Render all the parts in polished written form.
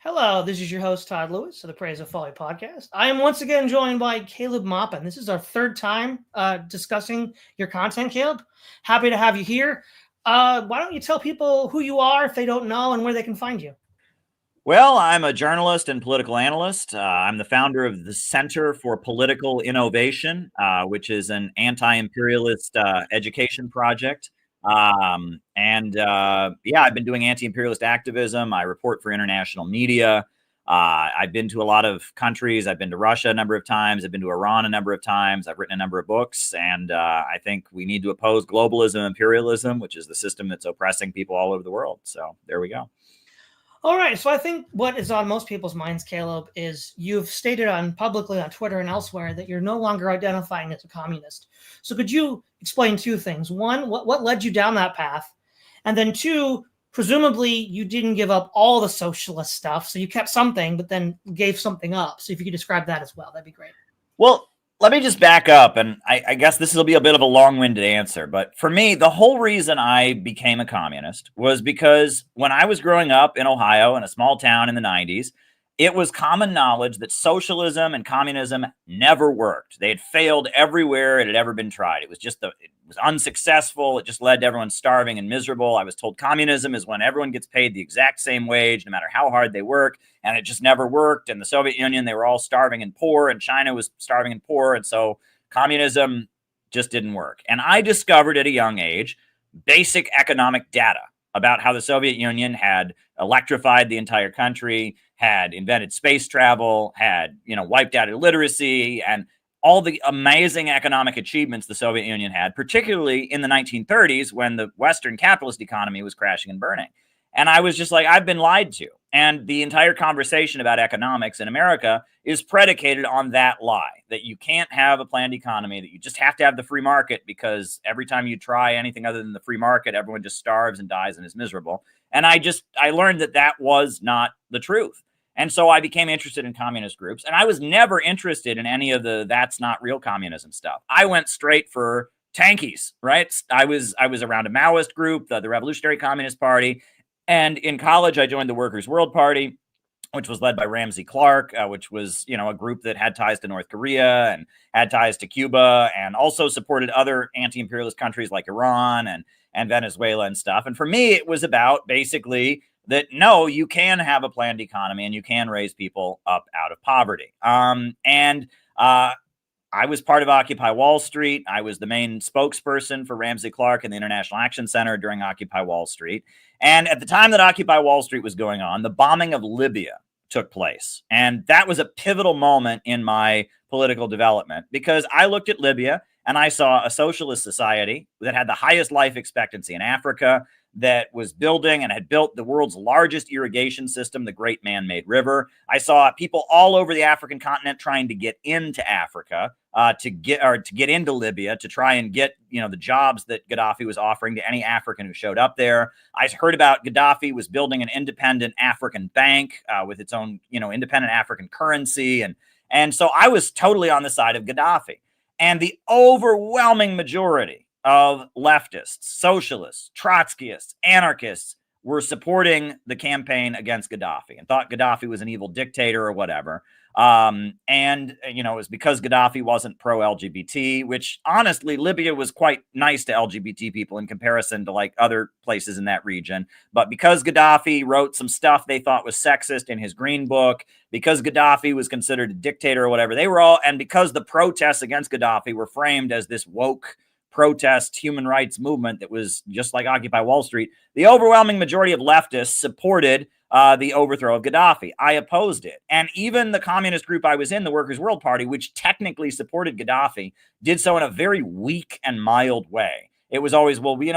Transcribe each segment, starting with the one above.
Hello, this is your host, Todd Lewis of the Praise of Folly podcast. I am once again joined by Caleb Maupin. This is our third time discussing your content, Caleb. Happy to have you here. Why don't you tell people who you are if they don't know and where they can find you? Well, I'm a journalist and political analyst. I'm the founder of the Center for Political Innovation, which is an anti-imperialist education project. Yeah, I've been doing anti-imperialist activism. I report for international media. I've been to a lot of countries. I've been to Russia a number of times. I've been to Iran a number of times. I've written a number of books. And I think we need to oppose globalism and imperialism, which is the system that's oppressing people all over the world. So there we go. All right, so I think what is on most people's minds, Caleb, is you've stated publicly on Twitter and elsewhere that you're no longer identifying as a communist. So could you explain two things? One, what led you down that path? And then two, presumably you didn't give up all the socialist stuff, so you kept something, but then gave something up. So if you could describe that as well, that'd be great. Well, let me just back up, and I guess this will be a bit of a long-winded answer, but for me, the whole reason I became a communist was because when I was growing up in Ohio in a small town in the 90s, it was common knowledge that socialism and communism never worked. They had failed everywhere it had ever been tried. It was unsuccessful. It just led to everyone starving and miserable. I was told communism is when everyone gets paid the exact same wage, no matter how hard they work, and it just never worked. And the Soviet Union, they were all starving and poor, and China was starving and poor, and so communism just didn't work. And I discovered at a young age basic economic data about how the Soviet Union had electrified the entire country, had invented space travel, had, wiped out illiteracy, and all the amazing economic achievements the Soviet Union had, particularly in the 1930s when the Western capitalist economy was crashing and burning. And I was just like, I've been lied to. And the entire conversation about economics in America is predicated on that lie, that you can't have a planned economy, that you just have to have the free market, because every time you try anything other than the free market, everyone just starves and dies and is miserable. And I learned that was not the truth. And so I became interested in communist groups, and I was never interested in any of the that's not real communism stuff. I went straight for tankies, right? I was around a Maoist group, the Revolutionary Communist Party. And in college, I joined the Workers' World Party, which was led by Ramsey Clark, which was, a group that had ties to North Korea and had ties to Cuba, and also supported other anti-imperialist countries like Iran and Venezuela and stuff. And for me, it was about basically that, no, you can have a planned economy and you can raise people up out of poverty. I was part of Occupy Wall Street. I was the main spokesperson for Ramsey Clark and the International Action Center during Occupy Wall Street. And at the time that Occupy Wall Street was going on, the bombing of Libya took place. And that was a pivotal moment in my political development, because I looked at Libya and I saw a socialist society that had the highest life expectancy in Africa, that was building and had built the world's largest irrigation system, the Great Man-Made River. I saw people all over the African continent trying to get into Africa, to get into Libya, to try and get, the jobs that Gaddafi was offering to any African who showed up there. I heard about Gaddafi was building an independent African bank with its own, independent African currency. And so I was totally on the side of Gaddafi. And the overwhelming majority of leftists, socialists, Trotskyists, anarchists were supporting the campaign against Gaddafi and thought Gaddafi was an evil dictator or whatever. It was because Gaddafi wasn't pro-LGBT, which honestly, Libya was quite nice to LGBT people in comparison to like other places in that region. But because Gaddafi wrote some stuff they thought was sexist in his Green Book, because Gaddafi was considered a dictator or whatever, and because the protests against Gaddafi were framed as this woke protest human rights movement that was just like Occupy Wall Street, the overwhelming majority of leftists supported the overthrow of Gaddafi. I opposed it. And even the communist group I was in, the Workers' World Party, which technically supported Gaddafi, did so in a very weak and mild way. It was always, well, we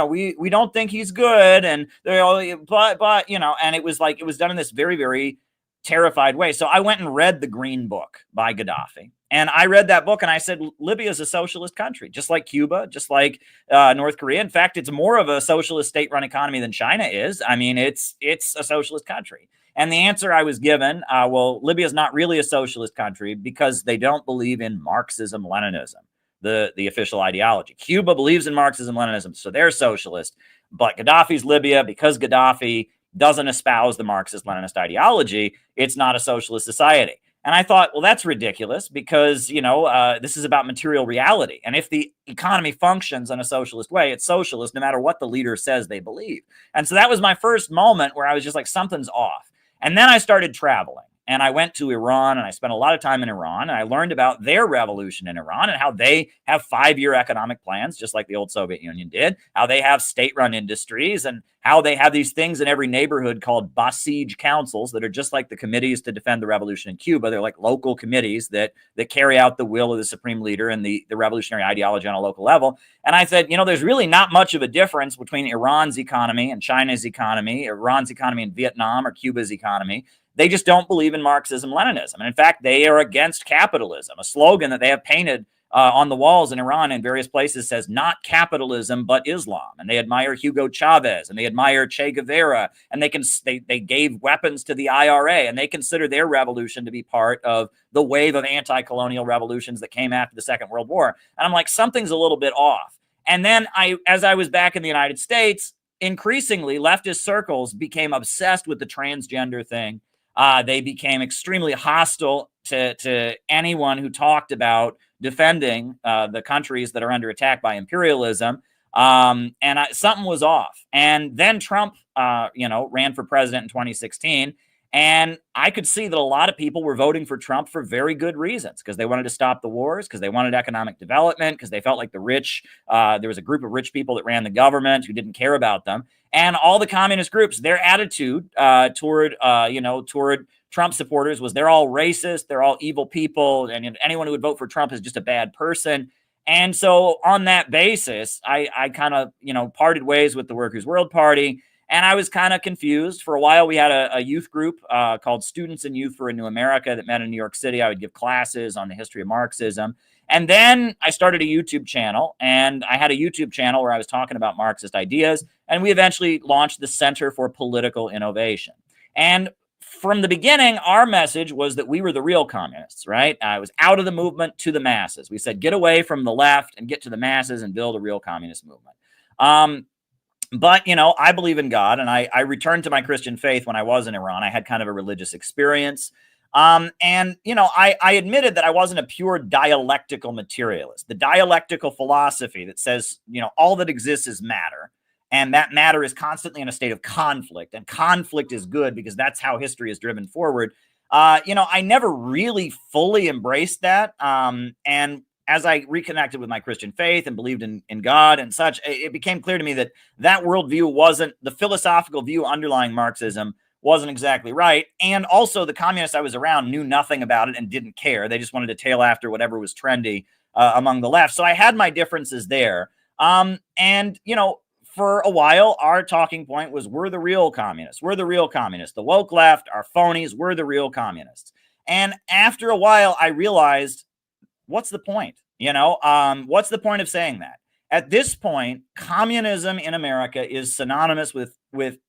don't think he's good, and and it was done in this very, very terrified way. So I went and read the Green Book by Gaddafi. And I read that book and I said, Libya is a socialist country, just like Cuba, just like North Korea. In fact, it's more of a socialist state-run economy than China is. I mean, it's a socialist country. And the answer I was given, Libya is not really a socialist country because they don't believe in Marxism, Leninism, the official ideology. Cuba believes in Marxism, Leninism, so they're socialist. But Gaddafi's Libya, because Gaddafi doesn't espouse the Marxist-Leninist ideology, it's not a socialist society. And I thought, well, that's ridiculous because, this is about material reality. And if the economy functions in a socialist way, it's socialist no matter what the leader says they believe. And so that was my first moment where I was just like, something's off. And then I started traveling. And I went to Iran, and I spent a lot of time in Iran, and I learned about their revolution in Iran and how they have 5-year economic plans, just like the old Soviet Union did, how they have state-run industries, and how they have these things in every neighborhood called Basij councils that are just like the committees to defend the revolution in Cuba. They're like local committees that carry out the will of the supreme leader and the revolutionary ideology on a local level. And I said, there's really not much of a difference between Iran's economy and China's economy, Iran's economy and Vietnam or Cuba's economy. They just don't believe in Marxism-Leninism. And in fact, they are against capitalism. A slogan that they have painted on the walls in Iran and various places says, not capitalism, but Islam. And they admire Hugo Chavez, and they admire Che Guevara, and they gave weapons to the IRA, and they consider their revolution to be part of the wave of anti-colonial revolutions that came after the Second World War. And I'm like, something's a little bit off. And then as I was back in the United States, increasingly leftist circles became obsessed with the transgender thing. They became extremely hostile to anyone who talked about defending the countries that are under attack by imperialism. Something was off. And then Trump, ran for president in 2016. And I could see that a lot of people were voting for Trump for very good reasons, because they wanted to stop the wars, because they wanted economic development, because they felt like the rich, there was a group of rich people that ran the government who didn't care about them. And all the communist groups, their attitude toward Trump supporters was they're all racist, they're all evil people, and anyone who would vote for Trump is just a bad person. And so on that basis, I kind of, parted ways with the Workers' World Party. And I was kind of confused. For a while, we had a youth group called Students and Youth for a New America that met in New York City. I would give classes on the history of Marxism. And then I started a YouTube channel, and I had a YouTube channel where I was talking about Marxist ideas. And we eventually launched the Center for Political Innovation. And from the beginning, our message was that we were the real communists, right? I was out of the movement to the masses. We said, get away from the left and get to the masses and build a real communist movement. But, I believe in God, and I returned to my Christian faith when I was in Iran. I had kind of a religious experience. I admitted that I wasn't a pure dialectical materialist. The dialectical philosophy that says, all that exists is matter, and that matter is constantly in a state of conflict, and conflict is good because that's how history is driven forward. I never really fully embraced that. And as I reconnected with my Christian faith and believed in God and such, it became clear to me that worldview wasn't, the philosophical view underlying Marxism wasn't exactly right. And also the communists I was around knew nothing about it and didn't care. They just wanted to tail after whatever was trendy among the left. So I had my differences there. For a while, our talking point was, we're the real communists. We're the real communists. The woke left are phonies. We're the real communists. And after a while, I realized, what's the point? What's the point of saying that? At this point, communism in America is synonymous with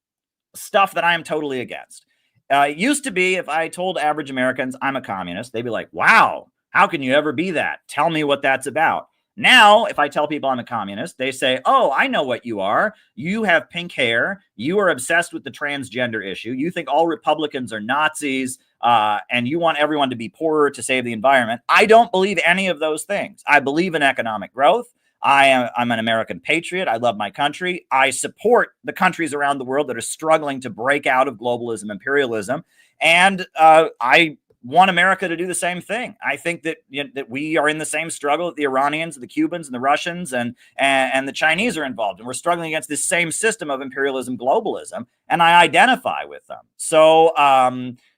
stuff that I am totally against. It used to be, if I told average Americans I'm a communist, they'd be like, wow, how can you ever be that? Tell me what that's about. Now, if I tell people I'm a communist, they say, oh, I know what you are. You have pink hair. You are obsessed with the transgender issue. You think all Republicans are Nazis, and you want everyone to be poorer to save the environment. I don't believe any of those things. I believe in economic growth. I'm an American patriot. I love my country. I support the countries around the world that are struggling to break out of globalism, imperialism. And I want America to do the same thing. I think that that we are in the same struggle that the Iranians, the Cubans, and the Russians and the Chinese are involved. And we're struggling against this same system of imperialism, globalism, and I identify with them. So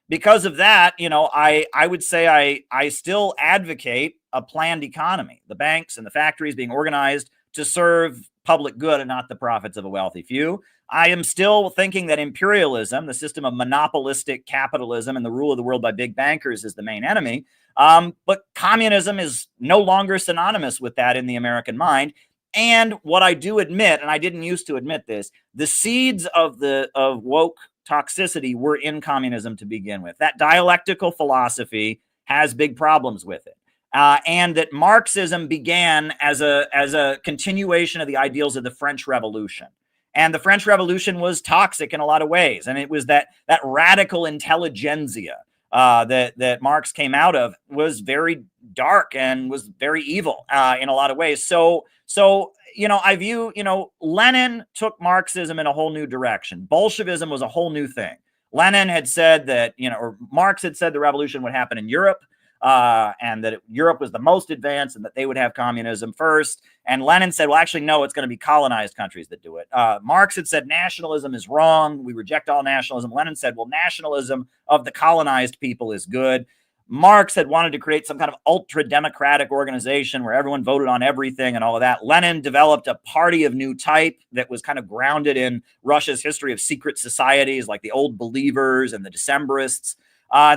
because of that, I would say I still advocate a planned economy, the banks and the factories being organized to serve public good and not the profits of a wealthy few. I am still thinking that imperialism, the system of monopolistic capitalism and the rule of the world by big bankers, is the main enemy. But communism is no longer synonymous with that in the American mind. And what I do admit, and I didn't used to admit this, the seeds of woke toxicity were in communism to begin with. That dialectical philosophy has big problems with it. And that Marxism began as a continuation of the ideals of the French Revolution. And the French Revolution was toxic in a lot of ways. And it was that radical intelligentsia that Marx came out of was very dark and was very evil in a lot of ways. So I view, Lenin took Marxism in a whole new direction. Bolshevism was a whole new thing. Lenin had said that, or Marx had said the revolution would happen in Europe. And that Europe was the most advanced and that they would have communism first. And Lenin said, well, actually, no, it's going to be colonized countries that do it. Marx had said nationalism is wrong. We reject all nationalism. Lenin said, well, nationalism of the colonized people is good. Marx had wanted to create some kind of ultra-democratic organization where everyone voted on everything and all of that. Lenin developed a party of new type that was kind of grounded in Russia's history of secret societies like the Old Believers and the Decembrists.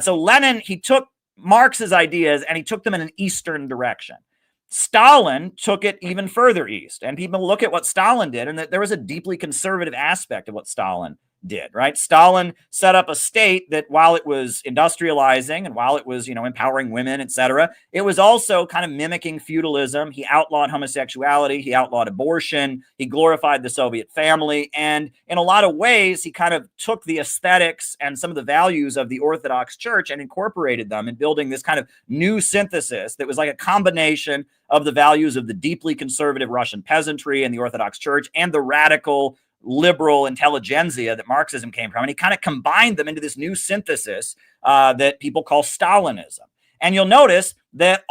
So Lenin, he took Marx's ideas and he took them in an Eastern direction. Stalin took it even further east, and people look at what Stalin did, and that there was a deeply conservative aspect of what Stalin did, right? Stalin set up a state that while it was industrializing and while it was, empowering women, etc., it was also kind of mimicking feudalism. He outlawed homosexuality. He outlawed abortion. He glorified the Soviet family. And in a lot of ways, he kind of took the aesthetics and some of the values of the Orthodox Church and incorporated them in building this kind of new synthesis that was like a combination of the values of the deeply conservative Russian peasantry and the Orthodox Church and the radical liberal intelligentsia that Marxism came from. And he kind of combined them into this new synthesis that people call Stalinism. And you'll notice that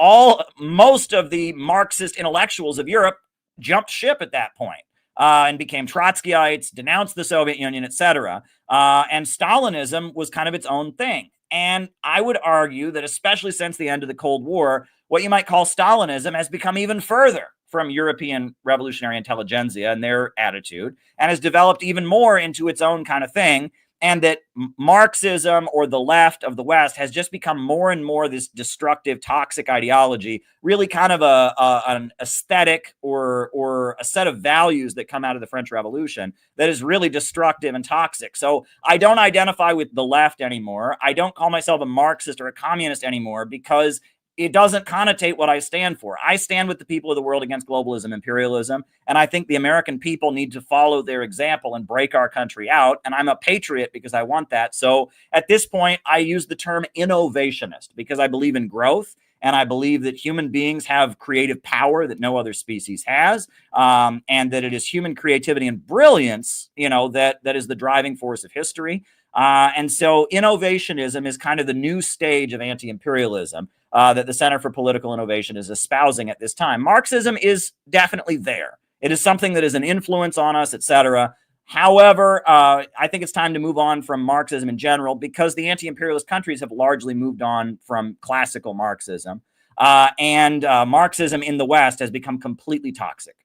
most of the Marxist intellectuals of Europe jumped ship at that point and became Trotskyites, denounced the Soviet Union, etc. And Stalinism was kind of its own thing. And I would argue that especially since the end of the Cold War, what you might call Stalinism has become even further from European revolutionary intelligentsia and their attitude, and has developed even more into its own kind of thing. And that Marxism, or the left of the West, has just become more and more this destructive, toxic ideology, really kind of an aesthetic or a set of values that come out of the French Revolution that is really destructive and toxic. So I don't identify with the left anymore. I don't call myself a Marxist or a communist anymore because it doesn't connotate what I stand for. I stand with the people of the world against globalism, imperialism, and I think the American people need to follow their example and break our country out, and I'm a patriot because I want that. So at this point, I use the term innovationist because I believe in growth, and I believe that human beings have creative power that no other species has, and that it is human creativity and brilliance, that is the driving force of history. And so innovationism is kind of the new stage of anti-imperialism that the Center for Political Innovation is espousing at this time. Marxism is definitely there. It is something that is an influence on us, etc. However, I think it's time to move on from Marxism in general because the anti-imperialist countries have largely moved on from classical Marxism. And Marxism in the West has become completely toxic.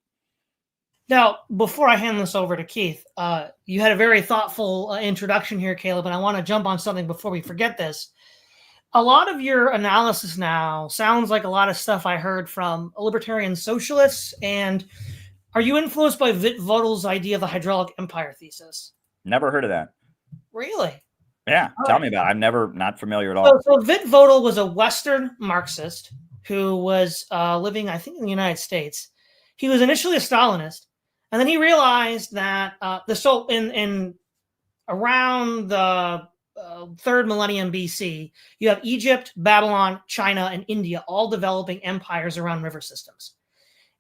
Now, before I hand this over to Keith, you had a very thoughtful introduction here, Caleb, and I want to jump on something before we forget this. A lot of your analysis now sounds like a lot of stuff I heard from libertarian socialists. And are you influenced by Wittel's idea of the hydraulic empire thesis? Never heard of that. Really? Yeah, tell me about it. I'm not familiar at all. So Wittel was a Western Marxist who was living, I think, in the United States. He was initially a Stalinist, and then he realized that in around the third millennium BC, you have Egypt, Babylon, China, and India all developing empires around river systems.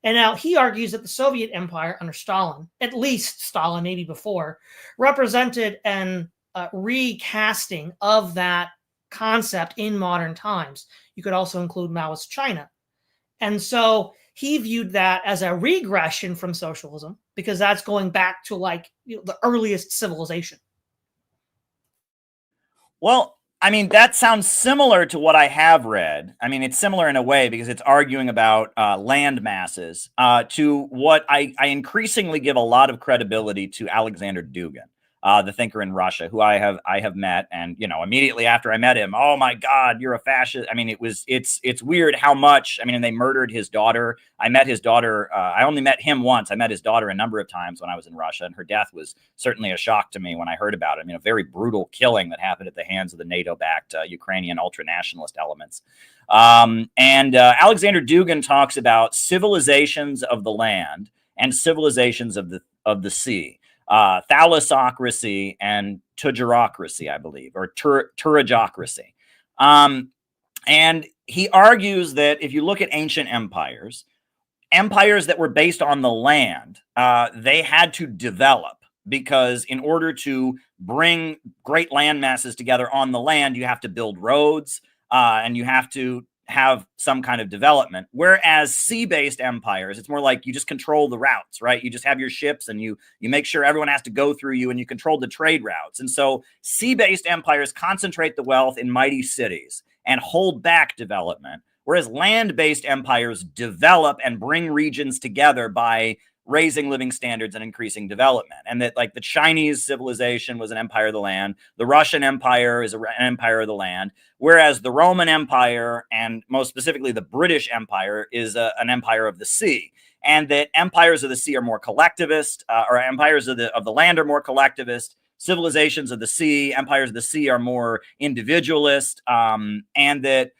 And now he argues that the Soviet Empire under Stalin, at least Stalin, maybe before, represented an recasting of that concept in modern times. You could also include Maoist China. And so he viewed that as a regression from socialism because that's going back to the earliest civilization. Well, I mean, that sounds similar to what I have read. I mean, it's similar in a way because it's arguing about land masses to what I increasingly give a lot of credibility to Alexander Dugin, the thinker in Russia, who I have met. And, immediately after I met him, oh, my God, you're a fascist. I mean, it's weird how much. I mean, and they murdered his daughter. I met his daughter. I only met him once. I met his daughter a number of times when I was in Russia. And her death was certainly a shock to me when I heard about it. I mean, a very brutal killing that happened at the hands of the NATO-backed Ukrainian ultranationalist elements. And Alexander Dugin talks about civilizations of the land and civilizations of the sea. thalassocracy and tujurocracy, I believe, or turigocracy. And he argues that if you look at ancient empires that were based on the land, they had to develop, because in order to bring great land masses together on the land, you have to build roads, and you have to have some kind of development. Whereas sea-based empires, it's more like you just control the routes, right? You just have your ships and you make sure everyone has to go through you, and you control the trade routes. And so sea-based empires concentrate the wealth in mighty cities and hold back development, whereas land-based empires develop and bring regions together by raising living standards and increasing development. And that, like, the Chinese civilization was an empire of the land, the Russian Empire is an empire of the land, whereas the Roman Empire, and most specifically the British Empire, is an empire of the sea. And that empires of the sea are more collectivist, or empires of the land are more collectivist. Civilizations of the sea, empires of the sea, are more individualist, and that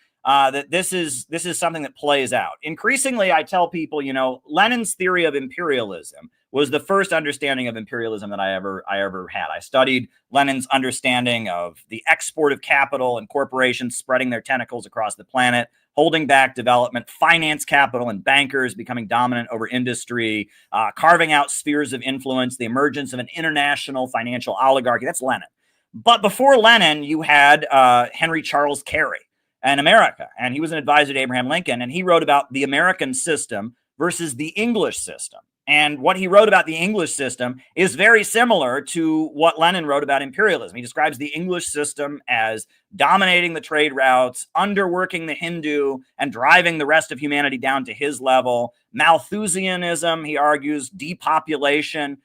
this is something that plays out. Increasingly, I tell people, Lenin's theory of imperialism was the first understanding of imperialism that I ever had. I studied Lenin's understanding of the export of capital and corporations spreading their tentacles across the planet, holding back development, finance capital and bankers becoming dominant over industry, carving out spheres of influence, the emergence of an international financial oligarchy. That's Lenin. But before Lenin, you had Henry Charles Carey in America, and he was an advisor to Abraham Lincoln, and he wrote about the American system versus the English system. And what he wrote about the English system is very similar to what Lenin wrote about imperialism. He describes the English system as dominating the trade routes, underworking the Hindu, and driving the rest of humanity down to his level. Malthusianism, he argues, depopulation.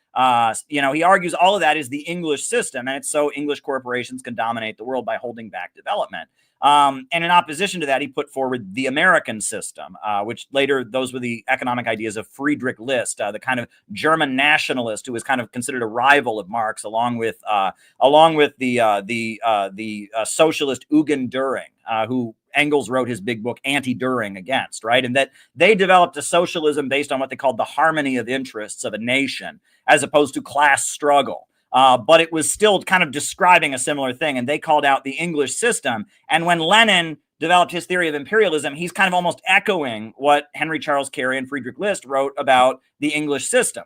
He argues all of that is the English system, and it's so English corporations can dominate the world by holding back development. And in opposition to that, he put forward the American system, which later, those were the economic ideas of Friedrich List, the kind of German nationalist who was kind of considered a rival of Marx, along with the socialist Eugen Düring, who Engels wrote his big book Anti-Düring against, right? And that they developed a socialism based on what they called the harmony of interests of a nation, as opposed to class struggle. But it was still kind of describing a similar thing, and they called out the English system. And when Lenin developed his theory of imperialism, he's kind of almost echoing what Henry Charles Carey and Friedrich List wrote about the English system.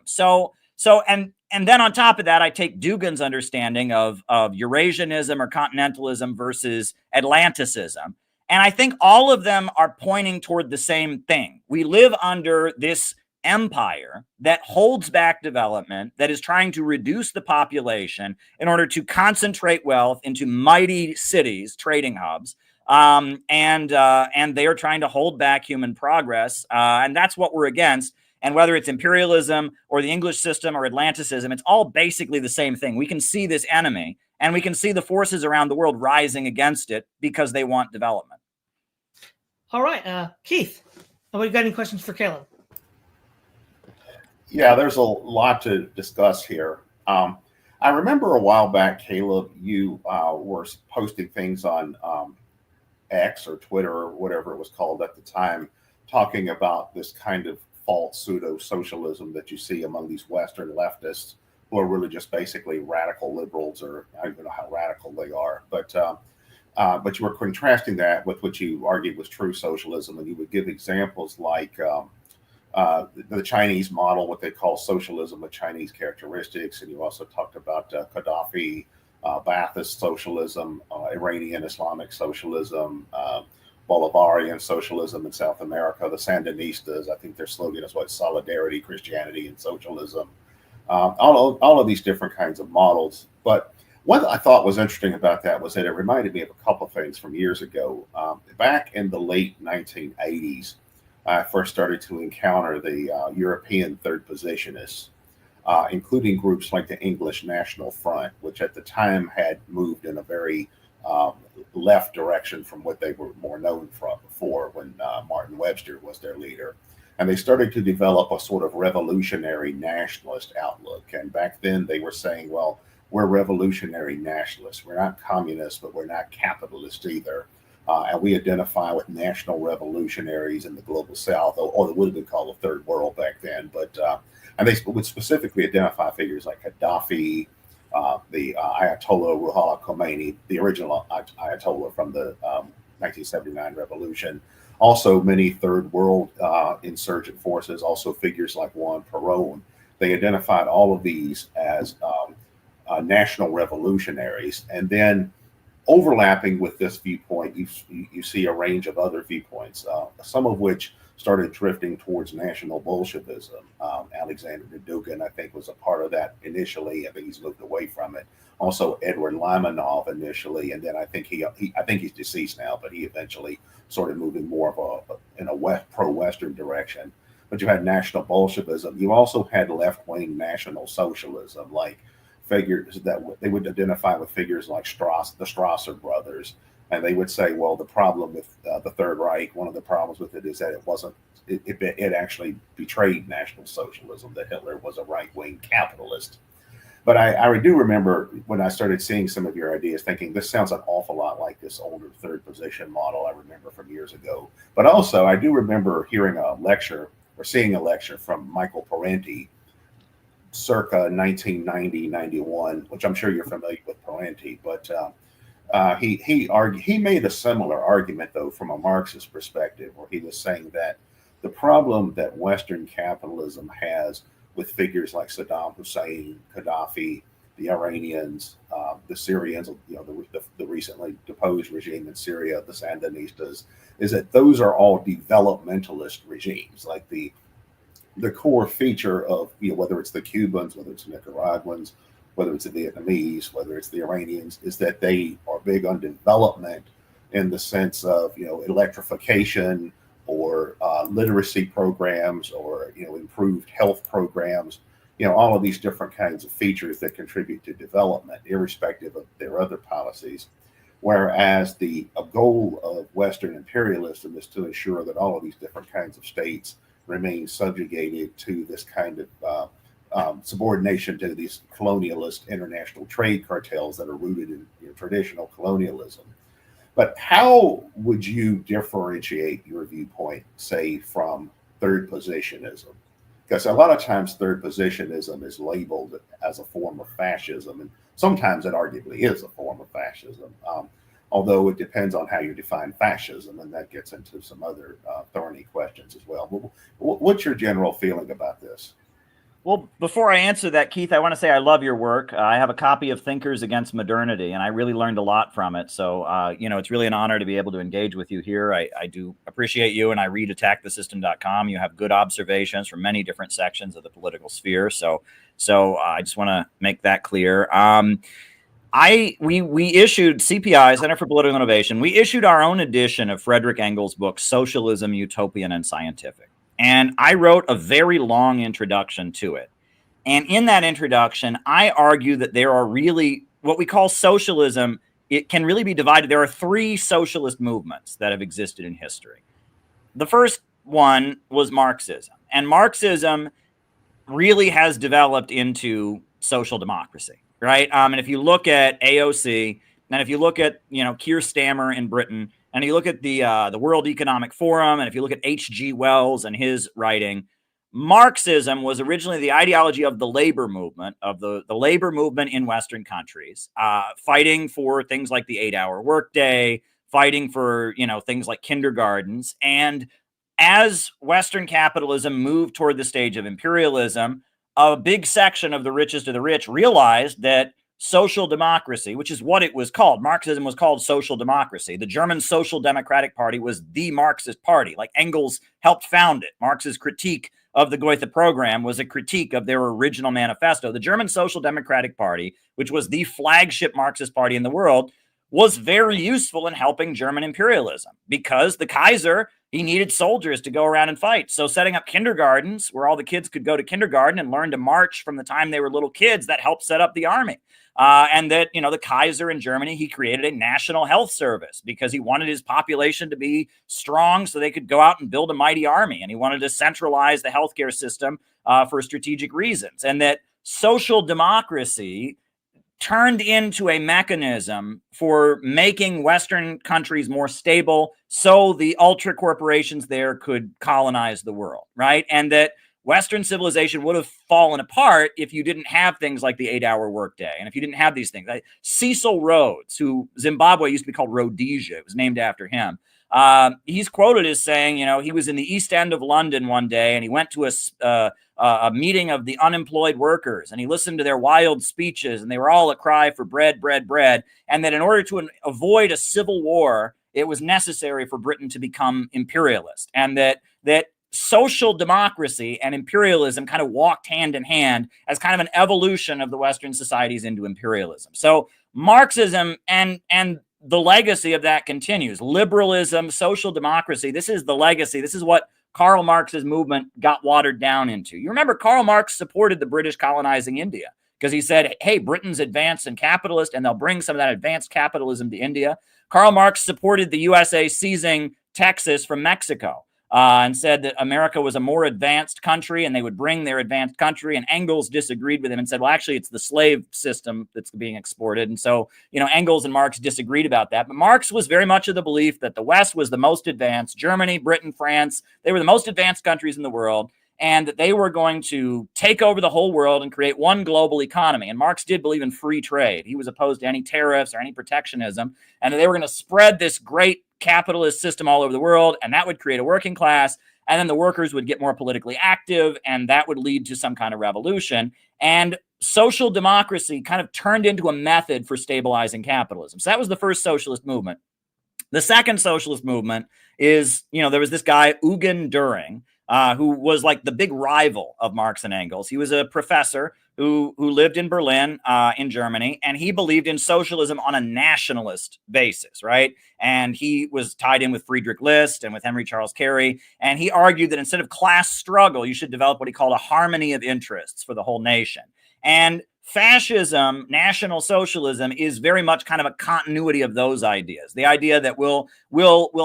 And then on top of that, I take Dugin's understanding of Eurasianism or continentalism versus Atlanticism. And I think all of them are pointing toward the same thing. We live under this empire that holds back development, that is trying to reduce the population in order to concentrate wealth into mighty cities, trading hubs, and they are trying to hold back human progress, and that's what we're against. And whether it's imperialism or the English system or Atlanticism, it's all basically the same thing. We can see this enemy, and we can see the forces around the world rising against it because they want development. All right, Keith, have we got any questions for Caleb? Yeah, there's a lot to discuss here. I remember a while back, Caleb, you were posting things on X or Twitter or whatever it was called at the time, talking about this kind of false pseudo-socialism that you see among these Western leftists who are really just basically radical liberals, or I don't even know how radical they are. But you were contrasting that with what you argued was true socialism, and you would give examples like the Chinese model, what they call socialism with Chinese characteristics. And you also talked about Gaddafi, Ba'athist socialism, Iranian Islamic socialism, Bolivarian socialism in South America, the Sandinistas. I think their slogan is what? Solidarity, Christianity, and socialism. All of these different kinds of models. But what I thought was interesting about that was that it reminded me of a couple of things from years ago. Back in the late 1980s, I first started to encounter the European third positionists, including groups like the English National Front, which at the time had moved in a very left direction from what they were more known for before, when Martin Webster was their leader. And they started to develop a sort of revolutionary nationalist outlook. And back then they were saying, well, we're revolutionary nationalists. We're not communists, but we're not capitalists either. and we identify with national revolutionaries in the global south, or that would have been called the third world back then. But and they would specifically identify figures like Gaddafi, the Ayatollah Ruhollah Khomeini, the original Ayatollah from the 1979 revolution. Also, many third world insurgent forces, also figures like Juan Perón. They identified all of these as national revolutionaries. And then overlapping with this viewpoint, you see a range of other viewpoints, some of which started drifting towards national Bolshevism. Alexander Dugin, I think, was a part of that initially. I think he's moved away from it. Also, Edward Limonov initially, and then I think he's deceased now, but he eventually started moving more of a pro-Western direction. But you had national Bolshevism. You also had left-wing national socialism, like figures that they would identify with figures like the Strasser brothers, and they would say, well, the problem with the Third Reich, one of the problems with it is that it actually betrayed National Socialism, that Hitler was a right-wing capitalist. But I do remember when I started seeing some of your ideas, thinking this sounds an awful lot like this older third position model I remember from years ago. But also, I do remember hearing a lecture or seeing a lecture from Michael Parenti, circa 1990-91, which I'm sure you're familiar with Parenti, but he made a similar argument, though, from a Marxist perspective, where he was saying that the problem that Western capitalism has with figures like Saddam Hussein, Gaddafi, the Iranians, the Syrians, the recently deposed regime in Syria, the Sandinistas, is that those are all developmentalist regimes. Like the core feature of, whether it's the Cubans, whether it's the Nicaraguans, whether it's the Vietnamese, whether it's the Iranians, is that they are big on development in the sense of, electrification or literacy programs or, improved health programs, all of these different kinds of features that contribute to development, irrespective of their other policies. Whereas the goal of Western imperialism is to ensure that all of these different kinds of states remain subjugated to this kind of subordination to these colonialist international trade cartels that are rooted in traditional colonialism. But how would you differentiate your viewpoint, say, from third positionism? Because a lot of times third positionism is labeled as a form of fascism, and sometimes it arguably is a form of fascism, although it depends on how you define fascism, and that gets into some other thorny questions as well. What's your general feeling about this? Well, before I answer that, Keith, I want to say I love your work. I have a copy of Thinkers Against Modernity, and I really learned a lot from it. So, it's really an honor to be able to engage with you here. I do appreciate you, and I read attackthesystem.com. You have good observations from many different sections of the political sphere. So I just want to make that clear. We issued CPI, Center for Political Innovation. We issued our own edition of Frederick Engels' book, Socialism, Utopian and Scientific. And I wrote a very long introduction to it. And in that introduction, I argue that there are really what we call socialism. It can really be divided. There are three socialist movements that have existed in history. The first one was Marxism. And Marxism really has developed into social democracy, right? And if you look at AOC, and if you look at, Keir Starmer in Britain, and you look at the World Economic Forum, and if you look at H.G. Wells and his writing, Marxism was originally the ideology of the labor movement, in Western countries, fighting for things like the 8-hour workday, fighting for, things like kindergartens. And as Western capitalism moved toward the stage of imperialism, a big section of the richest of the rich realized that social democracy, which is what it was called. Marxism was called social democracy. The German Social Democratic Party was the Marxist party. Like Engels helped found it. Marx's critique of the Goethe program was a critique of their original manifesto. The German Social Democratic Party, which was the flagship Marxist party in the world, was very useful in helping German imperialism because the Kaiser, he needed soldiers to go around and fight. So setting up kindergartens where all the kids could go to kindergarten and learn to march from the time they were little kids, that helped set up the army. And that, the Kaiser in Germany, he created a national health service because he wanted his population to be strong so they could go out and build a mighty army. And he wanted to centralize the healthcare system for strategic reasons. And that social democracy turned into a mechanism for making Western countries more stable so the ultra corporations there could colonize the world, right? And that Western civilization would have fallen apart if you didn't have things like the 8-hour workday. And if you didn't have these things, Cecil Rhodes, who Zimbabwe used to be called Rhodesia, it was named after him. He's quoted as saying, he was in the East End of London one day and he went to a meeting of the unemployed workers and he listened to their wild speeches and they were all a cry for bread, bread, bread. And that in order to avoid a civil war, it was necessary for Britain to become imperialist, and that social democracy and imperialism kind of walked hand in hand as kind of an evolution of the Western societies into imperialism. So Marxism and the legacy of that continues. Liberalism, social democracy, this is the legacy. This is what Karl Marx's movement got watered down into. You remember Karl Marx supported the British colonizing India because he said, hey, Britain's advanced and capitalist, and they'll bring some of that advanced capitalism to India. Karl Marx supported the USA seizing Texas from Mexico. And said that America was a more advanced country and they would bring their advanced country. And Engels disagreed with him and said, well, actually, it's the slave system that's being exported. And so, Engels and Marx disagreed about that. But Marx was very much of the belief that the West was the most advanced. Germany, Britain, France, they were the most advanced countries in the world, and that they were going to take over the whole world and create one global economy. And Marx did believe in free trade. He was opposed to any tariffs or any protectionism, and they were going to spread this great capitalist system all over the world, and that would create a working class, and then the workers would get more politically active, and that would lead to some kind of revolution. And social democracy kind of turned into a method for stabilizing capitalism. So that was the first socialist movement. The second socialist movement is, there was this guy, Eugen Düring, who was like the big rival of Marx and Engels. He was a professor who lived in Berlin, in Germany, and he believed in socialism on a nationalist basis, right? And he was tied in with Friedrich List and with Henry Charles Carey, and he argued that instead of class struggle, you should develop what he called a harmony of interests for the whole nation. And fascism, National Socialism, is very much kind of a continuity of those ideas. The idea that we'll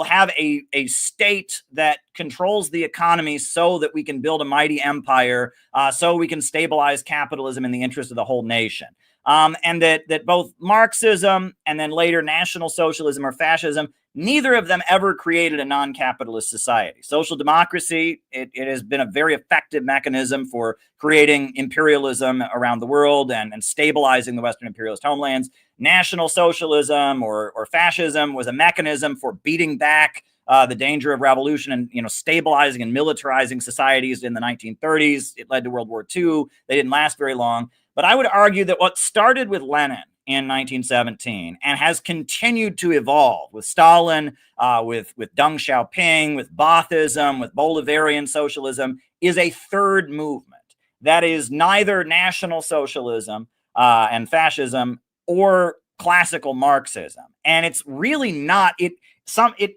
have a state that controls the economy so that we can build a mighty empire, so we can stabilize capitalism in the interest of the whole nation. And that both Marxism and then later National Socialism or fascism, neither of them ever created a non-capitalist society. Social democracy, it has been a very effective mechanism for creating imperialism around the world and stabilizing the Western imperialist homelands. National Socialism or fascism was a mechanism for beating back the danger of revolution and stabilizing and militarizing societies in the 1930s. It led to World War II. They didn't last very long. But I would argue that what started with Lenin in 1917 and has continued to evolve with Stalin, with Deng Xiaoping, with Baathism, with Bolivarian socialism, is a third movement that is neither National Socialism and fascism or classical Marxism. And it's really not. It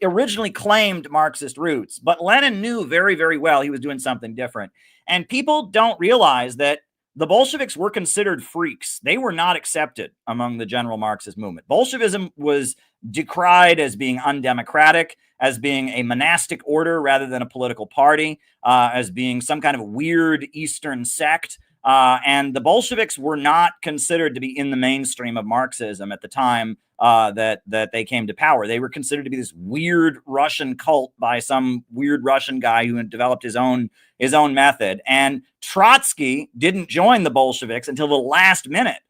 originally claimed Marxist roots, but Lenin knew very, very well he was doing something different. And people don't realize that the Bolsheviks were considered freaks. They were not accepted among the general Marxist movement. Bolshevism was decried as being undemocratic, as being a monastic order rather than a political party, as being some kind of weird Eastern sect. And the Bolsheviks were not considered to be in the mainstream of Marxism at the time that they came to power. They were considered to be this weird Russian cult by some weird Russian guy who had developed his own method. And Trotsky didn't join the Bolsheviks until the last minute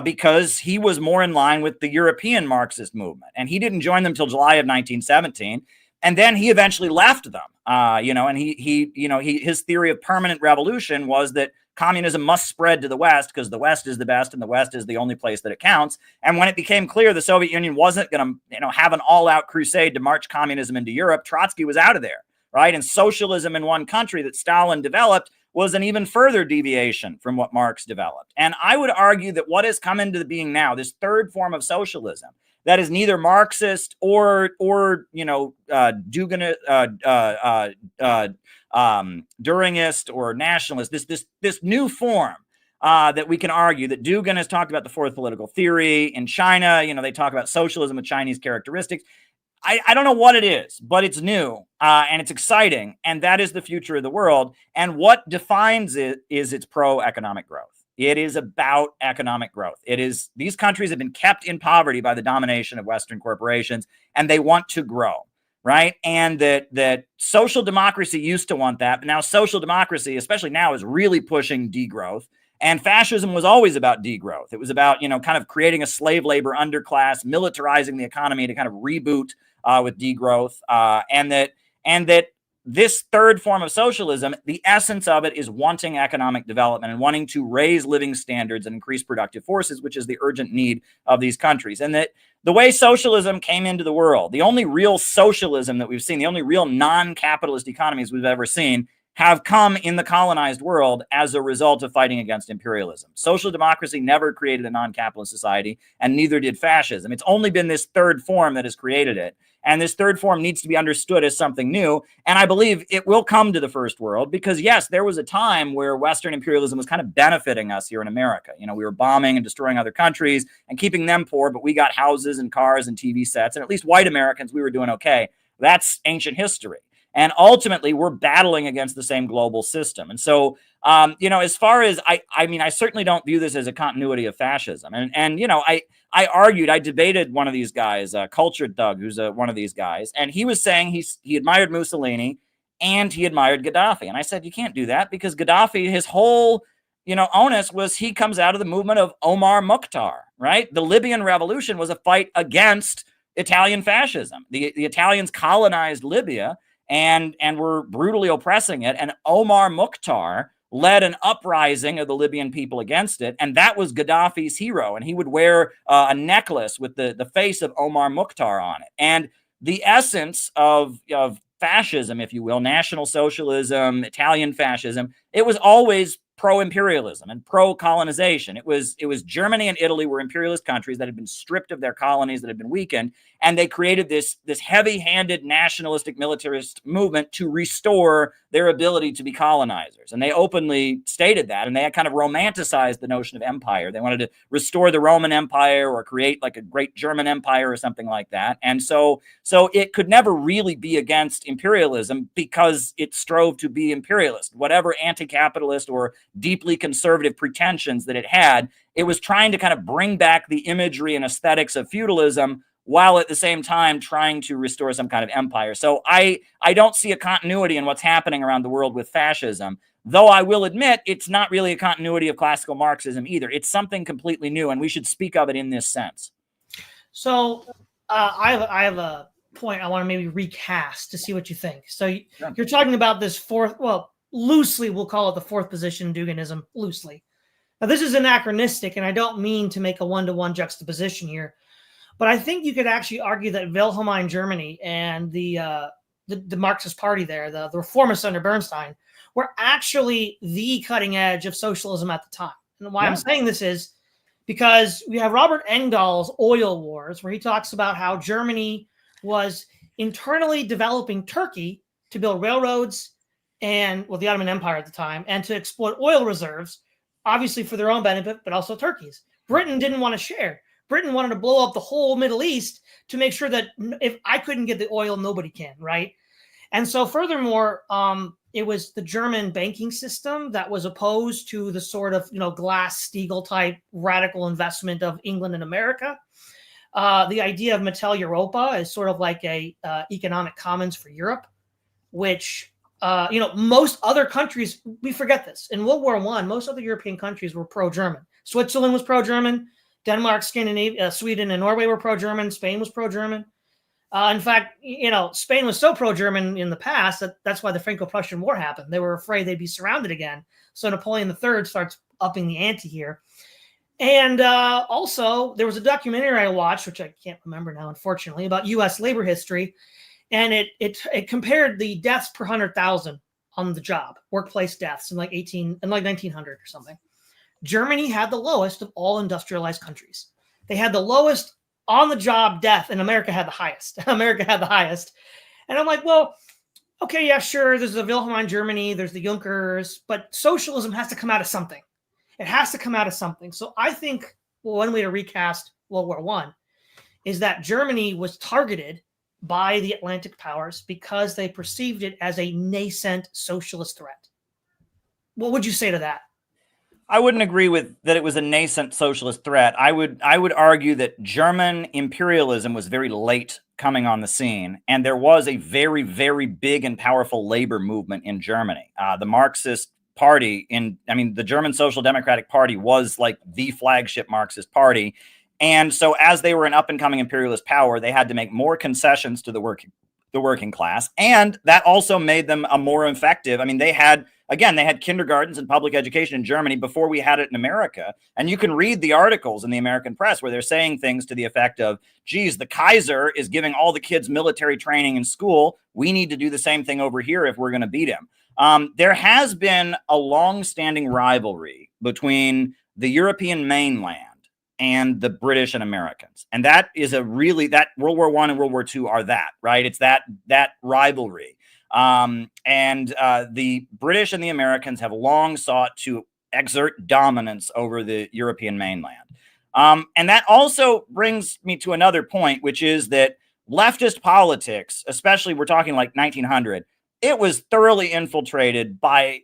because he was more in line with the European Marxist movement. And he didn't join them until July of 1917. And then he eventually left them, and his theory of permanent revolution was that communism must spread to the West because the West is the best and the West is the only place that it counts. And when it became clear the Soviet Union wasn't going to, have an all-out crusade to march communism into Europe, Trotsky was out of there, right? And socialism in one country that Stalin developed was an even further deviation from what Marx developed. And I would argue that what has come into being now, this third form of socialism, that is neither Marxist or Düringist or nationalist. This new form that we can argue that Dugin has talked about the fourth political theory in China. They talk about socialism with Chinese characteristics. I don't know what it is, but it's new and it's exciting, and that is the future of the world. And what defines it is its pro-economic growth. It is about economic growth. These countries have been kept in poverty by the domination of Western corporations, and they want to grow, right? And that social democracy used to want that, but now social democracy, especially now, is really pushing degrowth. And fascism was always about degrowth. It was about, kind of creating a slave labor underclass, militarizing the economy to kind of reboot with degrowth, and that this third form of socialism, the essence of it is wanting economic development and wanting to raise living standards and increase productive forces, which is the urgent need of these countries. And that the way socialism came into the world, the only real socialism that we've seen, the only real non-capitalist economies we've ever seen, have come in the colonized world as a result of fighting against imperialism. Social democracy never created a non-capitalist society, and neither did fascism. It's only been this third form that has created it. And this third form needs to be understood as something new. And I believe it will come to the first world because, yes, there was a time where Western imperialism was kind of benefiting us here in America. We were bombing and destroying other countries and keeping them poor, but we got houses and cars and TV sets. And at least white Americans, we were doing okay. That's ancient history. And ultimately, we're battling against the same global system. And so, as far as I certainly don't view this as a continuity of fascism. I argued, I debated one of these guys, Cultured Thug, who's one of these guys, and he was saying he admired Mussolini and he admired Gaddafi. And I said, you can't do that because Gaddafi, his whole, onus was he comes out of the movement of Omar Mukhtar, right? The Libyan revolution was a fight against Italian fascism. The Italians colonized Libya and were brutally oppressing it. And Omar Mukhtar led an uprising of the Libyan people against it. And that was Gaddafi's hero. And he would wear a necklace with the face of Omar Mukhtar on it. And the essence of fascism, if you will, National Socialism, Italian fascism, it was always pro-imperialism and pro-colonization. It was Germany and Italy were imperialist countries that had been stripped of their colonies, that had been weakened, and they created this heavy-handed nationalistic militarist movement to restore their ability to be colonizers. And they openly stated that, and they had kind of romanticized the notion of empire. They wanted to restore the Roman Empire or create like a great German empire or something like that. And so it could never really be against imperialism because it strove to be imperialist. Whatever anti-capitalist or deeply conservative pretensions that it had, it was trying to kind of bring back the imagery and aesthetics of feudalism while at the same time trying to restore some kind of empire. So I don't see a continuity in what's happening around the world with fascism, though I will admit it's not really a continuity of classical Marxism either. It's something completely new, and we should speak of it in this sense. So I have a point I want to maybe recast to see what you think. So you're talking about this fourth, well, loosely we'll call it the fourth position Duginism, loosely. Now this is anachronistic, and I don't mean to make a one-to-one juxtaposition here, but I think you could actually argue that Wilhelmine Germany and the Marxist party there, the reformists under Bernstein, were actually the cutting edge of socialism at the time. And why I'm saying this is because we have Robert Engdahl's Oil Wars, where he talks about how Germany was internally developing Turkey to build railroads and, well, the Ottoman Empire at the time, and to exploit oil reserves, obviously for their own benefit, but also Turkey's. Britain didn't want to share. Britain wanted to blow up the whole Middle East to make sure that if I couldn't get the oil, nobody can, right? And so furthermore, it was the German banking system that was opposed to the sort of, Glass-Steagall type radical investment of England and America. The idea of Mittel Europa is sort of like a economic commons for Europe, which, most other countries, we forget this. In World War I, most other European countries were pro-German. Switzerland was pro-German. Denmark, Scandinavia, Sweden, and Norway were pro-German. Spain was pro-German. In fact, Spain was so pro-German in the past that's why the Franco-Prussian War happened. They were afraid they'd be surrounded again. So Napoleon III starts upping the ante here. And also, there was a documentary I watched, which I can't remember now, unfortunately, about U.S. labor history. And it compared the deaths per 100,000 on the job, workplace deaths in like 1900 or something. Germany had the lowest of all industrialized countries. They had the lowest on-the-job death, and America had the highest. And I'm like, well, okay, yeah, sure, there's the Wilhelmine Germany, there's the Junkers, but socialism has to come out of something. It has to come out of something. So I think one way to recast World War I is that Germany was targeted by the Atlantic powers because they perceived it as a nascent socialist threat. What would you say to that? I wouldn't agree with that it was a nascent socialist threat. I would argue that German imperialism was very late coming on the scene, and there was a very, very big and powerful labor movement in Germany. The Marxist party the German Social Democratic Party was like the flagship Marxist party. And so as they were an up and coming imperialist power, they had to make more concessions to the working class. And that also made them a more effective. I mean, they had kindergartens and public education in Germany before we had it in America. And you can read the articles in the American press where they're saying things to the effect of, geez, the Kaiser is giving all the kids military training in school. We need to do the same thing over here if we're going to beat him. There has been a long-standing rivalry between the European mainland and the British and Americans. And that is that World War I and World War II are that, right? It's that rivalry. The British and the Americans have long sought to exert dominance over the European mainland. And that also brings me to another point, which is that leftist politics, especially we're talking like 1900, it was thoroughly infiltrated by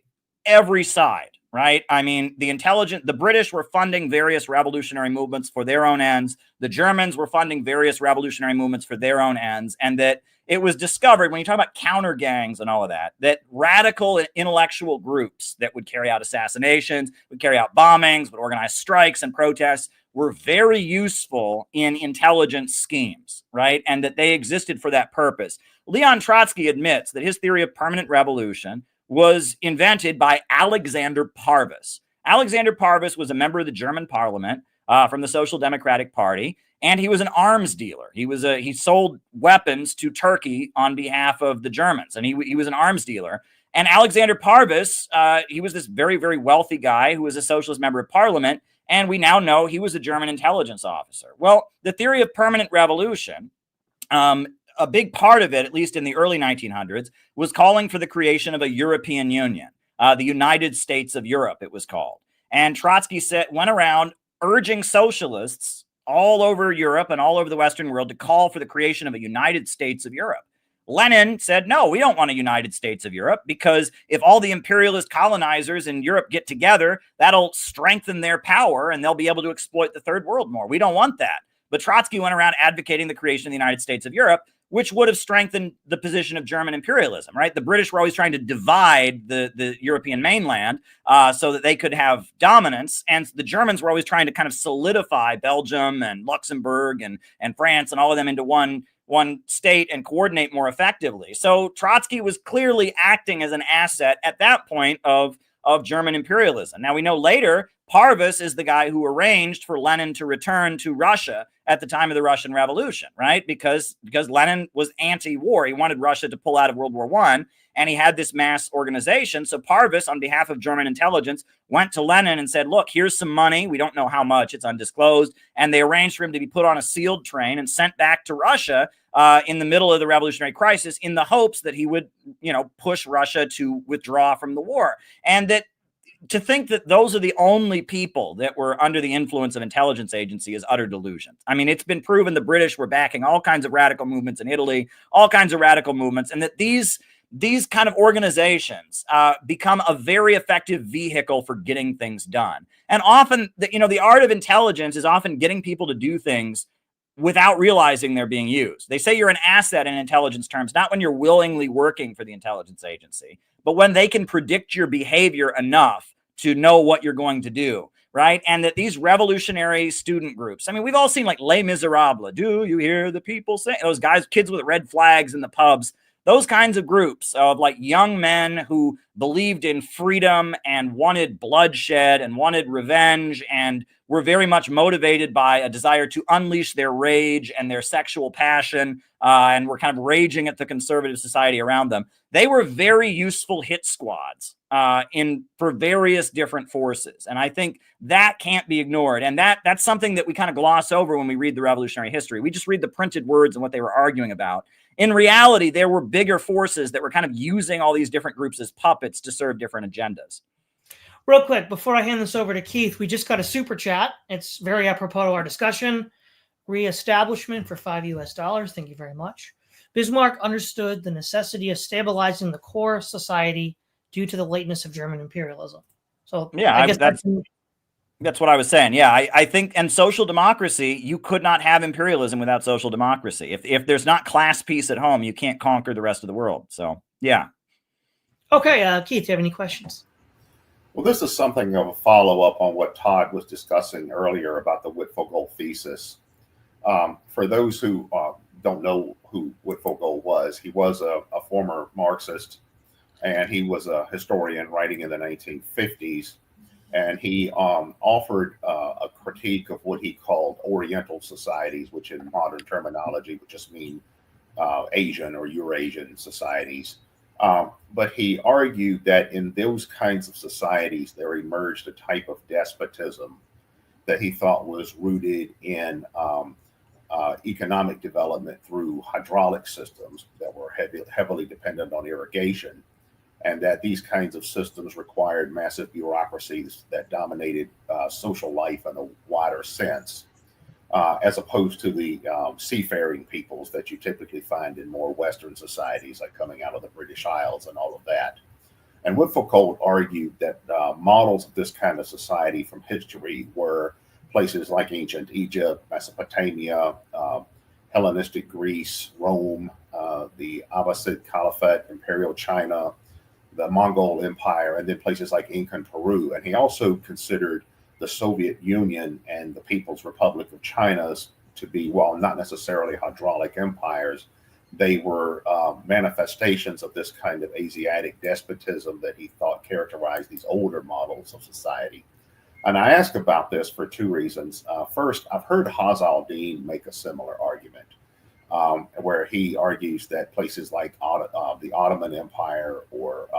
every side, right? I mean, the British were funding various revolutionary movements for their own ends. The Germans were funding various revolutionary movements for their own ends. And that it was discovered, when you talk about counter gangs and all of that, that radical intellectual groups that would carry out assassinations, would carry out bombings, would organize strikes and protests, were very useful in intelligence schemes, right? And that they existed for that purpose. Leon Trotsky admits that his theory of permanent revolution was invented by Alexander Parvus. Alexander Parvus was a member of the German parliament from the Social Democratic Party, and he was an arms dealer. He sold weapons to Turkey on behalf of the Germans, and he was an arms dealer. And Alexander Parvus, he was this very, very wealthy guy who was a socialist member of parliament, and we now know he was a German intelligence officer. Well, the theory of permanent revolution, a big part of it, at least in the early 1900s, was calling for the creation of a European Union, the United States of Europe, it was called. And Trotsky went around urging socialists all over Europe and all over the Western world to call for the creation of a United States of Europe. Lenin said, no, we don't want a United States of Europe, because if all the imperialist colonizers in Europe get together, that'll strengthen their power and they'll be able to exploit the third world more. We don't want that. But Trotsky went around advocating the creation of the United States of Europe, which would have strengthened the position of German imperialism, right? The British were always trying to divide the European mainland so that they could have dominance. And the Germans were always trying to kind of solidify Belgium and Luxembourg and France and all of them into one state and coordinate more effectively. So Trotsky was clearly acting as an asset at that point of German imperialism. Now, we know later Parvus is the guy who arranged for Lenin to return to Russia at the time of the Russian Revolution, right? Because Lenin was anti-war. He wanted Russia to pull out of World War I, and he had this mass organization. So Parvus, on behalf of German intelligence, went to Lenin and said, look, here's some money. We don't know how much. It's undisclosed. And they arranged for him to be put on a sealed train and sent back to Russia in the middle of the revolutionary crisis, in the hopes that he would, push Russia to withdraw from the war. And that to think that those are the only people that were under the influence of intelligence agency is utter delusion. I mean, it's been proven the British were backing all kinds of radical movements in Italy, all kinds of radical movements, and that these kind of organizations become a very effective vehicle for getting things done. And often, the art of intelligence is often getting people to do things without realizing they're being used. They say you're an asset in intelligence terms, not when you're willingly working for the intelligence agency, but when they can predict your behavior enough to know what you're going to do, right? And that these revolutionary student groups, I mean, we've all seen like Les Miserables. Do you hear the people say? Those guys, kids with red flags in the pubs, those kinds of groups of like young men who believed in freedom and wanted bloodshed and wanted revenge and were very much motivated by a desire to unleash their rage and their sexual passion and were kind of raging at the conservative society around them. They were very useful hit squads for various different forces. And I think that can't be ignored. And that's something that we kind of gloss over when we read the revolutionary history. We just read the printed words and what they were arguing about. In reality, there were bigger forces that were kind of using all these different groups as puppets to serve different agendas. Real quick, before I hand this over to Keith, we just got a super chat. It's very apropos to our discussion. Reestablishment for $5. Thank you very much. Bismarck understood the necessity of stabilizing the core society due to the lateness of German imperialism. So yeah, I guess that's That's what I was saying. Yeah, I think, and social democracy, you could not have imperialism without social democracy. If there's not class peace at home, you can't conquer the rest of the world. So, yeah. Okay, Keith, do you have any questions? Well, this is something of a follow-up on what Todd was discussing earlier about the Witful Go Thesis. For those who don't know who Witful Go was, he was a former Marxist, and he was a historian writing in the 1950s. And he offered a critique of what he called Oriental societies, which in modern terminology would just mean Asian or Eurasian societies. But he argued that in those kinds of societies, there emerged a type of despotism that he thought was rooted in economic development through hydraulic systems that were heavily dependent on irrigation, and that these kinds of systems required massive bureaucracies that dominated social life in a wider sense, as opposed to the seafaring peoples that you typically find in more Western societies, like coming out of the British Isles and all of that. And Witful Go argued that models of this kind of society from history were places like ancient Egypt, Mesopotamia, Hellenistic Greece, Rome, the Abbasid Caliphate, Imperial China, the Mongol Empire, and then places like Inca and Peru. And he also considered the Soviet Union and the People's Republic of China to be, while not necessarily hydraulic empires, they were manifestations of this kind of Asiatic despotism that he thought characterized these older models of society. And I ask about this for two reasons. First, I've heard Haz al-Din make a similar argument, where he argues that places like the Ottoman Empire or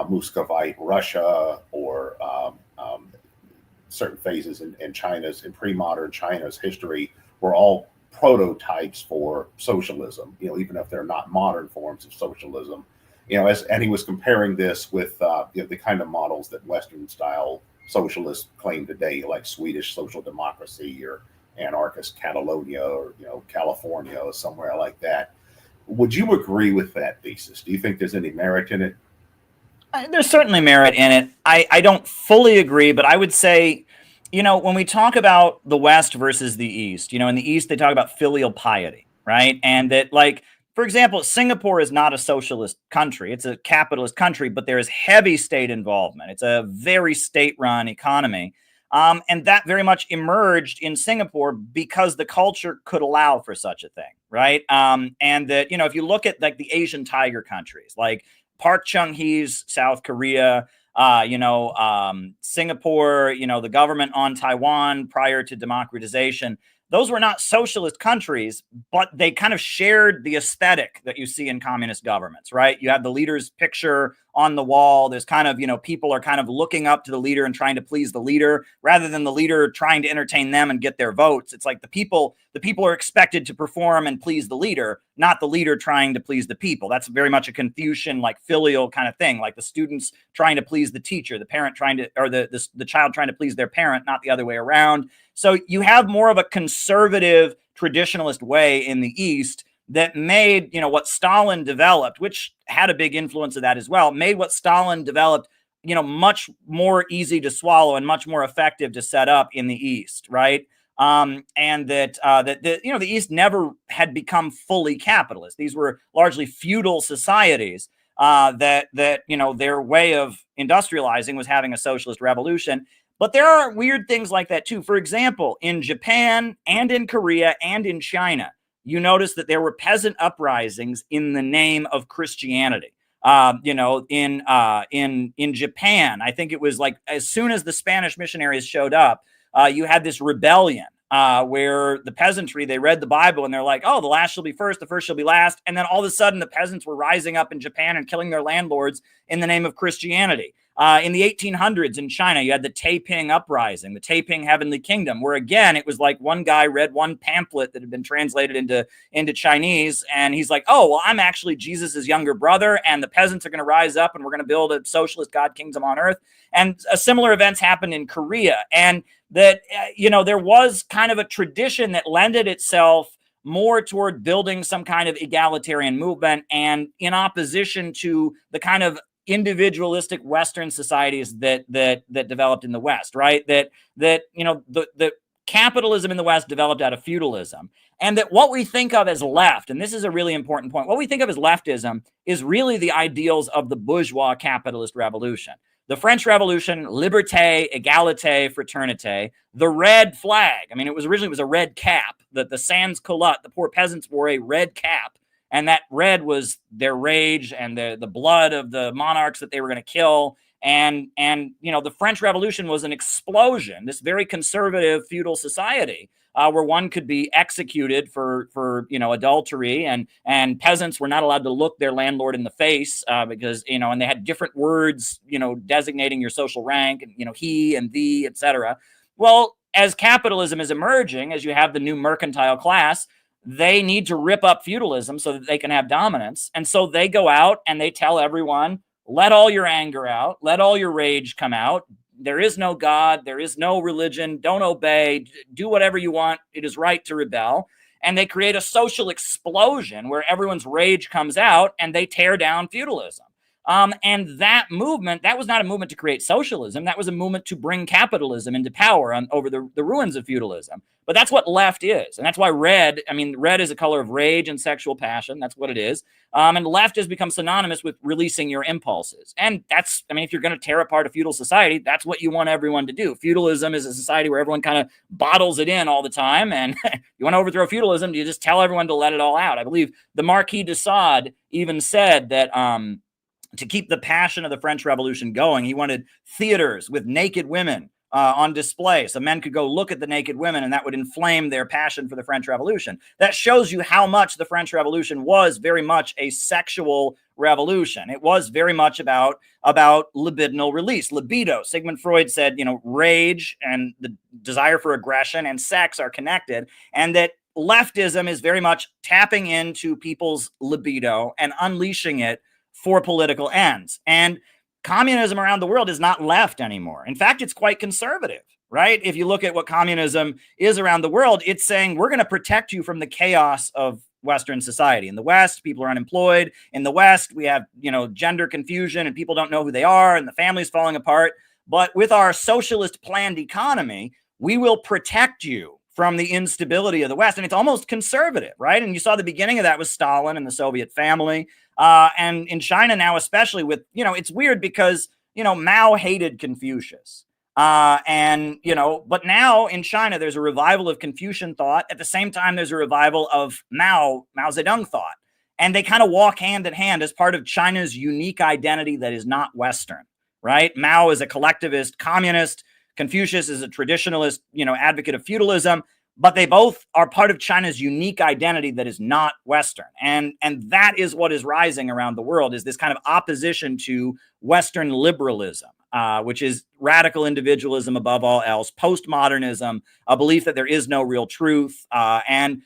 Muscovite Russia or certain phases in pre-modern China's history were all prototypes for socialism, even if they're not modern forms of socialism. And he was comparing this with the kind of models that Western style socialists claim today, like Swedish social democracy or anarchist Catalonia or California or somewhere like that. Would you agree with that thesis? Do you think there's any merit in it? There's certainly merit in it. I don't fully agree, but I would say, when we talk about the West versus the East, in the East, they talk about filial piety, right? And that, like, for example, Singapore is not a socialist country. It's a capitalist country, but there is heavy state involvement. It's a very state-run economy. And that very much emerged in Singapore because the culture could allow for such a thing, right? And that, if you look at like the Asian tiger countries, like Park Chung-hee's South Korea, Singapore, the government on Taiwan prior to democratization, those were not socialist countries, but they kind of shared the aesthetic that you see in communist governments, right? You have the leader's picture on the wall. There's kind of, people are kind of looking up to the leader and trying to please the leader rather than the leader trying to entertain them and get their votes. It's like the people are expected to perform and please the leader, not the leader trying to please the people. That's very much a Confucian, like filial kind of thing, like the students trying to please the teacher, the parent trying to, or the child trying to please their parent, not the other way around. So you have more of a conservative traditionalist way in the East that made, what Stalin developed, which had a big influence of that as well, made what Stalin developed, much more easy to swallow and much more effective to set up in the East, right? And that the East never had become fully capitalist. These were largely feudal societies that their way of industrializing was having a socialist revolution. But there are weird things like that too. For example, in Japan and in Korea and in China, you notice that there were peasant uprisings in the name of Christianity. In Japan, I think it was like as soon as the Spanish missionaries showed up, you had this rebellion where the peasantry, they read the Bible and they're like, oh, the last shall be first, the first shall be last. And then all of a sudden the peasants were rising up in Japan and killing their landlords in the name of Christianity. In the 1800s in China, you had the Taiping Uprising, the Taiping Heavenly Kingdom, where again, it was like one guy read one pamphlet that had been translated into Chinese. And he's like, oh, well, I'm actually Jesus's younger brother. And the peasants are going to rise up and we're going to build a socialist God kingdom on earth. And similar events happened in Korea. And that, there was kind of a tradition that lended itself more toward building some kind of egalitarian movement and in opposition to the kind of individualistic Western societies that developed in the West, right? That the capitalism in the West developed out of feudalism, and that what we think of as left, and this is a really important point, what we think of as leftism is really the ideals of the bourgeois capitalist revolution. The French Revolution, liberté, égalité, fraternité, the red flag. I mean, it was originally a red cap, the sans culotte, the poor peasants wore a red cap, and that red was their rage and the blood of the monarchs that they were going to kill. And the French Revolution was an explosion, this very conservative feudal society where one could be executed for adultery, and peasants were not allowed to look their landlord in the face because and they had different words designating your social rank, and he and thee, etc. Well, as capitalism is emerging, as you have the new mercantile class, they need to rip up feudalism so that they can have dominance, and so they go out and they tell everyone, let all your anger out, let all your rage come out. There is no God, there is no religion, don't obey, do whatever you want, it is right to rebel. And they create a social explosion where everyone's rage comes out and they tear down feudalism. And that movement, that was not a movement to create socialism, that was a movement to bring capitalism into power over the ruins of feudalism. But that's what left is. And that's why red is a color of rage and sexual passion. That's what it is. And left has become synonymous with releasing your impulses. And that's, if you're going to tear apart a feudal society, that's what you want everyone to do. Feudalism is a society where everyone kind of bottles it in all the time. And you want to overthrow feudalism, you just tell everyone to let it all out. I believe the Marquis de Sade even said that to keep the passion of the French Revolution going, he wanted theaters with naked women on display, so men could go look at the naked women, and that would inflame their passion for the French Revolution. That shows you how much the French Revolution was very much a sexual revolution. It was very much about libidinal release, libido. Sigmund Freud said, rage and the desire for aggression and sex are connected, and that leftism is very much tapping into people's libido and unleashing it for political ends. And communism around the world is not left anymore. In fact, it's quite conservative, right? If you look at what communism is around the world, it's saying we're going to protect you from the chaos of Western society. In the West, people are unemployed. In the West, we have, gender confusion and people don't know who they are and the family's falling apart. But with our socialist planned economy, we will protect you from the instability of the West. And it's almost conservative, right? And you saw the beginning of that with Stalin and the Soviet family. And in China now, especially with, it's weird because, Mao hated Confucius. But now in China, there's a revival of Confucian thought. At the same time, there's a revival of Mao Zedong thought. And they kind of walk hand in hand as part of China's unique identity that is not Western, right? Mao is a collectivist communist. Confucius is a traditionalist, advocate of feudalism. But they both are part of China's unique identity that is not Western. And that is what is rising around the world, is this kind of opposition to Western liberalism, which is radical individualism above all else, postmodernism, a belief that there is no real truth. And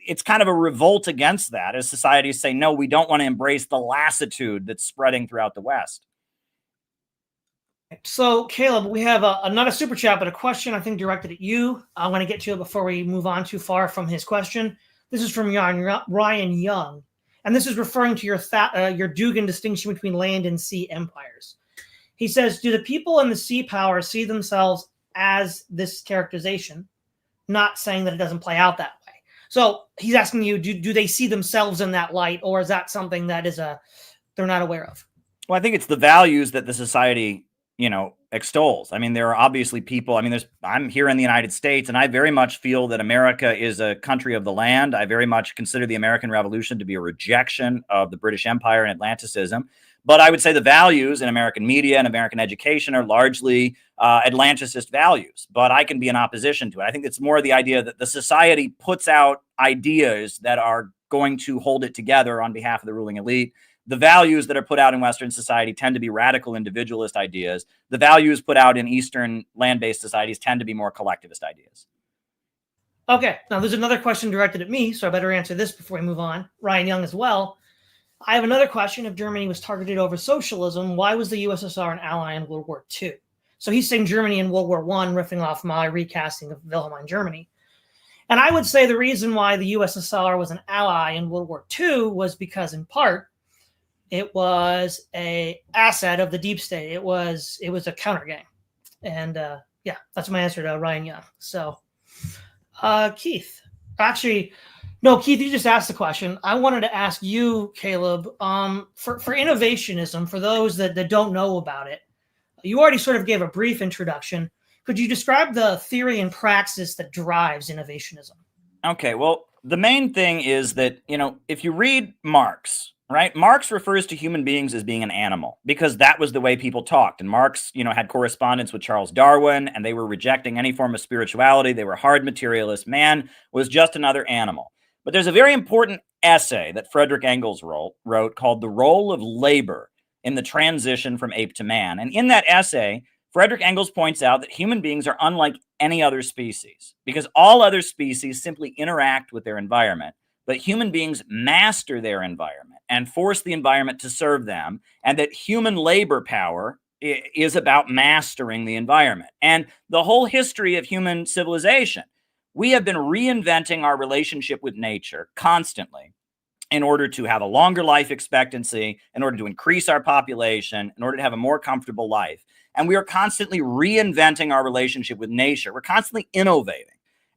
it's kind of a revolt against that as societies say, no, we don't want to embrace the lassitude that's spreading throughout the West. So, Caleb, we have another super chat, but a question I think directed at you. I want to get to it before we move on too far from his question. This is from Ryan Young, and this is referring to your Dugan distinction between land and sea empires. He says, do the people in the sea power see themselves as this characterization? Not saying that it doesn't play out that way. So he's asking you, do they see themselves in that light, or is that something that is they're not aware of? Well, I think it's the values that the society extols. There are obviously people. I'm here in the United States, and I very much feel that America is a country of the land. I very much consider the American Revolution to be a rejection of the British Empire and Atlanticism. But I would say the values in American media and American education are largely Atlanticist values. But I can be in opposition to it. I think it's more the idea that the society puts out ideas that are going to hold it together on behalf of the ruling elite. The values that are put out in Western society tend to be radical individualist ideas. The values put out in Eastern land-based societies tend to be more collectivist ideas. Okay, now there's another question directed at me, so I better answer this before we move on. Ryan Young as well. I have another question. If Germany was targeted over socialism, why was the USSR an ally in World War II? So he's saying Germany in World War I, riffing off my recasting of Wilhelmine Germany. And I would say the reason why the USSR was an ally in World War II was because, in part, It was a asset of the deep state. It was a counter gang. And yeah, that's my answer to Ryan Young. So Keith, actually, no, Keith, you just asked the question. I wanted to ask you, Caleb, for innovationism, for those that don't know about it, you already sort of gave a brief introduction. Could you describe the theory and praxis that drives innovationism? Okay, well, the main thing is that, if you read Marx, right, Marx refers to human beings as being an animal because that was the way people talked. And Marx, had correspondence with Charles Darwin, and they were rejecting any form of spirituality. They were hard materialists. Man was just another animal. But there's a very important essay that Frederick Engels wrote called The Role of Labor in the Transition from Ape to Man. And in that essay, Frederick Engels points out that human beings are unlike any other species because all other species simply interact with their environment, but human beings master their environment and force the environment to serve them, and that human labor power is about mastering the environment. And the whole history of human civilization, we have been reinventing our relationship with nature constantly in order to have a longer life expectancy, in order to increase our population, in order to have a more comfortable life. And we are constantly reinventing our relationship with nature. We're constantly innovating.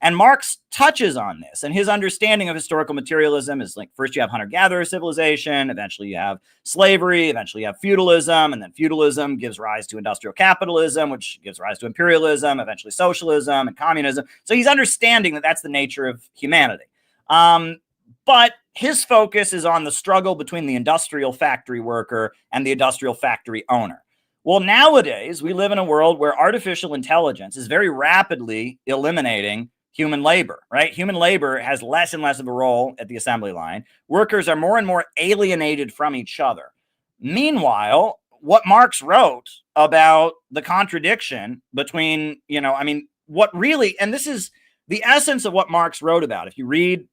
And Marx touches on this. And his understanding of historical materialism is like, first you have hunter-gatherer civilization, eventually you have slavery, eventually you have feudalism, and then feudalism gives rise to industrial capitalism, which gives rise to imperialism, eventually socialism and communism. So he's understanding that that's the nature of humanity. But his focus is on the struggle between the industrial factory worker and the industrial factory owner. Well, nowadays, we live in a world where artificial intelligence is very rapidly eliminating human labor, right? Human labor has less and less of a role at the assembly line. Workers are more and more alienated from each other. Meanwhile, what Marx wrote about the contradiction between, what really, and this is the essence of what Marx wrote about. If you read,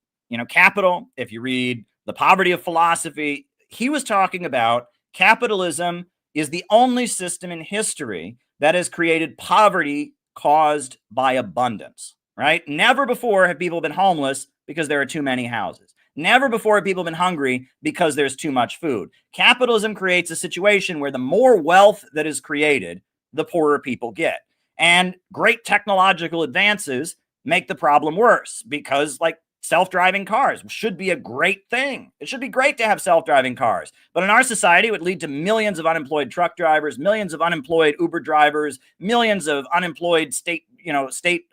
Capital, if you read The Poverty of Philosophy, he was talking about capitalism is the only system in history that has created poverty caused by abundance, right? Never before have people been homeless because there are too many houses. Never before have people been hungry because there's too much food. Capitalism creates a situation where the more wealth that is created, the poorer people get. And great technological advances make the problem worse because, self-driving cars should be a great thing. It should be great to have self-driving cars. But in our society, it would lead to millions of unemployed truck drivers, millions of unemployed Uber drivers, millions of unemployed state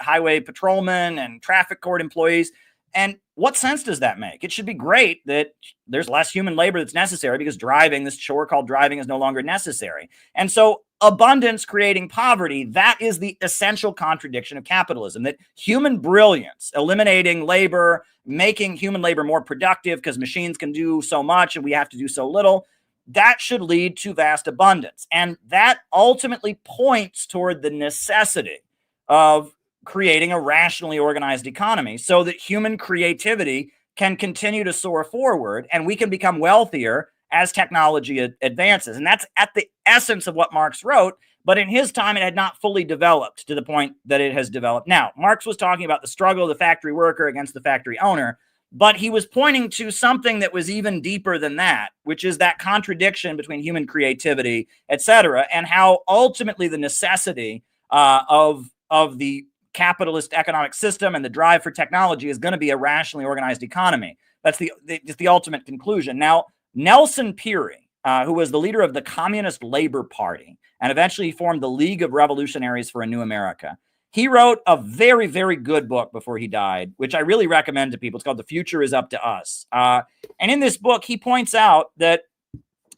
highway patrolmen and traffic court employees. And what sense does that make? It should be great that there's less human labor that's necessary because this chore called driving, is no longer necessary. And so abundance creating poverty, that is the essential contradiction of capitalism, that human brilliance, eliminating labor, making human labor more productive because machines can do so much and we have to do so little, that should lead to vast abundance. And that ultimately points toward the necessity of creating a rationally organized economy so that human creativity can continue to soar forward and we can become wealthier as technology advances. And that's at the essence of what Marx wrote, but in his time, it had not fully developed to the point that it has developed now. Marx was talking about the struggle of the factory worker against the factory owner, but he was pointing to something that was even deeper than that, which is that contradiction between human creativity, etc., and how ultimately the necessity of the capitalist economic system and the drive for technology is going to be a rationally organized economy. That's the ultimate conclusion. Now, Nelson Peary, who was the leader of the Communist Labor Party, and eventually formed the League of Revolutionaries for a New America, he wrote a very, very good book before he died, which I really recommend to people. It's called The Future is Up to Us. And in this book, he points out that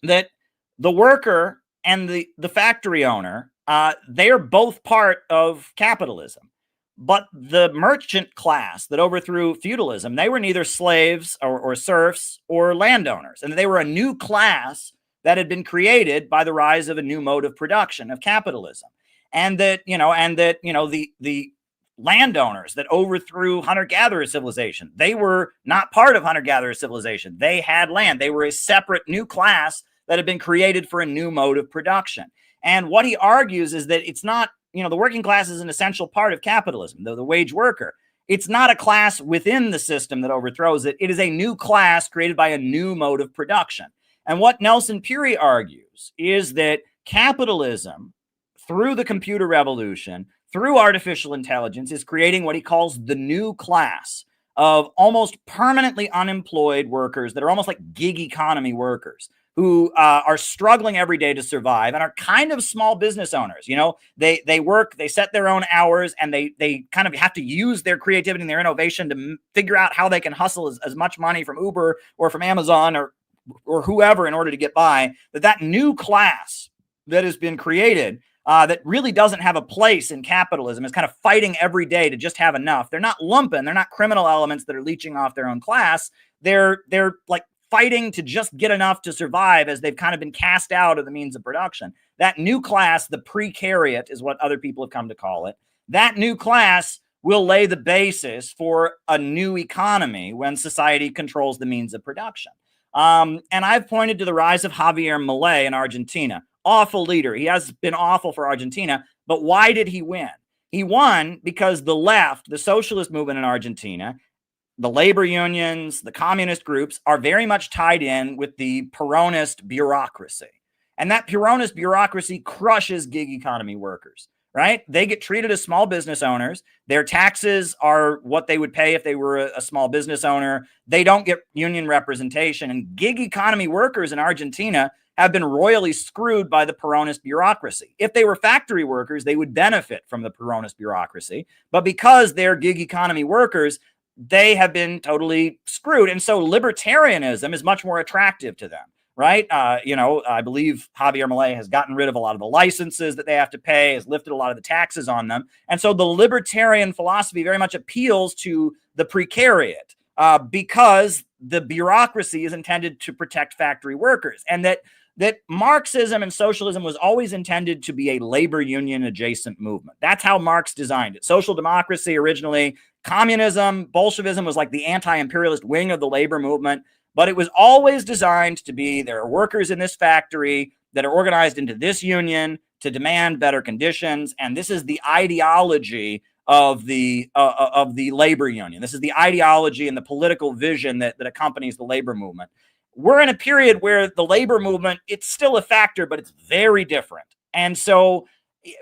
the worker and the factory owner, they are both part of capitalism. But the merchant class that overthrew feudalism, they were neither slaves or serfs or landowners. And they were a new class that had been created by the rise of a new mode of production of capitalism. And that the landowners that overthrew hunter-gatherer civilization, they were not part of hunter-gatherer civilization. They had land. They were a separate new class that had been created for a new mode of production. And what he argues is that it's not, the working class is an essential part of capitalism, the wage worker. It's not a class within the system that overthrows it. It is a new class created by a new mode of production. And what Nelson Peary argues is that capitalism, through the computer revolution, through artificial intelligence, is creating what he calls the new class of almost permanently unemployed workers that are almost like gig economy workers who are struggling every day to survive and are kind of small business owners. You know, they work, they set their own hours, and they kind of have to use their creativity and their innovation to figure out how they can hustle as much money from Uber or from Amazon or whoever in order to get by. That new class that has been created that really doesn't have a place in capitalism is kind of fighting every day to just have enough. They're not lumpen. They're not criminal elements that are leeching off their own class. They're like fighting to just get enough to survive as they've kind of been cast out of the means of production. That new class, the precariat is what other people have come to call it. That new class will lay the basis for a new economy when society controls the means of production. And I've pointed to the rise of Javier Milei in Argentina. Awful leader. He has been awful for Argentina. But why did he win? He won because the left, the socialist movement in Argentina, the labor unions, the communist groups are very much tied in with the Peronist bureaucracy. And that Peronist bureaucracy crushes gig economy workers, right? They get treated as small business owners. Their taxes are what they would pay if they were a small business owner. They don't get union representation. And gig economy workers in Argentina have been royally screwed by the Peronist bureaucracy. If they were factory workers, they would benefit from the Peronist bureaucracy. But because they're gig economy workers, they have been totally screwed. And so libertarianism is much more attractive to them, right? I believe Javier Milei has gotten rid of a lot of the licenses that they have to pay, has lifted a lot of the taxes on them. And so the libertarian philosophy very much appeals to the precariat because the bureaucracy is intended to protect factory workers. And that Marxism and socialism was always intended to be a labor union adjacent movement. That's how Marx designed it. Social democracy originally, communism, Bolshevism was like the anti-imperialist wing of the labor movement, but it was always designed to be there are workers in this factory that are organized into this union to demand better conditions, and this is the ideology of the labor union. This is the ideology and the political vision that accompanies the labor movement. We're in a period where the labor movement, it's still a factor, but it's very different. And so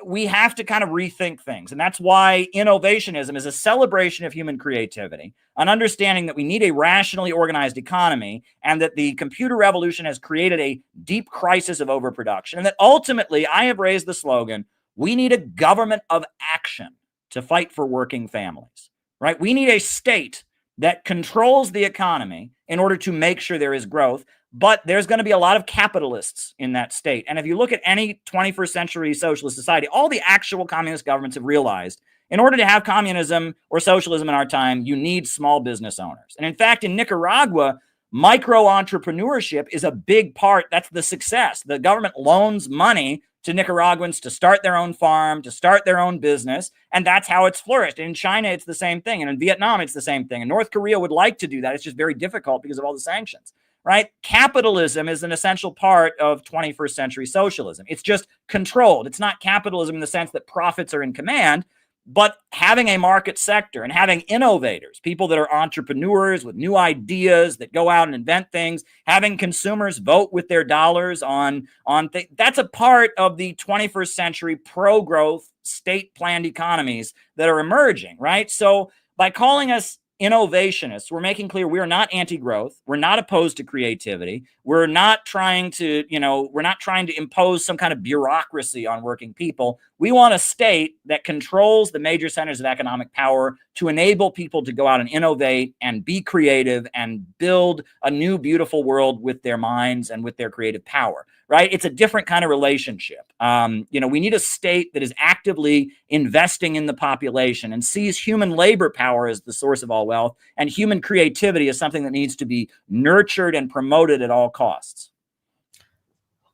we have to kind of rethink things. And that's why innovationism is a celebration of human creativity, an understanding that we need a rationally organized economy, and that the computer revolution has created a deep crisis of overproduction. And that ultimately, I have raised the slogan, we need a government of action to fight for working families, right? We need a state that controls the economy in order to make sure there is growth. But there's going to be a lot of capitalists in that state. And if you look at any 21st century socialist society, all the actual communist governments have realized in order to have communism or socialism in our time, you need small business owners. And in fact, in Nicaragua, micro entrepreneurship is a big part. That's the success. The government loans money to Nicaraguans to start their own farm, to start their own business. And that's how it's flourished. And in China, it's the same thing. And in Vietnam, it's the same thing. And North Korea would like to do that. It's just very difficult because of all the sanctions. Right? Capitalism is an essential part of 21st century socialism. It's just controlled. It's not capitalism in the sense that profits are in command, but having a market sector and having innovators, people that are entrepreneurs with new ideas that go out and invent things, having consumers vote with their dollars on things. That's a part of the 21st century pro-growth, state-planned economies that are emerging, right? So by calling us innovationists, we're making clear we are not anti-growth. We're not opposed to creativity. We're not trying to, impose some kind of bureaucracy on working people. We want a state that controls the major centers of economic power to enable people to go out and innovate and be creative and build a new, beautiful world with their minds and with their creative power, right? It's a different kind of relationship. We need a state that is actively investing in the population and sees human labor power as the source of all wealth, and human creativity as something that needs to be nurtured and promoted at all costs.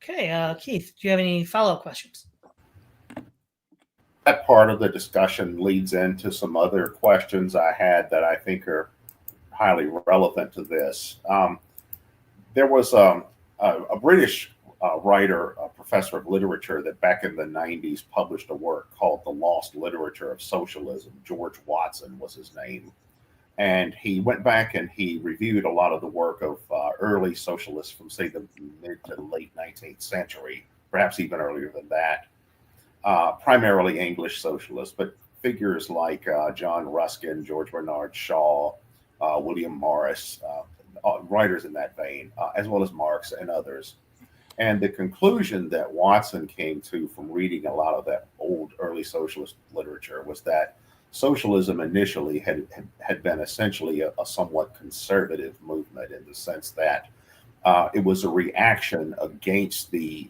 Okay, Keith, do you have any follow-up questions? That part of the discussion leads into some other questions I had that I think are highly relevant to this. There was a British writer, a professor of literature, that back in the 90s published a work called The Lost Literature of Socialism. George Watson was his name. And he went back and he reviewed a lot of the work of early socialists from, say, the mid to late 19th century, perhaps even earlier than that, primarily English socialists, but figures like John Ruskin, George Bernard Shaw, William Morris, writers in that vein, as well as Marx and others. And the conclusion that Watson came to from reading a lot of that old early socialist literature was that socialism initially had been essentially a somewhat conservative movement, in the sense that it was a reaction against the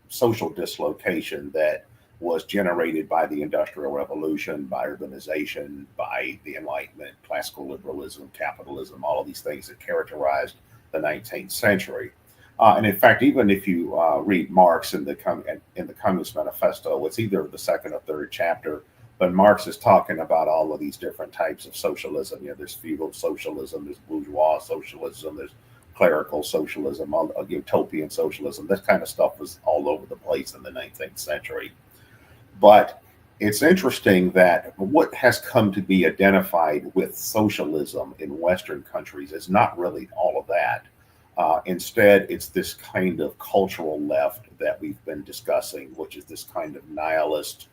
social dislocation that was generated by the Industrial Revolution, by urbanization, by the Enlightenment, classical liberalism, capitalism, all of these things that characterized the 19th century. And in fact, even if you read Marx in the Communist Manifesto, it's either the second or third chapter, but Marx is talking about all of these different types of socialism. There's feudal socialism, there's bourgeois socialism, there's clerical socialism, utopian socialism. This kind of stuff was all over the place in the 19th century. But it's interesting that what has come to be identified with socialism in Western countries is not really all of that. Instead, it's this kind of cultural left that we've been discussing, which is this kind of nihilist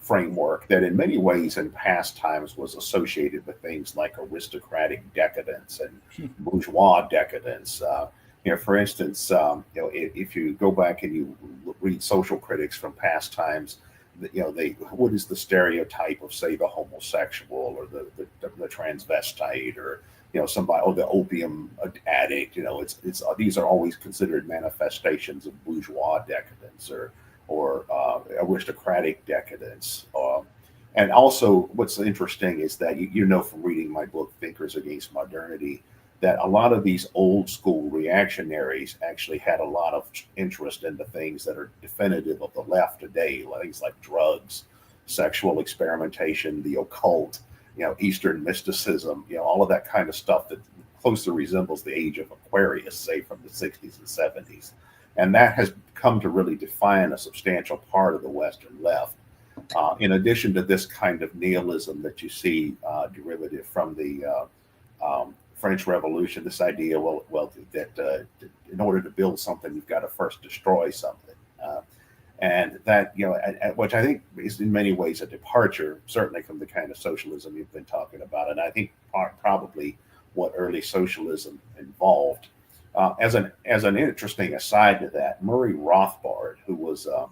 framework that in many ways in past times was associated with things like aristocratic decadence and bourgeois decadence. For instance, if you go back and you read social critics from past times, what is the stereotype of, say, the homosexual or the transvestite, or somebody, or the opium addict? It's these are always considered manifestations of bourgeois decadence or aristocratic decadence. And also, what's interesting is that from reading my book Thinkers Against Modernity, that a lot of these old school reactionaries actually had a lot of interest in the things that are definitive of the left today, things like drugs, sexual experimentation, the occult, Eastern mysticism, all of that kind of stuff that closely resembles the age of Aquarius, say from the 60s and 70s. And that has come to really define a substantial part of the Western left. In addition to this kind of nihilism that you see derivative from the French Revolution, this idea, that in order to build something, you've got to first destroy something. And that, which I think is in many ways a departure, certainly from the kind of socialism you've been talking about. And I think probably what early socialism involved. As an interesting aside to that, Murray Rothbard, who was a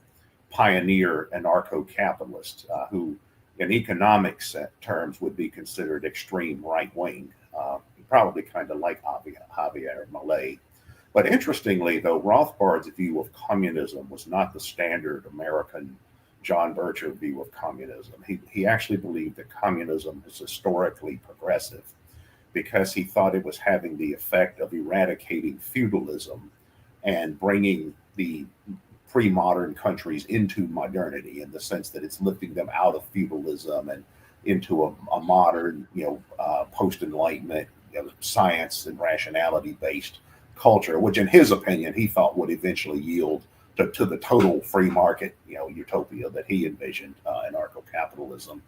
pioneer anarcho-capitalist, who in economics terms would be considered extreme right-wing, probably kind of like Javier Milei. But interestingly, though, Rothbard's view of communism was not the standard American John Bircher view of communism. He actually believed that communism is historically progressive because he thought it was having the effect of eradicating feudalism and bringing the pre-modern countries into modernity, in the sense that it's lifting them out of feudalism and into a modern, post-enlightenment, science and rationality-based culture, which in his opinion, he thought would eventually yield to the total free market, utopia that he envisioned, anarcho-capitalism.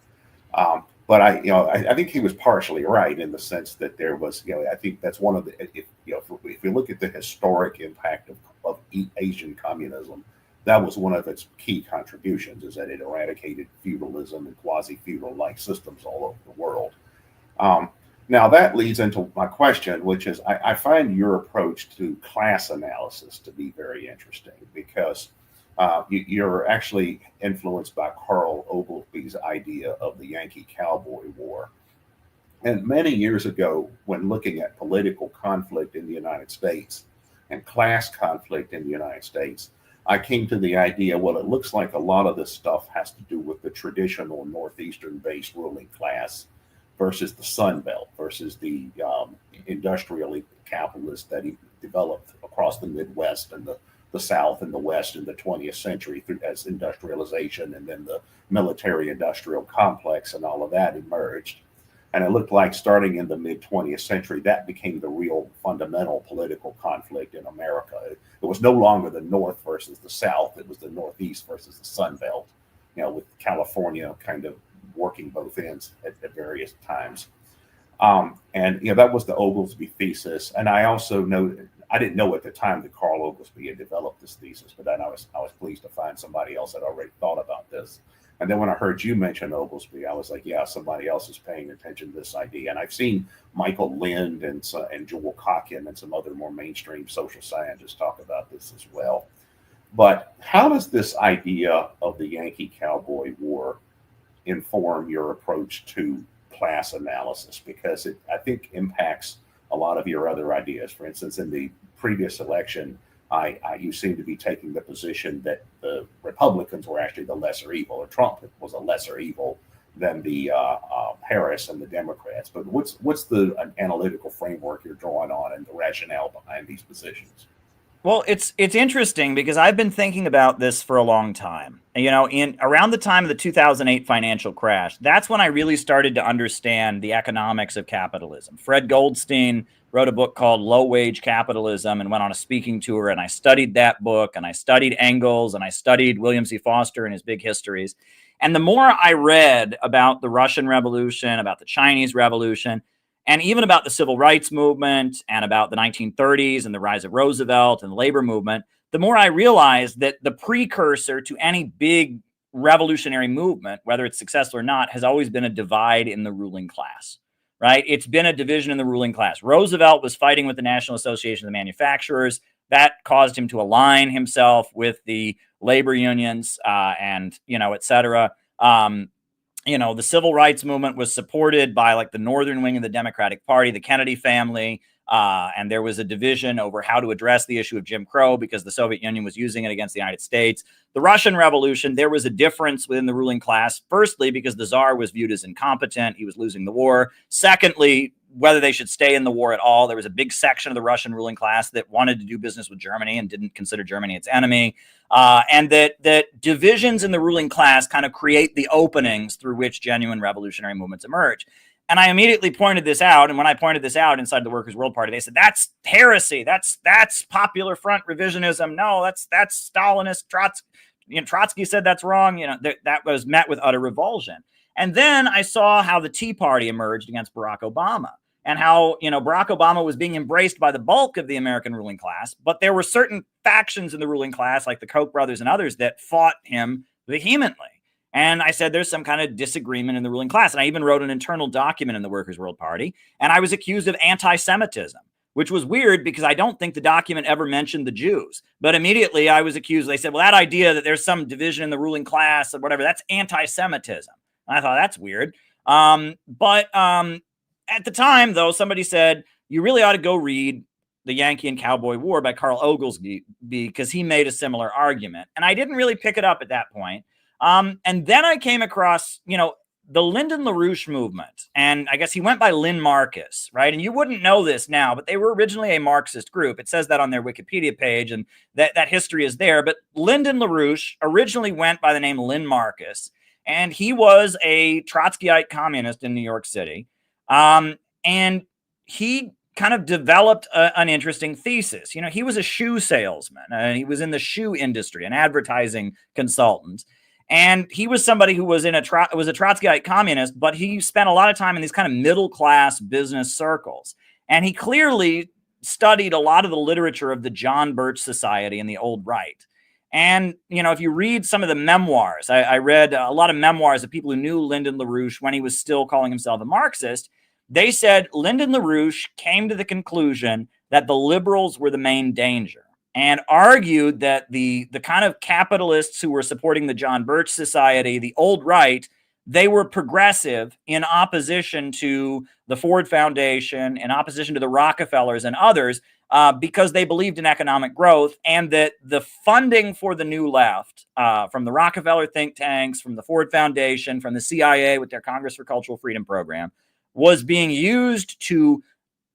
But I think he was partially right in the sense that there was, I think that's one of the, if you look at the historic impact of Asian communism, that was one of its key contributions, is that it eradicated feudalism and quasi-feudal-like systems all over the world. Now that leads into my question, which is I find your approach to class analysis to be very interesting, because you're actually influenced by Carl Ogilvy's idea of the Yankee Cowboy War. And many years ago, when looking at political conflict in the United States and class conflict in the United States, I came to the idea, well, it looks like a lot of this stuff has to do with the traditional Northeastern-based ruling class versus the Sun Belt, versus the industrial capitalist that he developed across the Midwest and the South and the West in the 20th century as industrialization, and then the military-industrial complex and all of that emerged. And it looked like starting in the mid-20th century, that became the real fundamental political conflict in America. It was no longer the North versus the South. It was the Northeast versus the Sun Belt, with California kind of working both ends at various times. And that was the Oglesby thesis. And I also know, I didn't know at the time that Carl Oglesby had developed this thesis, but then I was pleased to find somebody else that already thought about this. And then when I heard you mention Oglesby, I was like, yeah, somebody else is paying attention to this idea. And I've seen Michael Lind and Joel Kotkin and some other more mainstream social scientists talk about this as well. But how does this idea of the Yankee Cowboy War inform your approach to class analysis? Because it, I think, impacts a lot of your other ideas. For instance, in the previous election, you seem to be taking the position that the Republicans were actually the lesser evil, or Trump was a lesser evil than the Harris and the Democrats. But what's the analytical framework you're drawing on and the rationale behind these positions? Well, it's interesting because I've been thinking about this for a long time. In around the time of the 2008 financial crash, that's when I really started to understand the economics of capitalism. Fred Goldstein wrote a book called Low Wage Capitalism and went on a speaking tour, and I studied that book, and I studied Engels, and I studied William C. Foster and his big histories. And the more I read about the Russian Revolution, about the Chinese Revolution, and even about the civil rights movement and about the 1930s and the rise of Roosevelt and the labor movement, the more I realized that the precursor to any big revolutionary movement, whether it's successful or not, has always been a divide in the ruling class, right? It's been a division in the ruling class. Roosevelt was fighting with the National Association of Manufacturers. That caused him to align himself with the labor unions and, et cetera. The civil rights movement was supported by like the northern wing of the Democratic Party, the Kennedy family. And there was a division over how to address the issue of Jim Crow because the Soviet Union was using it against the United States. The Russian Revolution, there was a difference within the ruling class. Firstly, because the Tsar was viewed as incompetent. He was losing the war. Secondly, whether they should stay in the war at all. There was a big section of the Russian ruling class that wanted to do business with Germany and didn't consider Germany its enemy. And that divisions in the ruling class kind of create the openings through which genuine revolutionary movements emerge. And I immediately pointed this out. And when I pointed this out inside the Workers' World Party, they said, that's heresy. That's Popular Front revisionism. No, that's Stalinist. Trotsky said that's wrong. That was met with utter revulsion. And then I saw how the Tea Party emerged against Barack Obama and how, Barack Obama was being embraced by the bulk of the American ruling class. But there were certain factions in the ruling class, like the Koch brothers and others, that fought him vehemently. And I said, there's some kind of disagreement in the ruling class. And I even wrote an internal document in the Workers' World Party. And I was accused of anti-Semitism, which was weird because I don't think the document ever mentioned the Jews. But immediately I was accused. They said, well, that idea that there's some division in the ruling class or whatever, that's anti-Semitism. And I thought, that's weird. But at the time, though, somebody said, you really ought to go read The Yankee and Cowboy War by Carl Oglesby because he made a similar argument. And I didn't really pick it up at that point. And then I came across, the Lyndon LaRouche movement. And I guess he went by Lynn Marcus, right? And you wouldn't know this now, but they were originally a Marxist group. It says that on their Wikipedia page, and that history is there. But Lyndon LaRouche originally went by the name Lynn Marcus. And he was a Trotskyite communist in New York City. And he kind of developed an interesting thesis. He was a shoe salesman. He was in the shoe industry, an advertising consultant. And he was somebody who was was a Trotskyite communist, but he spent a lot of time in these kind of middle-class business circles. And he clearly studied a lot of the literature of the John Birch Society and the old right. And, if you read some of the memoirs, I read a lot of memoirs of people who knew Lyndon LaRouche when he was still calling himself a Marxist. They said Lyndon LaRouche came to the conclusion that the liberals were the main danger and argued that the kind of capitalists who were supporting the John Birch Society, the old right, they were progressive in opposition to the Ford Foundation, in opposition to the Rockefellers and others, because they believed in economic growth, and that the funding for the new left from the Rockefeller think tanks, from the Ford Foundation, from the CIA with their Congress for Cultural Freedom program was being used to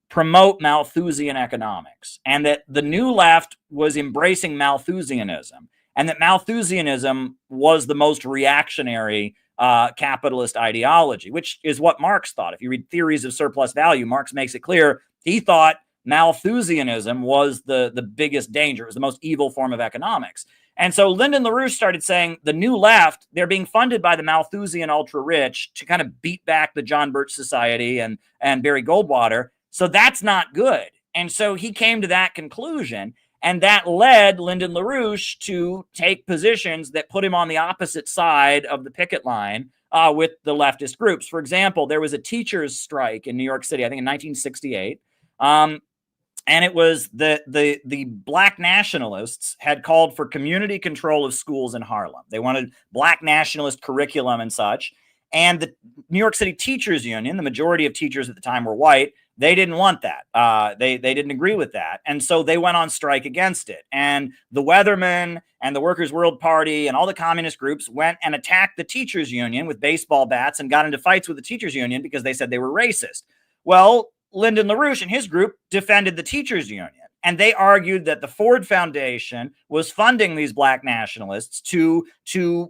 promote Malthusian economics, and that the new left was embracing Malthusianism, and that Malthusianism was the most reactionary capitalist ideology, which is what Marx thought. If you read Theories of Surplus Value, Marx makes it clear he thought Malthusianism was the biggest danger. It was the most evil form of economics. And so Lyndon LaRouche started saying the new left, they're being funded by the Malthusian ultra-rich to kind of beat back the John Birch Society and Barry Goldwater. So that's not good. And so he came to that conclusion. And that led Lyndon LaRouche to take positions that put him on the opposite side of the picket line with the leftist groups. For example, there was a teachers' strike in New York City, I think in 1968. And it was the black nationalists had called for community control of schools in Harlem. They wanted black nationalist curriculum and such. And the New York City Teachers Union, the majority of teachers at the time were white, they didn't want that. They didn't agree with that. And so they went on strike against it. And the Weathermen and the Workers' World Party and all the communist groups went and attacked the teachers union with baseball bats and got into fights with the teachers union because they said they were racist. Well, Lyndon LaRouche and his group defended the teachers union. And they argued that the Ford Foundation was funding these black nationalists to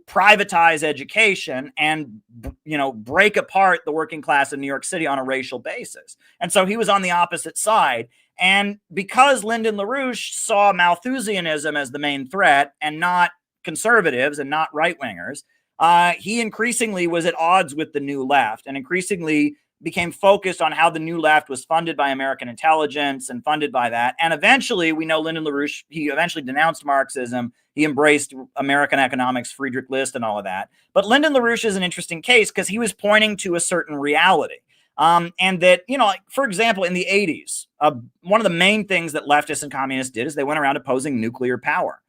privatize education and, break apart the working class in New York City on a racial basis. And so he was on the opposite side. And because Lyndon LaRouche saw Malthusianism as the main threat and not conservatives and not right-wingers, he increasingly was at odds with the new left and increasingly became focused on how the new left was funded by American intelligence and funded by that. And eventually, we know Lyndon LaRouche, he eventually denounced Marxism. He embraced American economics, Friedrich List, and all of that. But Lyndon LaRouche is an interesting case because he was pointing to a certain reality. And that, for example, in the 80s, one of the main things that leftists and communists did is they went around opposing nuclear power.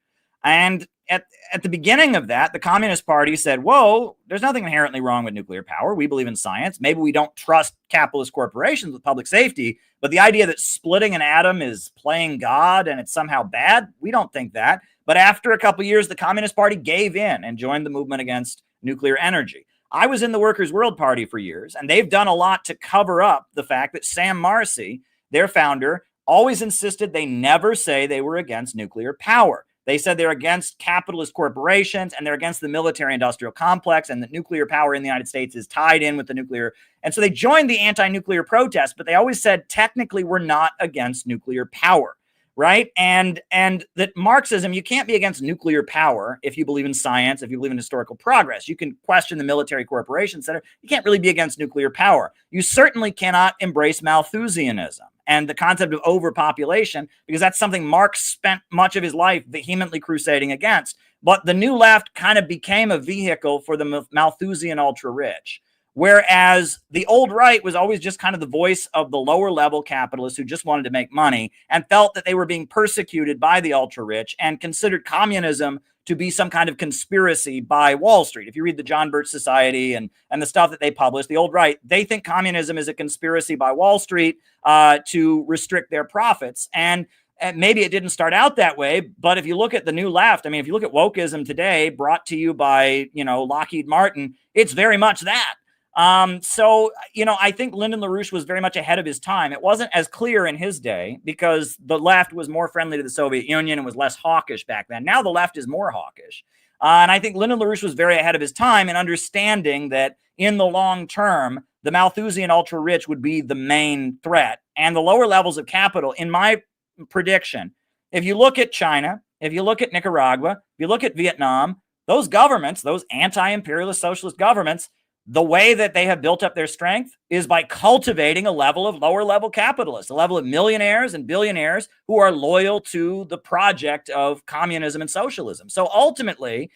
And at the beginning of that, the Communist Party said, whoa, there's nothing inherently wrong with nuclear power. We believe in science. Maybe we don't trust capitalist corporations with public safety, but the idea that splitting an atom is playing God and it's somehow bad, we don't think that. But after a couple of years, the Communist Party gave in and joined the movement against nuclear energy. I was in the Workers' World Party for years, and they've done a lot to cover up the fact that Sam Marcy, their founder, always insisted they never say they were against nuclear power. They said they're against capitalist corporations and they're against the military-industrial complex and that nuclear power in the United States is tied in with the nuclear. And so they joined the anti-nuclear protest, but they always said technically we're not against nuclear power, right? And that Marxism, you can't be against nuclear power if you believe in science, if you believe in historical progress. You can question the military corporations that you can't really be against nuclear power. You certainly cannot embrace Malthusianism and the concept of overpopulation, because that's something Marx spent much of his life vehemently crusading against. But the new left kind of became a vehicle for the Malthusian ultra-rich, whereas the old right was always just kind of the voice of the lower level capitalists who just wanted to make money and felt that they were being persecuted by the ultra-rich and considered communism to be some kind of conspiracy by Wall Street. If you read the John Birch Society and the stuff that they publish, the old right, they think communism is a conspiracy by Wall Street to restrict their profits. And maybe it didn't start out that way, but if you look at the new left, I mean, if you look at wokeism today, brought to you by, Lockheed Martin, it's very much that. I think Lyndon LaRouche was very much ahead of his time. It wasn't as clear in his day because the left was more friendly to the Soviet Union and was less hawkish back then. Now the left is more hawkish. And I think Lyndon LaRouche was very ahead of his time in understanding that in the long term, the Malthusian ultra-rich would be the main threat. And the lower levels of capital, in my prediction, if you look at China, if you look at Nicaragua, if you look at Vietnam, those governments, those anti-imperialist socialist governments, the way that they have built up their strength is by cultivating a level of lower level capitalists, a level of millionaires and billionaires who are loyal to the project of communism and socialism. So ultimately,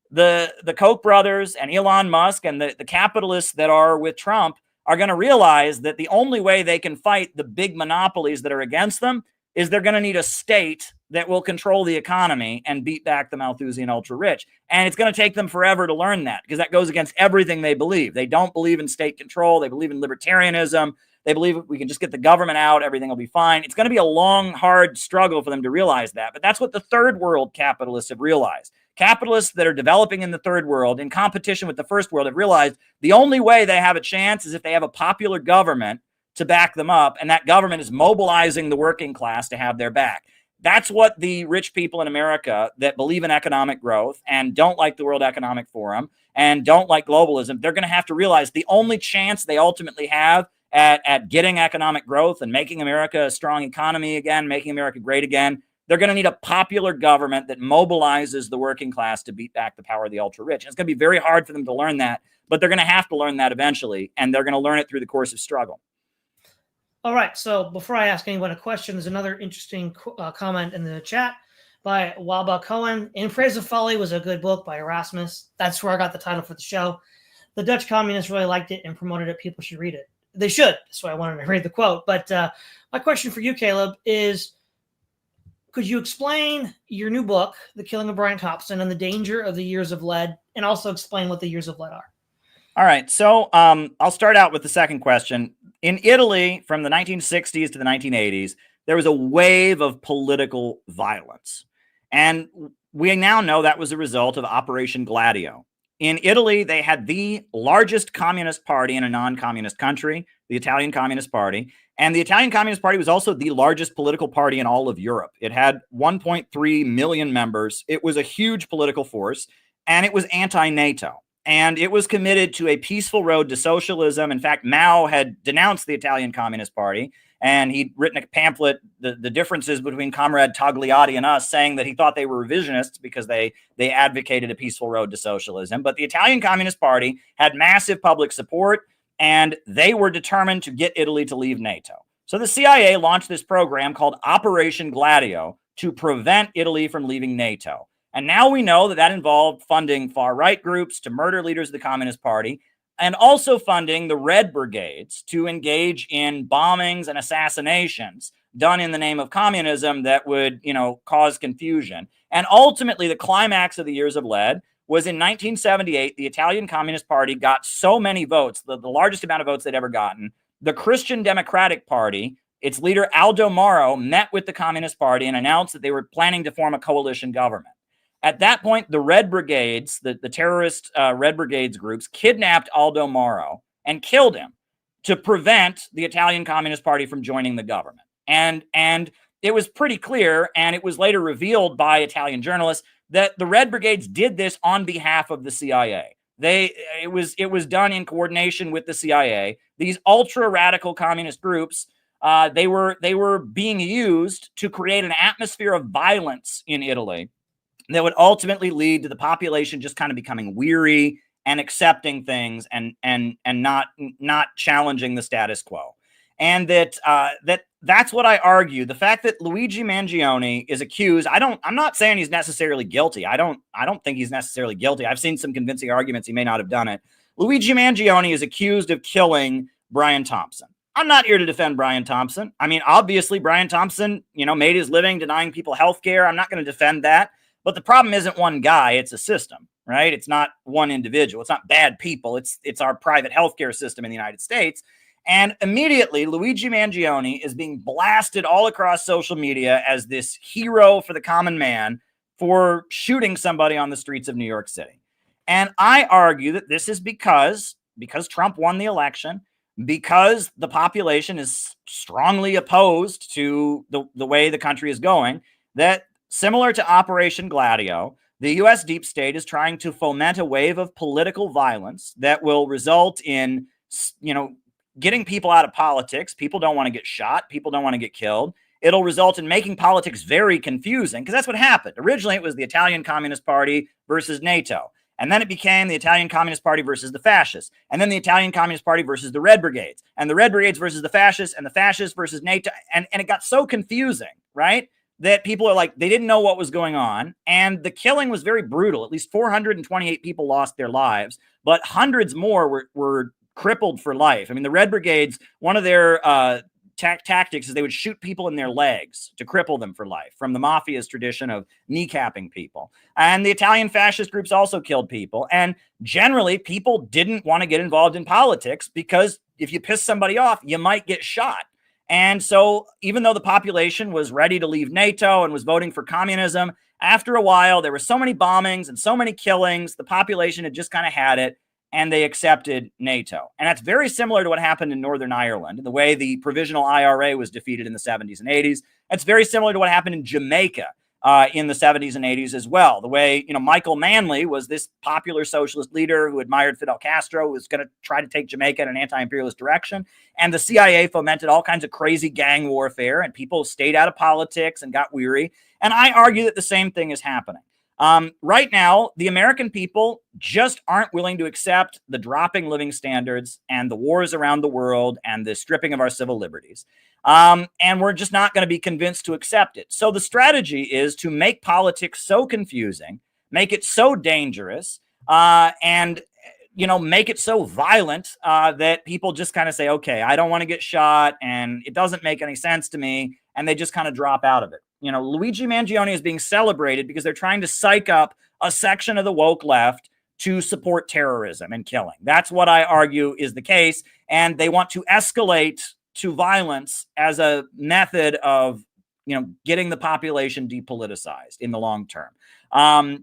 the Koch brothers and Elon Musk and the capitalists that are with Trump are going to realize that the only way they can fight the big monopolies that are against them is they're going to need a state that will control the economy and beat back the Malthusian ultra-rich. And it's going to take them forever to learn that because that goes against everything they believe. They don't believe in state control. They believe in libertarianism. They believe if we can just get the government out, everything will be fine. It's going to be a long, hard struggle for them to realize that. But that's what the third world capitalists have realized. Capitalists that are developing in the third world in competition with the first world have realized the only way they have a chance is if they have a popular government to back them up, and that government is mobilizing the working class to have their back. That's what the rich people in America that believe in economic growth and don't like the World Economic Forum and don't like globalism, they're going to have to realize the only chance they ultimately have at getting economic growth and making America a strong economy again, making America great again, they're going to need a popular government that mobilizes the working class to beat back the power of the ultra-rich. And it's going to be very hard for them to learn that, but they're going to have to learn that eventually, and they're going to learn it through the course of struggle. All right, so before I ask anyone a question, there's another interesting comment in the chat by Waba Cohen. In Praise of Folly was a good book by Erasmus. That's where I got the title for the show. The Dutch communists really liked it and promoted it. People should read it. They should. That's why I wanted to read the quote. But my question for you, Caleb, is could you explain your new book, The Killing of Brian Thompson, and the danger of the years of lead, and also explain what the years of lead are? All right, so I'll start out with the second question. In Italy, from the 1960s to the 1980s, there was a wave of political violence. And we now know that was a result of Operation Gladio. In Italy, they had the largest communist party in a non-communist country, the Italian Communist Party. And the Italian Communist Party was also the largest political party in all of Europe. It had 1.3 million members. It was a huge political force, and it was anti-NATO. And it was committed to a peaceful road to socialism. In fact, Mao had denounced the Italian Communist Party, and he'd written a pamphlet, the differences between Comrade Togliatti and us, saying that he thought they were revisionists because they advocated a peaceful road to socialism. But the Italian Communist Party had massive public support, and they were determined to get Italy to leave NATO. So the CIA launched this program called Operation Gladio to prevent Italy from leaving NATO. And now we know that that involved funding far-right groups to murder leaders of the Communist Party, and also funding the Red Brigades to engage in bombings and assassinations done in the name of communism that would, cause confusion. And ultimately, the climax of the years of lead was in 1978, the Italian Communist Party got so many votes, the largest amount of votes they'd ever gotten. The Christian Democratic Party, its leader Aldo Moro, met with the Communist Party and announced that they were planning to form a coalition government. At that point, the Red Brigades, the terrorist Red Brigades groups, kidnapped Aldo Moro and killed him to prevent the Italian Communist Party from joining the government. And it was pretty clear, and it was later revealed by Italian journalists, that the Red Brigades did this on behalf of the CIA. It was done in coordination with the CIA. These ultra-radical communist groups, they were being used to create an atmosphere of violence in Italy that would ultimately lead to the population just kind of becoming weary and accepting things and not challenging the status quo. And that's what I argue. The fact that Luigi Mangione is accused, I'm not saying he's necessarily guilty. I don't think he's necessarily guilty. I've seen some convincing arguments he may not have done it. Luigi Mangione is accused of killing Brian Thompson. I'm not here to defend Brian Thompson. I mean, obviously, Brian Thompson, made his living denying people health care. I'm not going to defend that. But the problem isn't one guy, it's a system, right? It's not one individual. It's not bad people. It's our private healthcare system in the United States. And immediately, Luigi Mangione is being blasted all across social media as this hero for the common man for shooting somebody on the streets of New York City. And I argue that this is because Trump won the election, because the population is strongly opposed to the way the country is going, that similar to Operation Gladio, the U.S. deep state is trying to foment a wave of political violence that will result in, getting people out of politics. People don't want to get shot. People don't want to get killed. It'll result in making politics very confusing, because that's what happened. Originally, it was the Italian Communist Party versus NATO. And then it became the Italian Communist Party versus the fascists. And then the Italian Communist Party versus the Red Brigades. And the Red Brigades versus the fascists, and the fascists versus NATO. And it got so confusing, right, that people are like, they didn't know what was going on. And the killing was very brutal. At least 428 people lost their lives, but hundreds more were crippled for life. I mean, the Red Brigades, one of their tactics is they would shoot people in their legs to cripple them for life, from the mafia's tradition of kneecapping people. And the Italian fascist groups also killed people. And generally, people didn't want to get involved in politics because if you piss somebody off, you might get shot. And so even though the population was ready to leave NATO and was voting for communism, after a while, there were so many bombings and so many killings, the population had just kind of had it, and they accepted NATO. And that's very similar to what happened in Northern Ireland, the way the provisional IRA was defeated in the 70s and 80s. It's very similar to what happened in Jamaica. in the 70s and 80s as well. The way, Michael Manley was this popular socialist leader who admired Fidel Castro, who was going to try to take Jamaica in an anti-imperialist direction. And the CIA fomented all kinds of crazy gang warfare, and people stayed out of politics and got weary. And I argue that the same thing is happening. Right now, the American people just aren't willing to accept the dropping living standards and the wars around the world and the stripping of our civil liberties. And we're just not going to be convinced to accept it. So the strategy is to make politics so confusing, make it so dangerous, and make it so violent that people just kind of say, okay, I don't want to get shot, and it doesn't make any sense to me, and they just kind of drop out of it. Luigi Mangione is being celebrated because they're trying to psych up a section of the woke left to support terrorism and killing. That's what I argue is the case, and they want to escalate to violence as a method of, getting the population depoliticized in the long term.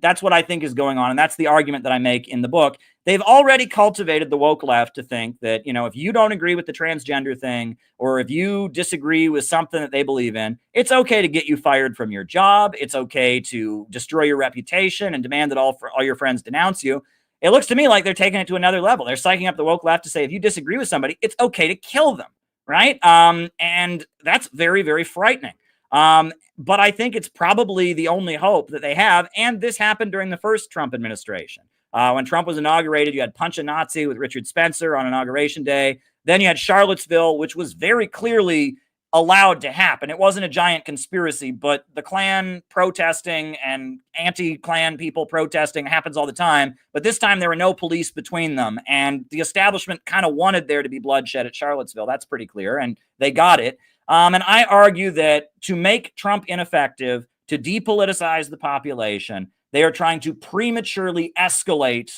That's what I think is going on, and that's the argument that I make in the book. They've already cultivated the woke left to think that, if you don't agree with the transgender thing, or if you disagree with something that they believe in, it's okay to get you fired from your job. It's okay to destroy your reputation and demand that all your friends denounce you. It looks to me like they're taking it to another level. They're psyching up the woke left to say, if you disagree with somebody, it's okay to kill them, right? And that's very, very frightening. But I think it's probably the only hope that they have. And this happened during the first Trump administration. When Trump was inaugurated, you had Punch a Nazi with Richard Spencer on Inauguration Day. Then you had Charlottesville, which was very clearly allowed to happen. It wasn't a giant conspiracy, but the Klan protesting and anti-Klan people protesting happens all the time. But this time there were no police between them. And the establishment kind of wanted there to be bloodshed at Charlottesville. That's pretty clear. And they got it. And I argue that to make Trump ineffective, to depoliticize the population, they are trying to prematurely escalate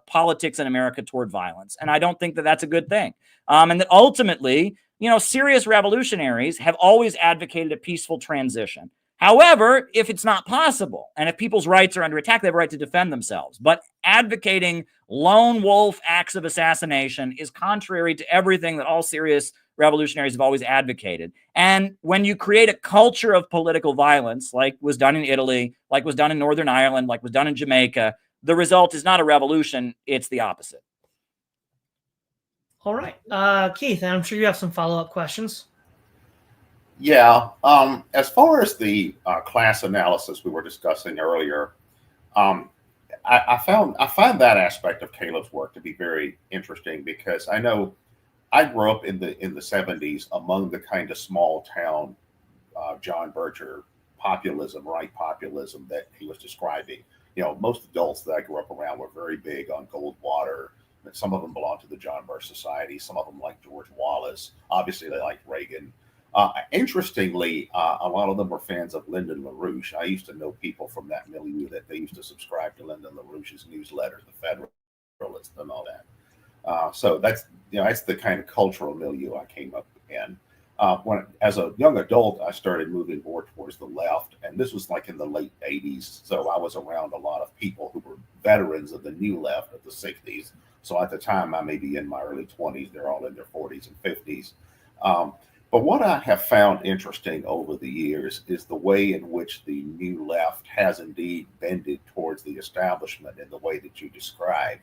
politics in America toward violence. And I don't think that that's a good thing. And that ultimately, serious revolutionaries have always advocated a peaceful transition. However, if it's not possible, and if people's rights are under attack, they have a right to defend themselves. But advocating lone wolf acts of assassination is contrary to everything that all serious revolutionaries have always advocated. And when you create a culture of political violence, like was done in Italy, like was done in Northern Ireland, like was done in Jamaica, the result is not a revolution, it's the opposite. All right. Keith, I'm sure you have some follow-up questions. Yeah. As far as the class analysis we were discussing earlier, I find that aspect of Caleb's work to be very interesting, because I know I grew up in the 70s among the kind of small town John Bircher populism, right populism that he was describing. Most adults that I grew up around were very big on Goldwater. Some of them belonged to the John Birch Society. Some of them liked George Wallace. Obviously, they liked Reagan. Interestingly, a lot of them were fans of Lyndon LaRouche. I used to know people from that milieu that they used to subscribe to Lyndon LaRouche's newsletter, The Federalist, and all that. So that's the kind of cultural milieu I came up in. When, as a young adult, I started moving more towards the left, and this was like in the late 80s. So I was around a lot of people who were veterans of the new left of the 60s. So at the time, I may be in my early 20s. They're all in their 40s and 50s. But what I have found interesting over the years is the way in which the new left has indeed bended towards the establishment in the way that you described.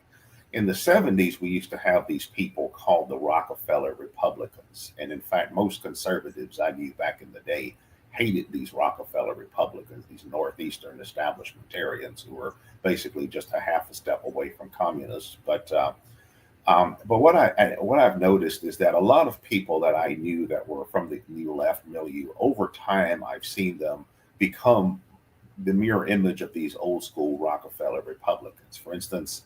In the 70s, we used to have these people called the Rockefeller Republicans. And in fact, most conservatives I knew back in the day hated these Rockefeller Republicans, these Northeastern establishmentarians who were basically just a half a step away from communists. But what I've noticed is that a lot of people that I knew that were from the new left milieu, over time, I've seen them become the mirror image of these old school Rockefeller Republicans. For instance,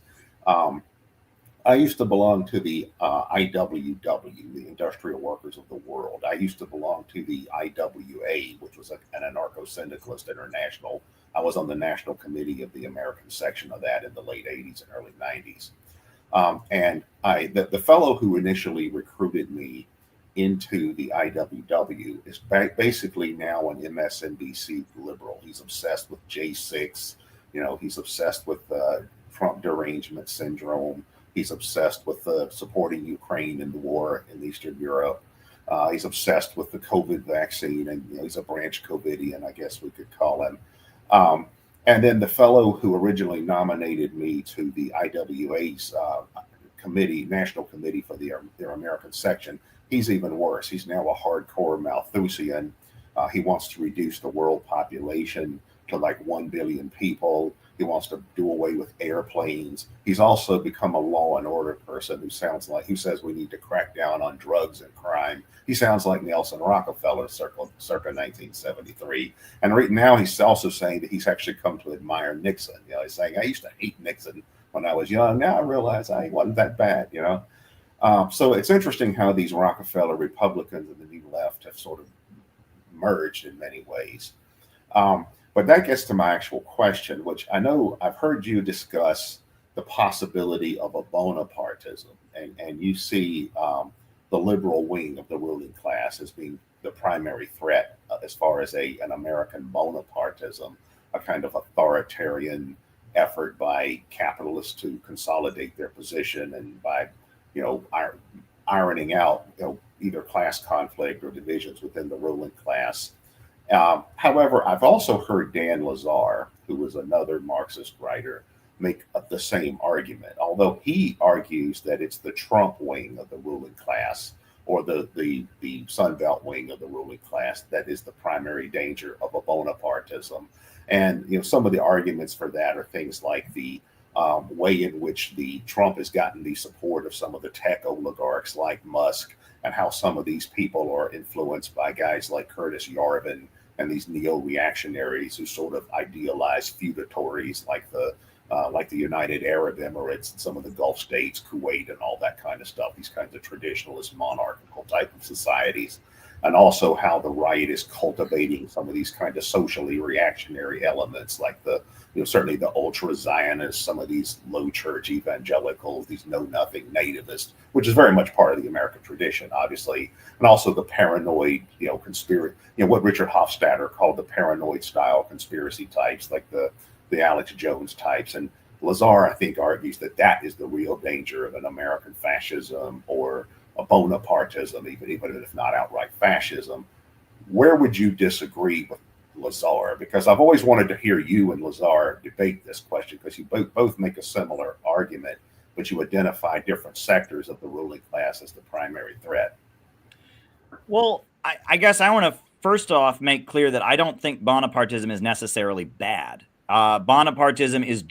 I used to belong to the IWW, the Industrial Workers of the World. I used to belong to the IWA, which was an anarcho-syndicalist international. I was on the national committee of the American section of that in the late 80s and early 90s. And the fellow who initially recruited me into the IWW is basically now an MSNBC liberal. He's obsessed with J6. He's obsessed with Trump derangement syndrome. He's obsessed with supporting Ukraine in the war in Eastern Europe. He's obsessed with the COVID vaccine, and he's a branch COVIDian, I guess we could call him. And then the fellow who originally nominated me to the IWA's committee, National Committee for their American section, he's even worse. He's now a hardcore Malthusian. He wants to reduce the world population to like 1 billion people. He wants to do away with airplanes. He's also become a law and order person who says we need to crack down on drugs and crime. He sounds like Nelson Rockefeller circa 1973. And right now he's also saying that he's actually come to admire Nixon. You know, he's saying, I used to hate Nixon when I was young. Now I realize I wasn't that bad, you know. So it's interesting how these Rockefeller Republicans and the New Left have sort of merged in many ways. But that gets to my actual question, which I know I've heard you discuss the possibility of a Bonapartism, and you see the liberal wing of the ruling class as being the primary threat as far as an American Bonapartism, a kind of authoritarian effort by capitalists to consolidate their position and by, you know, ironing out, you know, either class conflict or divisions within the ruling class. However, I've also heard Dan Lazare, who was another Marxist writer, make the same argument, although he argues that it's the Trump wing of the ruling class or the Sunbelt wing of the ruling class that is the primary danger of a Bonapartism. And, you know, some of the arguments for that are things like the way in which the Trump has gotten the support of some of the tech oligarchs like Musk, and how some of these people are influenced by guys like Curtis Yarvin and these neo-reactionaries who sort of idealize feudatories like the United Arab Emirates and some of the Gulf states, Kuwait, and all that kind of stuff, these kinds of traditionalist monarchical type of societies. And also how the right is cultivating some of these kind of socially reactionary elements, like certainly the ultra Zionists, some of these low church evangelicals, these know nothing nativists, which is very much part of the American tradition, obviously, and also the paranoid, conspiracy, what Richard Hofstadter called the paranoid style conspiracy types, like the Alex Jones types. And Lazare, I think, argues that is the real danger of an American fascism or a Bonapartism, even if not outright fascism. Where would you disagree with Lazare? Because I've always wanted to hear you and Lazare debate this question, because you both make a similar argument, but you identify different sectors of the ruling class as the primary threat. Well, I guess I want to first off make clear that I don't think Bonapartism is necessarily bad. Bonapartism is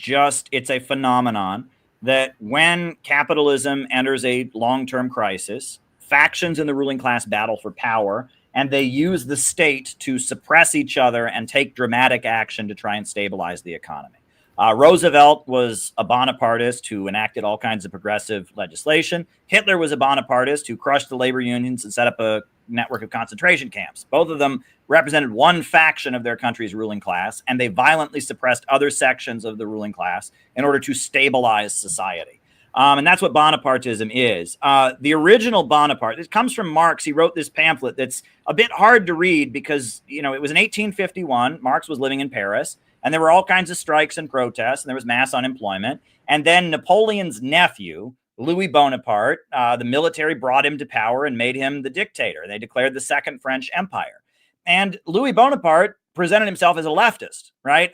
it's a phenomenon that when capitalism enters a long-term crisis, factions in the ruling class battle for power, and they use the state to suppress each other and take dramatic action to try and stabilize the economy. Roosevelt was a Bonapartist who enacted all kinds of progressive legislation. Hitler was a Bonapartist who crushed the labor unions and set up a network of concentration camps. Both of them represented one faction of their country's ruling class, and they violently suppressed other sections of the ruling class in order to stabilize society. And that's what Bonapartism is. The original Bonaparte, it comes from Marx. He wrote this pamphlet that's a bit hard to read because, it was in 1851. Marx was living in Paris, and there were all kinds of strikes and protests, and there was mass unemployment. And then Napoleon's nephew, Louis Bonaparte, the military brought him to power and made him the dictator. They declared the Second French Empire. And Louis Bonaparte presented himself as a leftist, right?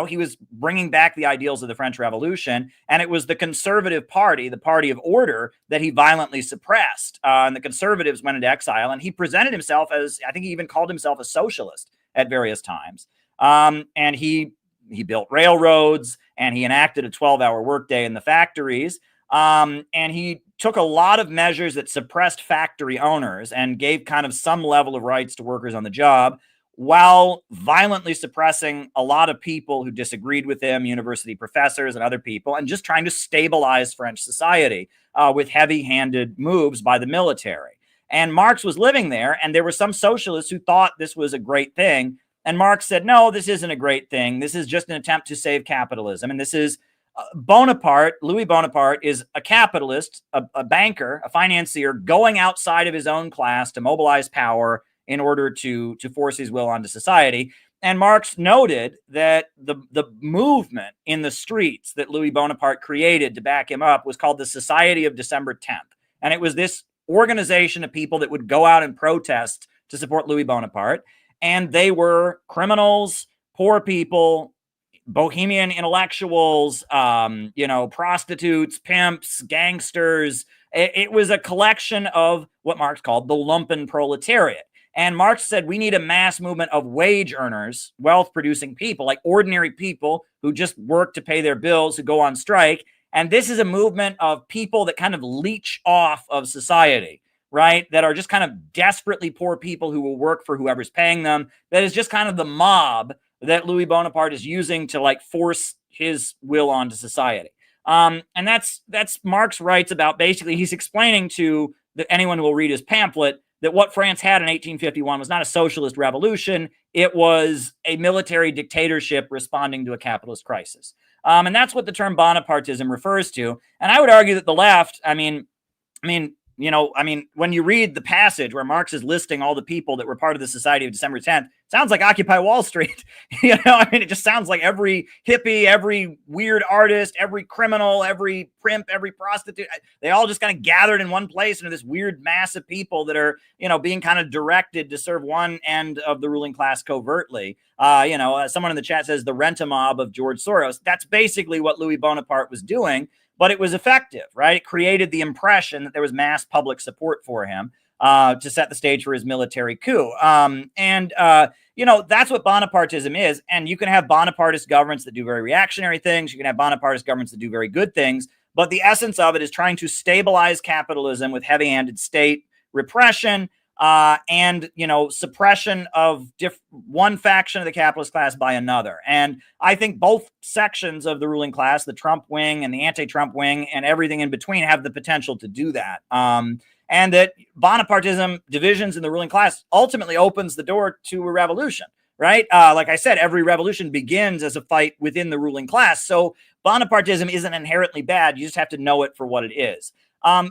He was bringing back the ideals of the French Revolution, and it was the Conservative Party, the party of order, that he violently suppressed. And the Conservatives went into exile, and he presented himself as, I think he even called himself a socialist at various times. And he built railroads, and he enacted a 12-hour workday in the factories. And he took a lot of measures that suppressed factory owners and gave kind of some level of rights to workers on the job, while violently suppressing a lot of people who disagreed with him, university professors and other people, and just trying to stabilize French society with heavy-handed moves by the military. And Marx was living there, and there were some socialists who thought this was a great thing. And Marx said, no, this isn't a great thing. This is just an attempt to save capitalism. And this is Louis Bonaparte is a capitalist, a banker, a financier going outside of his own class to mobilize power in order to force his will onto society. And Marx noted that the movement in the streets that Louis Bonaparte created to back him up was called the Society of December 10th. And it was this organization of people that would go out and protest to support Louis Bonaparte. And they were criminals, poor people, bohemian intellectuals, prostitutes, pimps, gangsters. It was a collection of what Marx called the lumpen proletariat. And Marx said we need a mass movement of wage earners, wealth-producing people, like ordinary people who just work to pay their bills, who go on strike. And this is a movement of people that kind of leech off of society, right? That are just kind of desperately poor people who will work for whoever's paying them. That is just kind of the mob that Louis Bonaparte is using to like force his will onto society. And that's Marx writes about. Basically, he's explaining to anyone who will read his pamphlet that what France had in 1851 was not a socialist revolution. It was a military dictatorship responding to a capitalist crisis. And that's what the term Bonapartism refers to. And I would argue that the left, I mean, when you read the passage where Marx is listing all the people that were part of the Society of December 10th, it sounds like Occupy Wall Street. It just sounds like every hippie, every weird artist, every criminal, every primp, every prostitute, they all just kind of gathered in one place into this weird mass of people that are, being kind of directed to serve one end of the ruling class covertly. Someone in the chat says the rent-a-mob of George Soros. That's basically what Louis Bonaparte was doing. But it was effective, right? It created the impression that there was mass public support for him to set the stage for his military coup. That's what Bonapartism is. And you can have Bonapartist governments that do very reactionary things. You can have Bonapartist governments that do very good things. But the essence of it is trying to stabilize capitalism with heavy-handed state repression and suppression of one faction of the capitalist class by another. And I think both sections of the ruling class, the Trump wing and the anti-Trump wing and everything in between, have the potential to do that. And that Bonapartism, divisions in the ruling class, ultimately opens the door to a revolution, right? Like I said, every revolution begins as a fight within the ruling class. So Bonapartism isn't inherently bad. You just have to know it for what it is.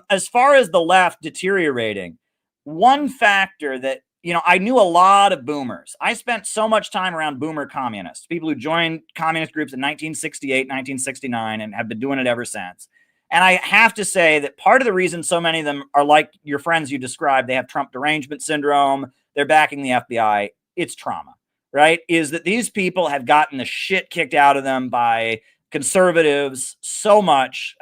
As far as the left deteriorating, one factor that, I knew a lot of boomers. I spent so much time around boomer communists, people who joined communist groups in 1968, 1969, and have been doing it ever since. And I have to say that part of the reason so many of them are like your friends you described, they have Trump derangement syndrome, they're backing the FBI, it's trauma, right? Is that these people have gotten the shit kicked out of them by conservatives so much.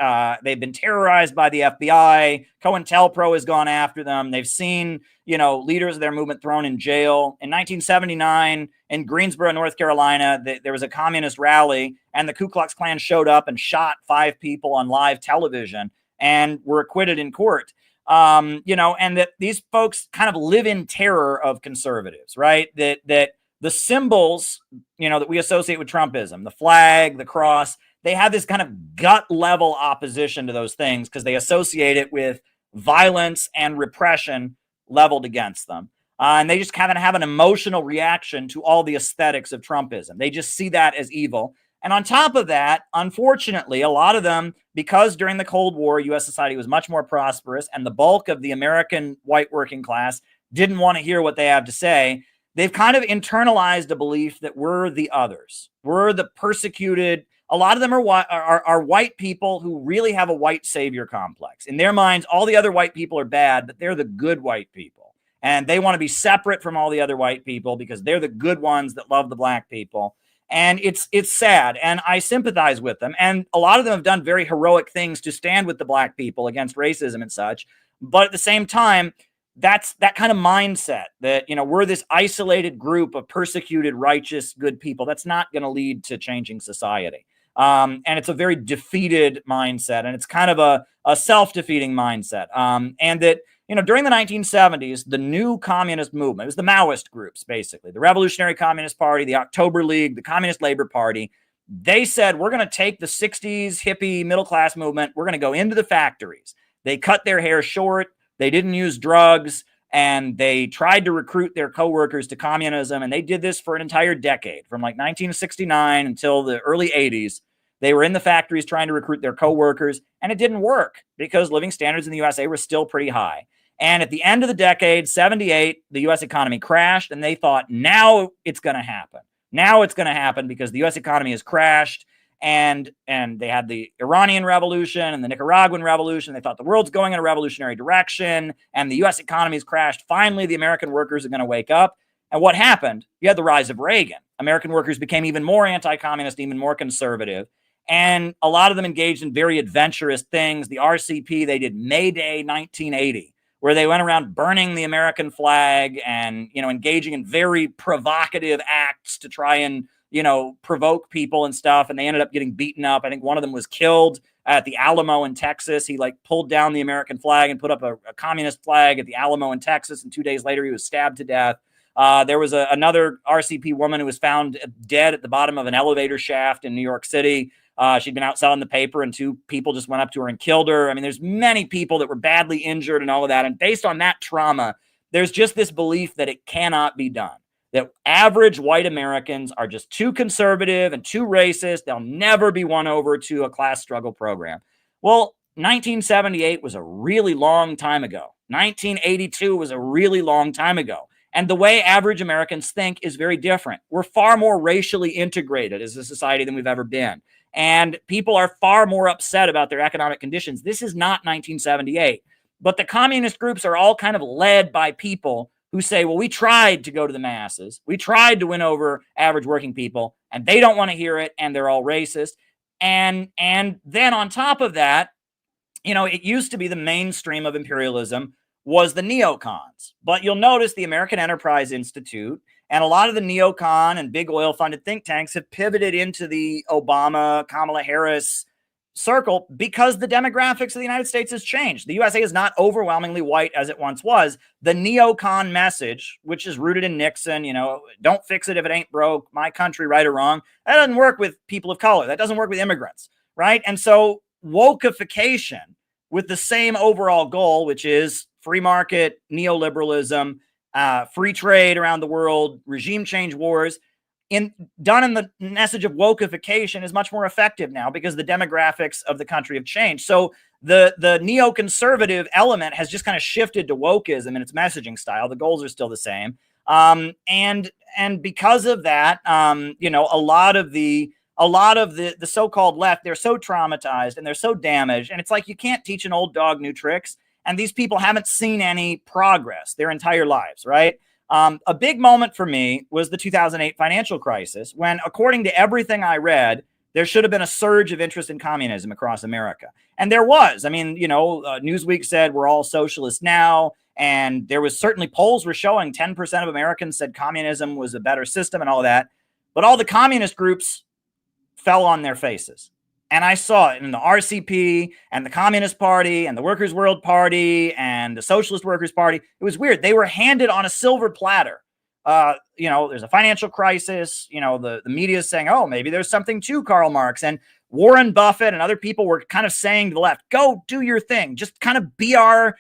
They've been terrorized by the FBI. COINTELPRO has gone after them. They've seen, leaders of their movement thrown in jail. In 1979, in Greensboro, North Carolina, there was a communist rally, and the Ku Klux Klan showed up and shot 5 people on live television and were acquitted in court. And that these folks kind of live in terror of conservatives, right? That the symbols, that we associate with Trumpism, the flag, the cross, they have this kind of gut level opposition to those things because they associate it with violence and repression leveled against them. And they just kind of have an emotional reaction to all the aesthetics of Trumpism. They just see that as evil. And on top of that, unfortunately, a lot of them, because during the Cold War, U.S. society was much more prosperous and the bulk of the American white working class didn't want to hear what they have to say, they've kind of internalized a belief that we're the others. We're the persecuted. A lot of them are white people who really have a white savior complex. In their minds, all the other white people are bad, but they're the good white people. And they want to be separate from all the other white people because they're the good ones that love the black people. And it's sad. And I sympathize with them. And a lot of them have done very heroic things to stand with the black people against racism and such. But at the same time, that's that kind of mindset that, we're this isolated group of persecuted, righteous, good people. That's not going to lead to changing society. And it's a very defeated mindset. And it's kind of a self-defeating mindset. And that, during the 1970s, the new communist movement, it was the Maoist groups, basically, the Revolutionary Communist Party, the October League, the Communist Labor Party. They said, we're going to take the 60s hippie middle-class movement. We're going to go into the factories. They cut their hair short. They didn't use drugs, and they tried to recruit their coworkers to communism. And they did this for an entire decade, from like 1969 until the early 80s. They were in the factories trying to recruit their coworkers, and it didn't work because living standards in the USA were still pretty high. And at the end of the decade, 78, the U.S. economy crashed, and they thought, now it's going to happen. Now it's going to happen because the U.S. economy has crashed. And they had the Iranian Revolution and the Nicaraguan Revolution. They thought the world's going in a revolutionary direction and the U.S. economy has crashed. Finally, the American workers are going to wake up. And what happened? You had the rise of Reagan. American workers became even more anti-communist, even more conservative. And a lot of them engaged in very adventurous things. The RCP, they did May Day 1980, where they went around burning the American flag and, engaging in very provocative acts to try and, provoke people and stuff. And they ended up getting beaten up. I think one of them was killed at the Alamo in Texas. He pulled down the American flag and put up a communist flag at the Alamo in Texas. And 2 days later, he was stabbed to death. There was another RCP woman who was found dead at the bottom of an elevator shaft in New York City. She'd been out selling the paper, and 2 people just went up to her and killed her. I mean, there's many people that were badly injured and all of that. And based on that trauma, there's just this belief that it cannot be done, that average white Americans are just too conservative and too racist. They'll never be won over to a class struggle program. Well, 1978 was a really long time ago. 1982 was a really long time ago. And the way average Americans think is very different. We're far more racially integrated as a society than we've ever been. And people are far more upset about their economic conditions. This is not 1978. But the communist groups are all kind of led by people who say, well, we tried to go to the masses. We tried to win over average working people, and they don't want to hear it, and they're all racist. And then on top of that, it used to be the mainstream of imperialism was the neocons. But you'll notice the American Enterprise Institute and a lot of the neocon and big oil-funded think tanks have pivoted into the Obama, Kamala Harris circle because the demographics of the United States has changed. The USA is not overwhelmingly white as it once was. The neocon message, which is rooted in Nixon, don't fix it if it ain't broke, my country, right or wrong, that doesn't work with people of color. That doesn't work with immigrants, right? And so wokeification with the same overall goal, which is free market, neoliberalism, free trade around the world, regime change wars, done in the message of wokeification is much more effective now because the demographics of the country have changed. So the neoconservative element has just kind of shifted to wokeism in its messaging style. The goals are still the same. And because of that, a lot of the so-called left, they're so traumatized and they're so damaged. And it's like you can't teach an old dog new tricks. And these people haven't seen any progress their entire lives, right? A big moment for me was the 2008 financial crisis when, according to everything I read, there should have been a surge of interest in communism across America. And there was. I mean, Newsweek said we're all socialists now. And there was certainly polls were showing 10% of Americans said communism was a better system and all of that. But all the communist groups fell on their faces. And I saw it in the RCP and the Communist Party and the Workers' World Party and the Socialist Workers' Party. It was weird. They were handed on a silver platter. There's a financial crisis. The media is saying, oh, maybe there's something to Karl Marx. And Warren Buffett and other people were kind of saying to the left, go do your thing. Just kind of be our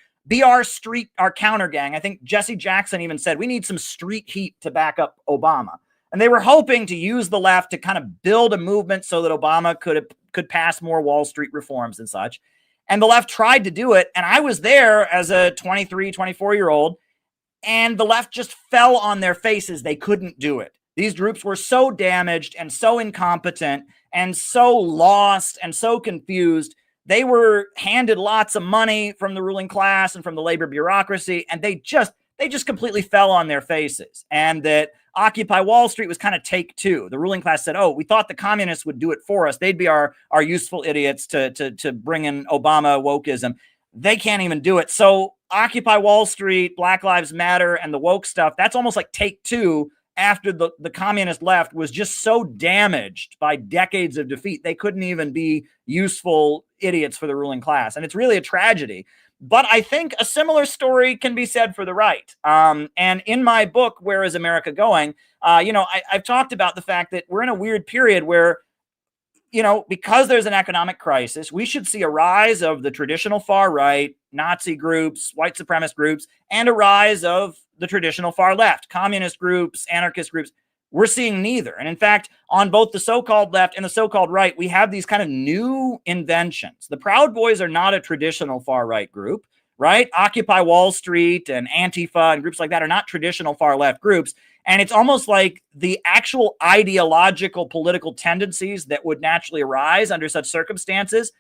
street, our counter gang. I think Jesse Jackson even said, we need some street heat to back up Obama. And they were hoping to use the left to kind of build a movement so that Obama could pass more Wall Street reforms and such. And the left tried to do it. And I was there as a 23, 24-year-old, and the left just fell on their faces. They couldn't do it. These groups were so damaged and so incompetent and so lost and so confused. They were handed lots of money from the ruling class and from the labor bureaucracy, and they just completely fell on their faces. And that Occupy Wall Street was kind of take two. The ruling class said, oh, we thought the communists would do it for us. They'd be our useful idiots to bring in Obama wokeism. They can't even do it. So Occupy Wall Street, Black Lives Matter, and the woke stuff, that's almost like take two after the communist left was just so damaged by decades of defeat. They couldn't even be useful idiots for the ruling class. And it's really a tragedy. But I think a similar story can be said for the right. And in my book, Where is America Going? I've talked about the fact that we're in a weird period where, because there's an economic crisis, we should see a rise of the traditional far right, Nazi groups, white supremacist groups, and a rise of the traditional far left, communist groups, anarchist groups. We're seeing neither. And in fact, on both the so-called left and the so-called right, we have these kind of new inventions. The Proud Boys are not a traditional far-right group, right? Occupy Wall Street and Antifa and groups like that are not traditional far-left groups. And it's almost like the actual ideological political tendencies that would naturally arise under such circumstances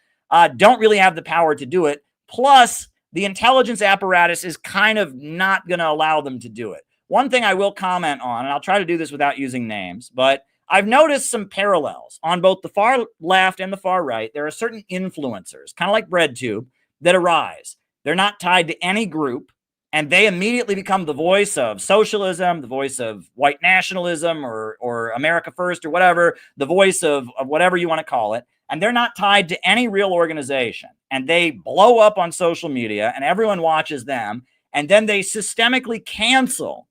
don't really have the power to do it. Plus, the intelligence apparatus is kind of not going to allow them to do it. one thing I will comment on, and I'll try to do this without using names, but I've noticed some parallels on both the far left and the far right. There are certain influencers, kind of like BreadTube, that arise. They're not tied to any group, and they immediately become the voice of socialism, the voice of white nationalism or America First or whatever, the voice of whatever you want to call it. And they're not tied to any real organization. And they blow up on social media, and everyone watches them. And then they systemically cancel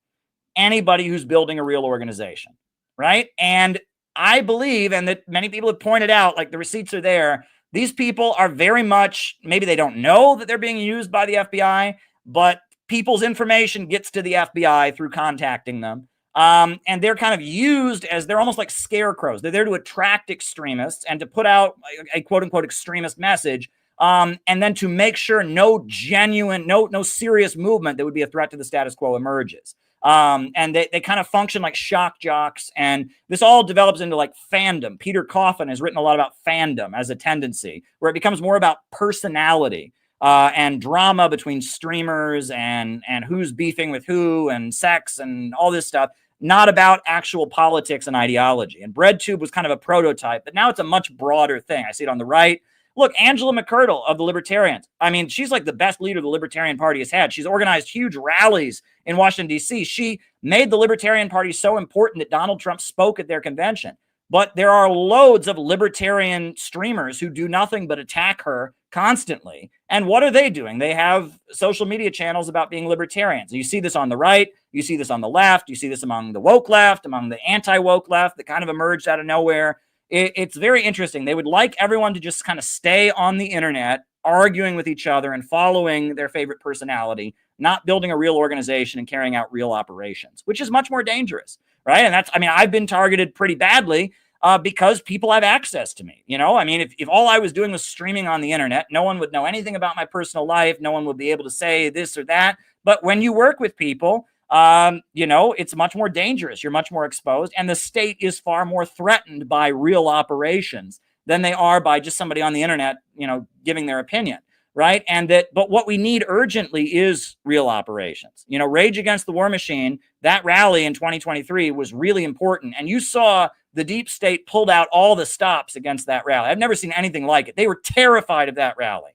anybody who's building a real organization, right? And I believe, and that many people have pointed out, like the receipts are there, these people are very much, maybe they don't know that they're being used by the FBI, but people's information gets to the FBI through contacting them. And they're kind of used as, they're almost like scarecrows. They're there to attract extremists and to put out a quote unquote extremist message. And then to make sure no genuine, no serious movement that would be a threat to the status quo emerges. And they kind of function like shock jocks. And this all develops into like fandom. Peter Coffin has written a lot about fandom as a tendency, where it becomes more about personality and drama between streamers and who's beefing with who and sex and all this stuff, not about actual politics and ideology. And BreadTube was kind of a prototype, but now it's a much broader thing. I see it on the right. Look, Angela McCurdle of the Libertarians. I mean, she's like the best leader the Libertarian Party has had. She's organized huge rallies in Washington, D.C. She made the Libertarian Party so important that Donald Trump spoke at their convention. But there are loads of libertarian streamers who do nothing but attack her constantly. And what are they doing? They have social media channels about being libertarians. You see this on the right. You see this on the left. You see this among the woke left, among the anti-woke left that kind of emerged out of nowhere. It's very interesting. They would like everyone to just kind of stay on the internet, arguing with each other and following their favorite personality, not building a real organization and carrying out real operations, which is much more dangerous, right? And that's, I mean, I've been targeted pretty badly because people have access to me. You know, I mean, if all I was doing was streaming on the internet, no one would know anything about my personal life. No one would be able to say this or that. But when you work with people, you know, it's much more dangerous. You're much more exposed, and the state is far more threatened by real operations than they are by just somebody on the internet, you know, giving their opinion, right? But what we need urgently is real operations. You know, Rage Against the War Machine, that rally in 2023 was really important, and you saw the deep state pulled out all the stops against that rally. I've never seen anything like it. They were terrified of that rally.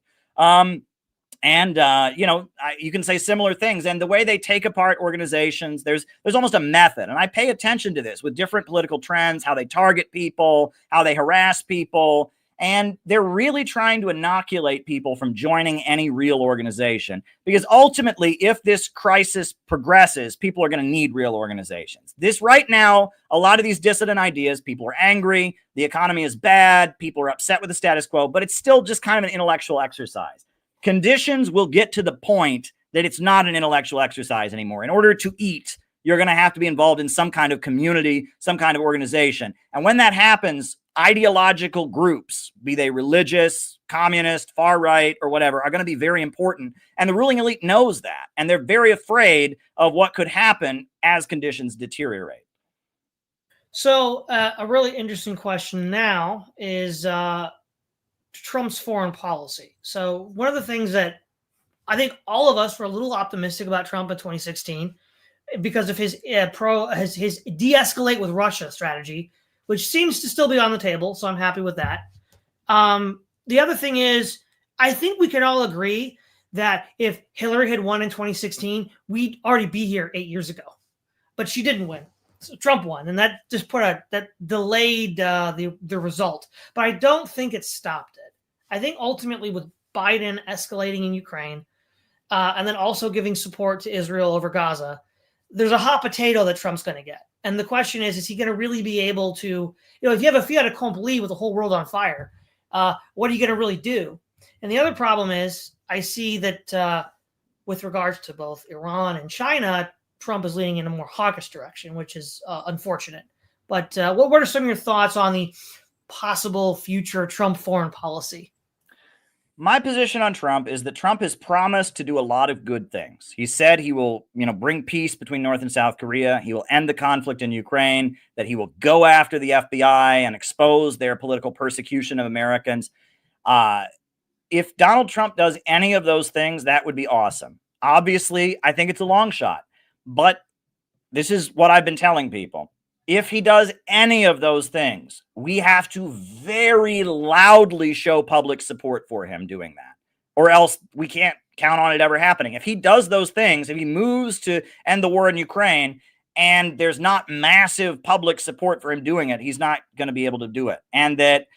You know, you can say similar things. And the way they take apart organizations, there's almost a method. And I pay attention to this with different political trends, how they target people, how they harass people. And they're really trying to inoculate people from joining any real organization. Because ultimately, if this crisis progresses, people are going to need real organizations. This right now, a lot of these dissident ideas, people are angry, the economy is bad, people are upset with the status quo, but it's still just kind of an intellectual exercise. Conditions will get to the point that it's not an intellectual exercise anymore. In order to eat, you're going to have to be involved in some kind of community, some kind of organization. And when that happens, ideological groups, be they religious, communist, far right, or whatever, are going to be very important. And the ruling elite knows that. And they're very afraid of what could happen as conditions deteriorate. So a really interesting question now is Trump's foreign policy. So one of the things that I think all of us were a little optimistic about Trump in 2016 because of his his de-escalate with Russia strategy, which seems to still be on the table. So I'm happy with that. The other thing is, I think we can all agree that if Hillary had won in 2016, we'd already be here 8 years ago, but she didn't win. So Trump won, and that just that delayed the result. But I don't think it stopped it. I think ultimately with Biden escalating in Ukraine and then also giving support to Israel over Gaza, there's a hot potato that Trump's going to get. And the question is he going to really be able to, you know, if you have a fiat accompli with the whole world on fire, what are you going to really do? And the other problem is I see that with regards to both Iran and China, Trump is leaning in a more hawkish direction, which is unfortunate. But what are some of your thoughts on the possible future Trump foreign policy? My position on Trump is that Trump has promised to do a lot of good things. He said he will, you know, bring peace between North and South Korea. He will end the conflict in Ukraine, that he will go after the FBI and expose their political persecution of Americans. If Donald Trump does any of those things, that would be awesome. Obviously, I think it's a long shot, but this is what I've been telling people. If he does any of those things, we have to very loudly show public support for him doing that, or else we can't count on it ever happening. If he does those things, if he moves to end the war in Ukraine and there's not massive public support for him doing it, he's not going to be able to do it. And that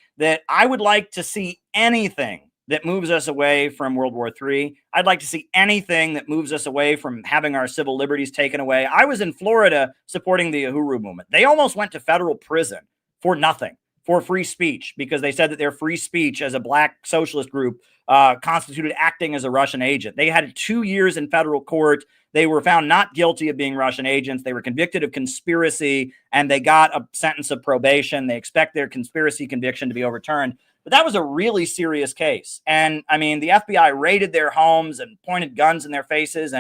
I would like to see anything that moves us away from World War III. I'd like to see anything that moves us away from having our civil liberties taken away. I was in Florida supporting the Uhuru movement. They almost went to federal prison for nothing, for free speech, because they said that their free speech as a black socialist group constituted acting as a Russian agent. They had 2 years in federal court. They were found not guilty of being Russian agents. They were convicted of conspiracy, and they got a sentence of probation. They expect their conspiracy conviction to be overturned. But that was a really serious case. And I mean, the FBI raided their homes and pointed guns in their faces.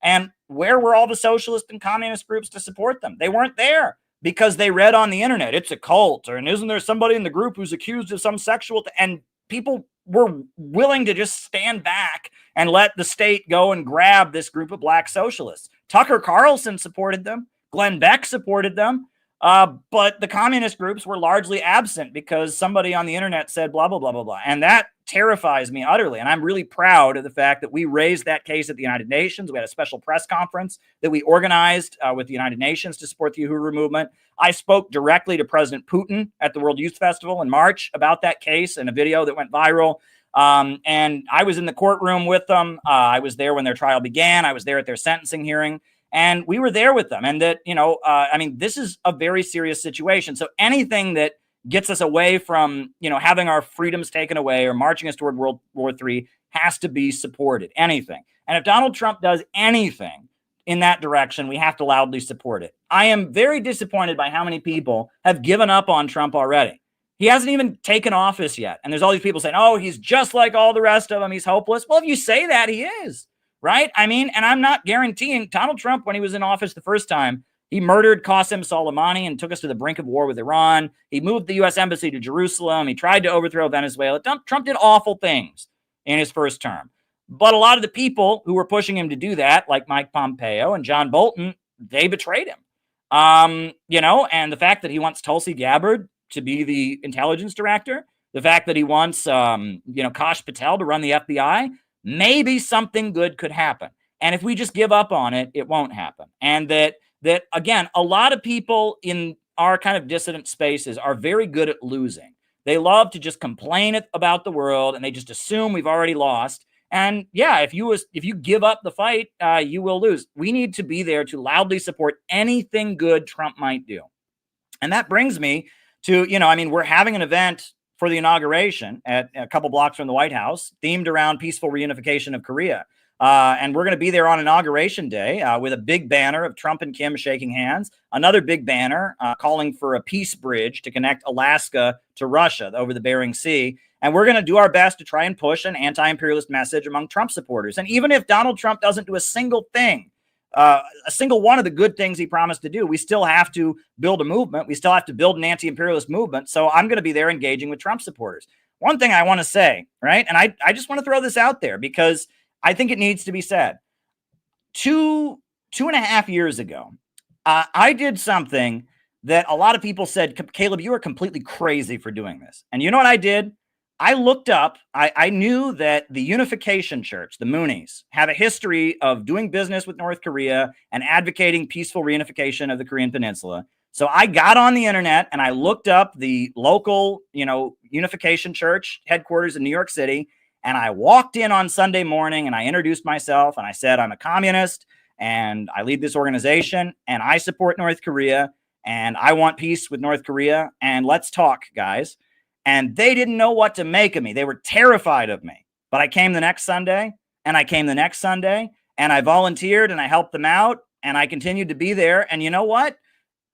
And where were all the socialist and communist groups to support them? They weren't there because they read on the internet, it's a cult, or isn't there somebody in the group who's accused of some sexual and people were willing to just stand back and let the state go and grab this group of black socialists. Tucker Carlson supported them. Glenn Beck supported them. But the communist groups were largely absent because somebody on the internet said blah, blah, blah, blah, blah. And that terrifies me utterly. And I'm really proud of the fact that we raised that case at the United Nations. We had a special press conference that we organized with the United Nations to support the Uhuru movement. I spoke directly to President Putin at the World Youth Festival in March about that case in a video that went viral. And I was in the courtroom with them. I was there when their trial began. I was there at their sentencing hearing. And we were there with them. And that, I mean, this is a very serious situation. So anything that gets us away from, having our freedoms taken away or marching us toward World War III has to be supported. Anything. And if Donald Trump does anything in that direction, we have to loudly support it. I am very disappointed by how many people have given up on Trump already. He hasn't even taken office yet. And there's all these people saying, oh, he's just like all the rest of them. He's hopeless. Well, if you say that, he is. Right? I mean, and I'm not guaranteeing Donald Trump, when he was in office the first time, he murdered Qasem Soleimani and took us to the brink of war with Iran. He moved the U.S. embassy to Jerusalem. He tried to overthrow Venezuela. Trump did awful things in his first term. But a lot of the people who were pushing him to do that, like Mike Pompeo and John Bolton, they betrayed him. And the fact that he wants Tulsi Gabbard to be the intelligence director, the fact that he wants, Kash Patel to run the FBI, maybe something good could happen. And if we just give up on it, it won't happen. And that again, a lot of people in our kind of dissident spaces are very good at losing. They love to just complain about the world and they just assume we've already lost. And yeah, if you give up the fight, you will lose. We need to be there to loudly support anything good Trump might do. And that brings me to, we're having an event for the inauguration at a couple blocks from the White House, themed around peaceful reunification of Korea. And we're going to be there on Inauguration Day with a big banner of Trump and Kim shaking hands, another big banner calling for a peace bridge to connect Alaska to Russia over the Bering Sea. And we're going to do our best to try and push an anti-imperialist message among Trump supporters. And even if Donald Trump doesn't do a single thing, a single one of the good things he promised to do, we still have to build a movement. We still have to build an anti-imperialist movement. So I'm going to be there engaging with Trump supporters. One thing I want to say, right? And I just want to throw this out there because I think it needs to be said. Two and a half years ago, I did something that a lot of people said, Caleb, you are completely crazy for doing this. And you know what I did? I looked up, I knew that the Unification Church, the Moonies, have a history of doing business with North Korea and advocating peaceful reunification of the Korean Peninsula. So I got on the internet and I looked up the local, Unification Church headquarters in New York City. And I walked in on Sunday morning and I introduced myself and I said, I'm a communist and I lead this organization and I support North Korea and I want peace with North Korea. And let's talk, guys. And they didn't know what to make of me. They were terrified of me. But I came the next Sunday, and I came the next Sunday, and I volunteered, and I helped them out, and I continued to be there. And you know what?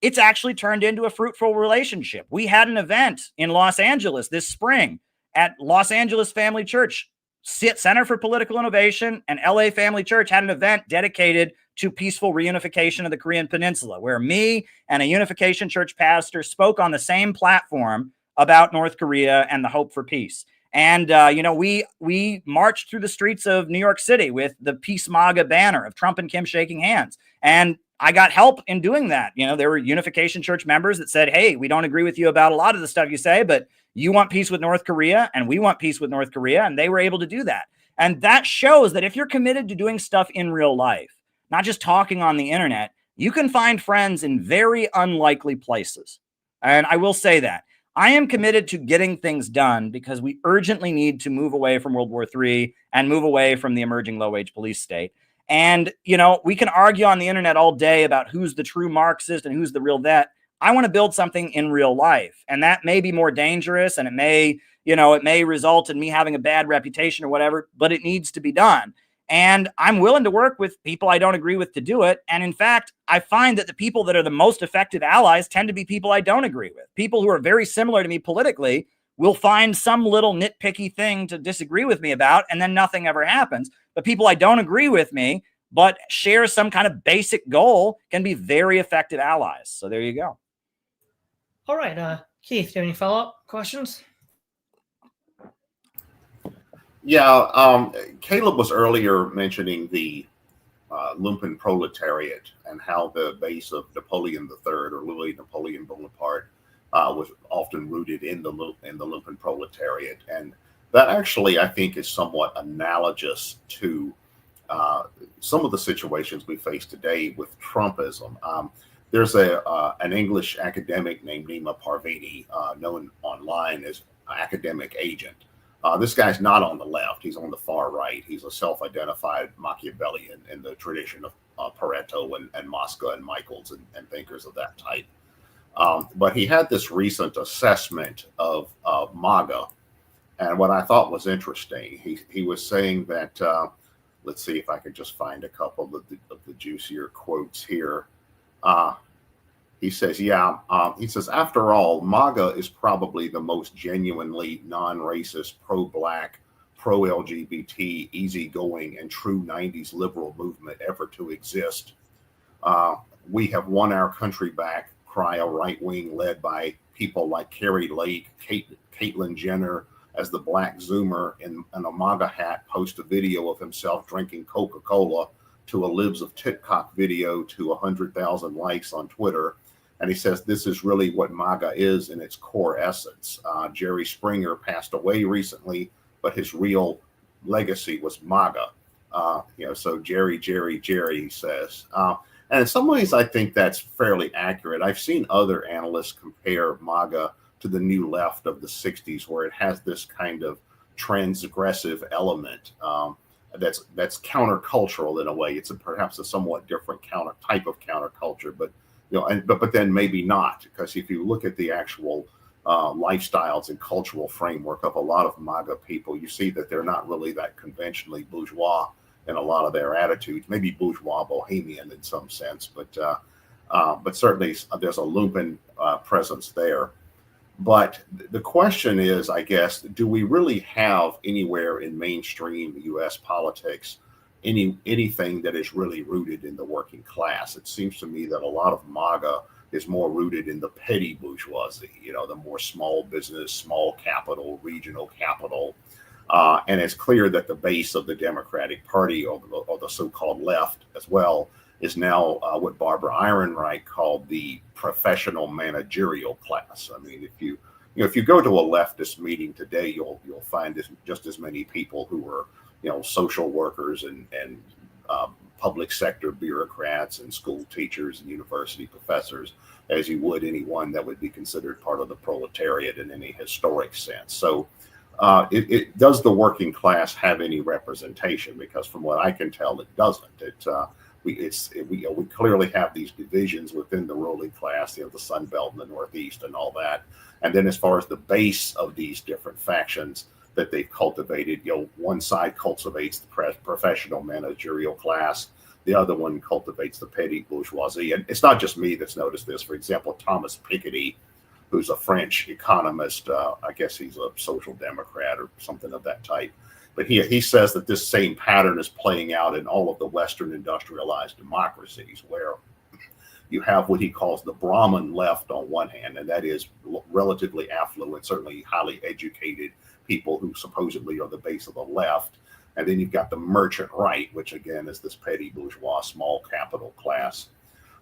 It's actually turned into a fruitful relationship. We had an event in Los Angeles this spring at Los Angeles Family Church. Center for Political Innovation and LA Family Church had an event dedicated to peaceful reunification of the Korean Peninsula, where me and a Unification Church pastor spoke on the same platform about North Korea and the hope for peace. And, we marched through the streets of New York City with the Peace MAGA banner of Trump and Kim shaking hands. And I got help in doing that. You know, there were Unification Church members that said, hey, we don't agree with you about a lot of the stuff you say, but you want peace with North Korea and we want peace with North Korea. And they were able to do that. And that shows that if you're committed to doing stuff in real life, not just talking on the internet, you can find friends in very unlikely places. And I will say that. I am committed to getting things done because we urgently need to move away from World War III and move away from the emerging low-wage police state. And, you know, we can argue on the internet all day about who's the true Marxist and who's the real that. I want to build something in real life. And that may be more dangerous and it may, you know, it may result in me having a bad reputation or whatever, but it needs to be done. And I'm willing to work with people I don't agree with to do it. And in fact, I find that the people that are the most effective allies tend to be people I don't agree with. People who are very similar to me politically will find some little nitpicky thing to disagree with me about, and then nothing ever happens. But people I don't agree with me, but share some kind of basic goal, can be very effective allies. So there you go. All right. Keith, do you have any follow-up questions? Yeah, Caleb was earlier mentioning the lumpen proletariat and how the base of Napoleon III or Louis Napoleon Bonaparte was often rooted in the lumpen proletariat, and that actually I think is somewhat analogous to some of the situations we face today with Trumpism. There's an English academic named Nima Parvini, known online as Academic Agent. This guy's not on the left. He's on the far right. He's a self-identified Machiavellian in the tradition of Pareto and Mosca and Michaels and thinkers of that type. But he had this recent assessment of MAGA. And what I thought was interesting, he was saying that, let's see if I could just find a couple of the juicier quotes here. He says, after all, MAGA is probably the most genuinely non-racist, pro-black, pro-LGBT, easygoing, and true 90s liberal movement ever to exist. We have won our country back, cry a right wing led by people like Carrie Lake, Caitlyn Jenner, as the black Zoomer in a MAGA hat post a video of himself drinking Coca-Cola to a Libs of TikTok video to 100,000 likes on Twitter. And he says this is really what MAGA is in its core essence. Jerry Springer passed away recently, but his real legacy was MAGA. So Jerry, he says. And in some ways, I think that's fairly accurate. I've seen other analysts compare MAGA to the New Left of the 60s, where it has this kind of transgressive element that's countercultural in a way. It's perhaps a somewhat different type of counterculture, but but then maybe not, because if you look at the actual lifestyles and cultural framework of a lot of MAGA people, you see that they're not really that conventionally bourgeois in a lot of their attitudes. Maybe bourgeois bohemian in some sense, but certainly there's a lumpen presence there. But the question is, I guess, do we really have anywhere in mainstream U.S. politics anything that is really rooted in the working class? It seems to me that a lot of MAGA is more rooted in the petty bourgeoisie, the more small business, small capital, regional capital. And it's clear that the base of the Democratic Party or the so-called left as well is now what Barbara Ehrenreich called the professional managerial class. I mean, if you go to a leftist meeting today, you'll find just as many people who are social workers and public sector bureaucrats and school teachers and university professors as you would anyone that would be considered part of the proletariat in any historic sense. So does the working class have any representation? Because from what I can tell, it doesn't. We clearly have these divisions within the ruling class, the Sun Belt and the Northeast and all that. And then as far as the base of these different factions that they've cultivated, one side cultivates the professional managerial class, the other one cultivates the petty bourgeoisie. And it's not just me that's noticed this. For example, Thomas Piketty, who's a French economist, I guess he's a social democrat or something of that type. But he says that this same pattern is playing out in all of the Western industrialized democracies, where you have what he calls the Brahmin left on one hand, and that is relatively affluent, certainly highly educated people who supposedly are the base of the left. And then you've got the merchant right, which again is this petty bourgeois, small capital class.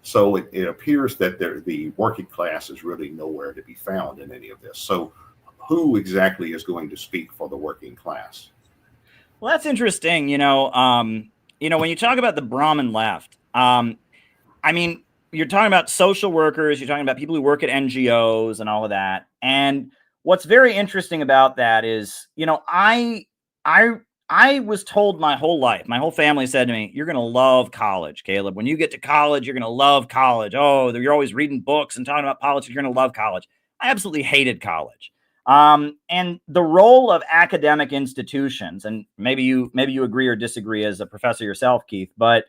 So it appears that the working class is really nowhere to be found in any of this. So who exactly is going to speak for the working class? Well, that's interesting. When you talk about the Brahmin left, I mean, you're talking about social workers, you're talking about people who work at NGOs and all of that. And what's very interesting about that is, I was told my whole life, my whole family said to me, "You're going to love college, Caleb. When you get to college, you're going to love college. Oh, you're always reading books and talking about politics. You're going to love college." I absolutely hated college. And the role of academic institutions, and maybe you agree or disagree as a professor yourself, Keith, but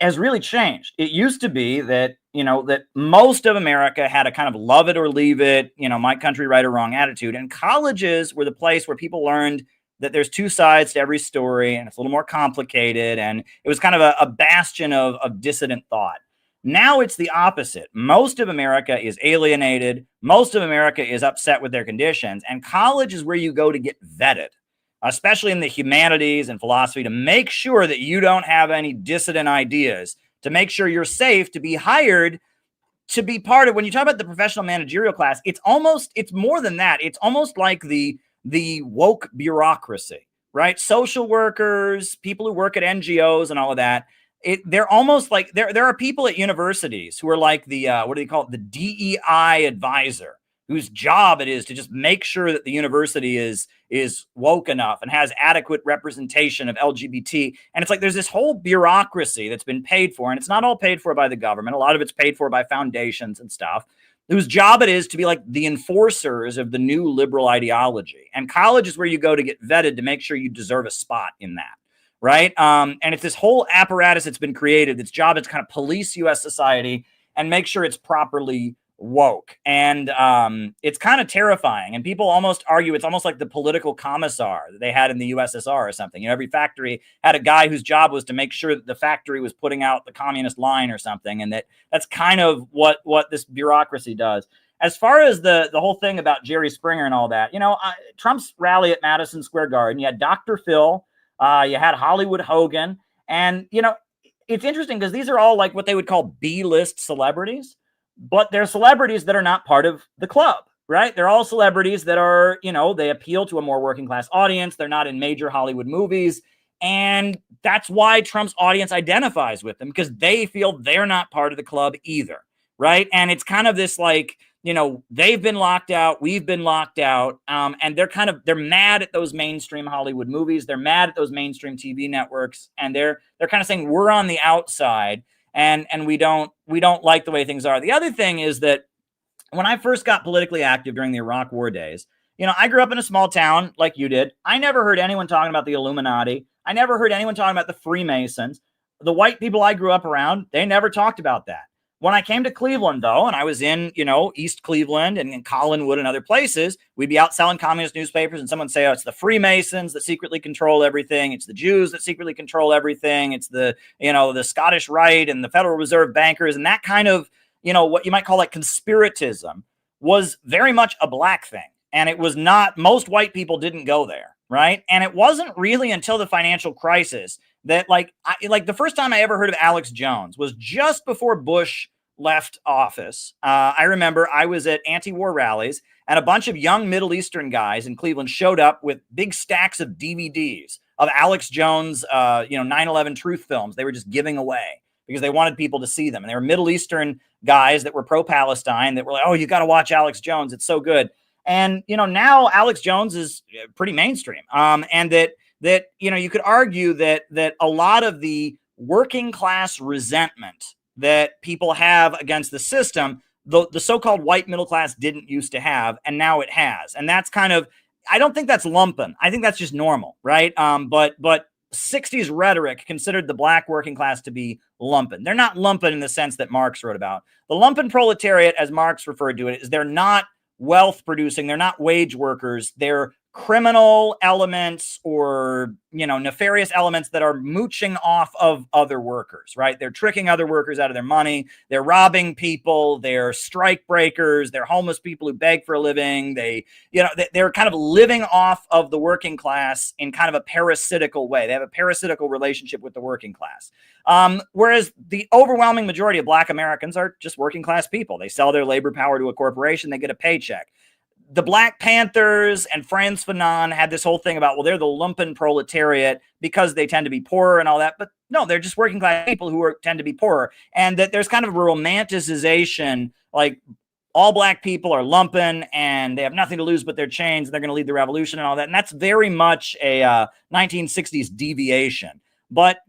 has really changed. It used to be that, that most of America had a kind of love it or leave it, my country, right or wrong attitude. And colleges were the place where people learned that there's two sides to every story and it's a little more complicated. And it was kind of a bastion of dissident thought. Now it's the opposite. Most of America is alienated. Most of America is upset with their conditions. And college is where you go to get vetted, especially in the humanities and philosophy, to make sure that you don't have any dissident ideas, to make sure you're safe to be hired to be part of. When you talk about the professional managerial class, it's more than that. It's almost like the woke bureaucracy, right? Social workers, people who work at NGOs and all of that. They're almost like there are people at universities who are like the what do they call it? The DEI advisor, whose job it is to just make sure that the university is woke enough and has adequate representation of LGBT. And it's like there's this whole bureaucracy that's been paid for, and it's not all paid for by the government. A lot of it's paid for by foundations and stuff, whose job it is to be like the enforcers of the new liberal ideology. And college is where you go to get vetted to make sure you deserve a spot in that. Right. And it's this whole apparatus that's been created. Its job is to kind of police U.S. society and make sure it's properly woke. And it's kind of terrifying. And people almost argue it's almost like the political commissar that they had in the USSR or something. Every factory had a guy whose job was to make sure that the factory was putting out the communist line or something. And that's kind of what this bureaucracy does. As far as the whole thing about Jerry Springer and all that, Trump's rally at Madison Square Garden, you had Dr. Phil. You had Hollywood Hogan. And, it's interesting because these are all like what they would call B-list celebrities, but they're celebrities that are not part of the club, right? They're all celebrities that are, they appeal to a more working class audience. They're not in major Hollywood movies. And that's why Trump's audience identifies with them, because they feel they're not part of the club either, right? And it's kind of this like, they've been locked out, we've been locked out, and they're mad at those mainstream Hollywood movies. They're mad at those mainstream TV networks, and they're kind of saying we're on the outside, and we don't like the way things are. The other thing is that when I first got politically active during the Iraq War days, I grew up in a small town like you did. I never heard anyone talking about the Illuminati. I never heard anyone talking about the Freemasons. The white people I grew up around, they never talked about that. When I came to Cleveland, though, and I was in, East Cleveland and in Collinwood and other places, we'd be out selling communist newspapers and someone would say, "Oh, it's the Freemasons that secretly control everything. It's the Jews that secretly control everything. It's the Scottish Rite and the Federal Reserve bankers." And that kind of, what you might call like conspiratism was very much a black thing. And it was not, most white people didn't go there, right? And it wasn't really until the financial crisis that the first time I ever heard of Alex Jones was just before Bush left office. I remember I was at anti-war rallies and a bunch of young Middle Eastern guys in Cleveland showed up with big stacks of DVDs of Alex Jones, 9/11 truth films. They were just giving away because they wanted people to see them. And they were Middle Eastern guys that were pro-Palestine that were like, "Oh, you got to watch Alex Jones. It's so good." And, now Alex Jones is pretty mainstream. And that you could argue that a lot of the working class resentment that people have against the system, the so-called white middle class didn't used to have, and now it has. And that's kind of, I don't think that's lumpen. I think that's just normal, right? But 60s rhetoric considered the black working class to be lumpen. They're not lumpen in the sense that Marx wrote about. The lumpen proletariat, as Marx referred to it, is they're not wealth producing. They're not wage workers. They're criminal elements or, nefarious elements that are mooching off of other workers, right? They're tricking other workers out of their money. They're robbing people. They're strike breakers. They're homeless people who beg for a living. They're kind of living off of the working class in kind of a parasitical way. They have a parasitical relationship with the working class. Whereas the overwhelming majority of Black Americans are just working class people. They sell their labor power to a corporation. They get a paycheck. The Black Panthers and Frantz Fanon had this whole thing about, well, they're the lumpen proletariat because they tend to be poorer and all that. But no, they're just working class people who tend to be poorer. And that there's kind of a romanticization, like all Black people are lumpen and they have nothing to lose but their chains. And they're going to lead the revolution and all that. And that's very much a 1960s deviation. But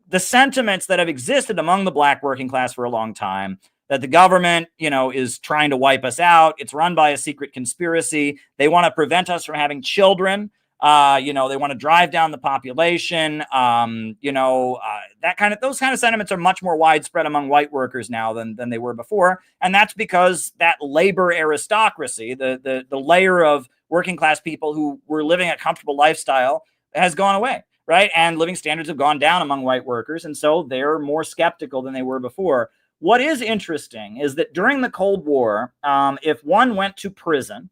the sentiments that have existed among the Black working class for a long time, that the government, is trying to wipe us out. It's run by a secret conspiracy. They want to prevent us from having children. They want to drive down the population. Those kind of sentiments are much more widespread among white workers now than they were before. And that's because that labor aristocracy, the layer of working class people who were living a comfortable lifestyle, has gone away, right? And living standards have gone down among white workers. And so they're more skeptical than they were before. What is interesting is that during the Cold War, if one went to prison,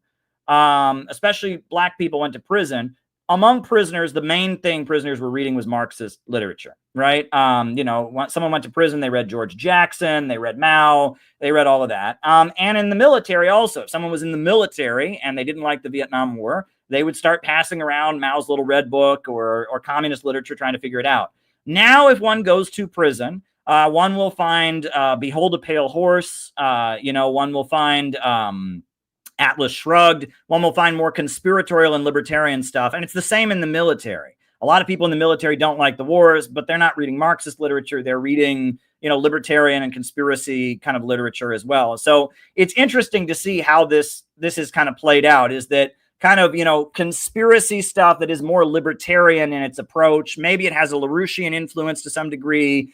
especially Black people went to prison, among prisoners, the main thing prisoners were reading was Marxist literature, right? When someone went to prison, they read George Jackson, they read Mao, they read all of that. And in the military also, if someone was in the military and they didn't like the Vietnam War, they would start passing around Mao's little red book or communist literature trying to figure it out. Now, if one goes to prison, one will find Behold a Pale Horse. One will find Atlas Shrugged. One will find more conspiratorial and libertarian stuff. And it's the same in the military. A lot of people in the military don't like the wars, but they're not reading Marxist literature. They're reading, libertarian and conspiracy kind of literature as well. So it's interesting to see how this is kind of played out, is that kind of, conspiracy stuff that is more libertarian in its approach. Maybe it has a Larouchian influence to some degree.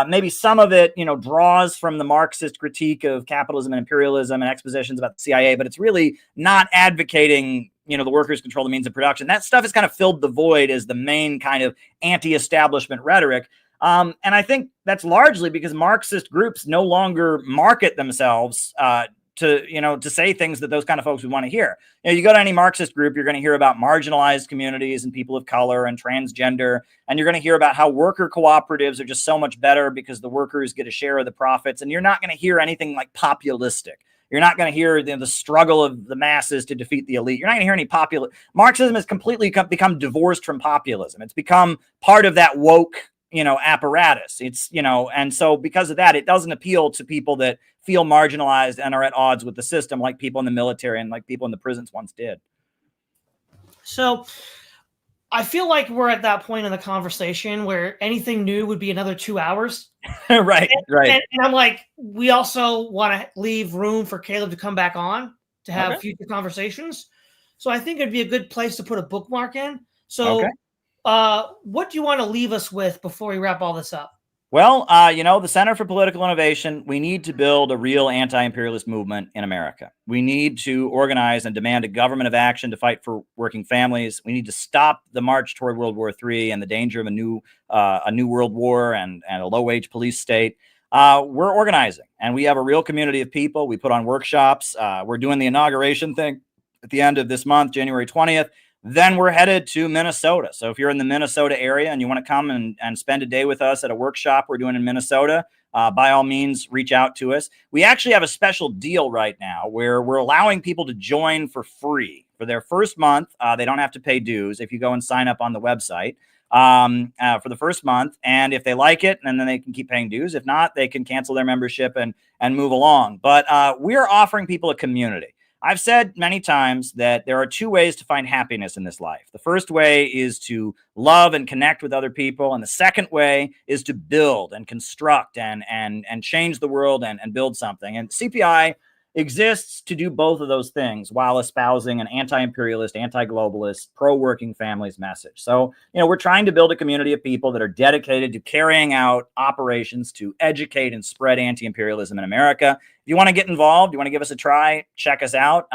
Maybe some of it, draws from the Marxist critique of capitalism and imperialism and expositions about the CIA, but it's really not advocating, the workers control the means of production. That stuff has kind of filled the void as the main kind of anti-establishment rhetoric. And I think that's largely because Marxist groups no longer market themselves to say things that those kind of folks would want to hear. You go to any Marxist group, you're going to hear about marginalized communities and people of color and transgender, and you're going to hear about how worker cooperatives are just so much better because the workers get a share of the profits, and you're not going to hear anything like populistic. You're not going to hear the struggle of the masses to defeat the elite. You're not going to hear any popular. Marxism has completely become divorced from populism. It's become part of that woke, apparatus. It's, and so because of that, it doesn't appeal to people that feel marginalized and are at odds with the system, like people in the military and like people in the prisons once did. So I feel like we're at that point in the conversation where anything new would be another 2 hours. Right. And I'm like, we also want to leave room for Caleb to come back on to have future conversations. So I think it'd be a good place to put a bookmark in. So what do you want to leave us with before we wrap all this up? Well, the Center for Political Innovation, we need to build a real anti-imperialist movement in America. We need to organize and demand a government of action to fight for working families. We need to stop the march toward World War III and the danger of a new world war and a low-wage police state. We're organizing, and we have a real community of people. We put on workshops. We're doing the inauguration thing at the end of this month, January 20th. Then we're headed to Minnesota. So if you're in the Minnesota area and you want to come and spend a day with us at a workshop we're doing in Minnesota, by all means, reach out to us. We actually have a special deal right now where we're allowing people to join for free for their first month. They don't have to pay dues if you go and sign up on the website for the first month. And if they like it, and then they can keep paying dues. If not, they can cancel their membership and move along. But we're offering people a community. I've said many times that there are two ways to find happiness in this life. The first way is to love and connect with other people. And the second way is to build and construct and change the world and build something. And CPI exists to do both of those things while espousing an anti-imperialist, anti-globalist, pro-working families message. So, we're trying to build a community of people that are dedicated to carrying out operations to educate and spread anti-imperialism in America. If you want to get involved, you want to give us a try, check us out.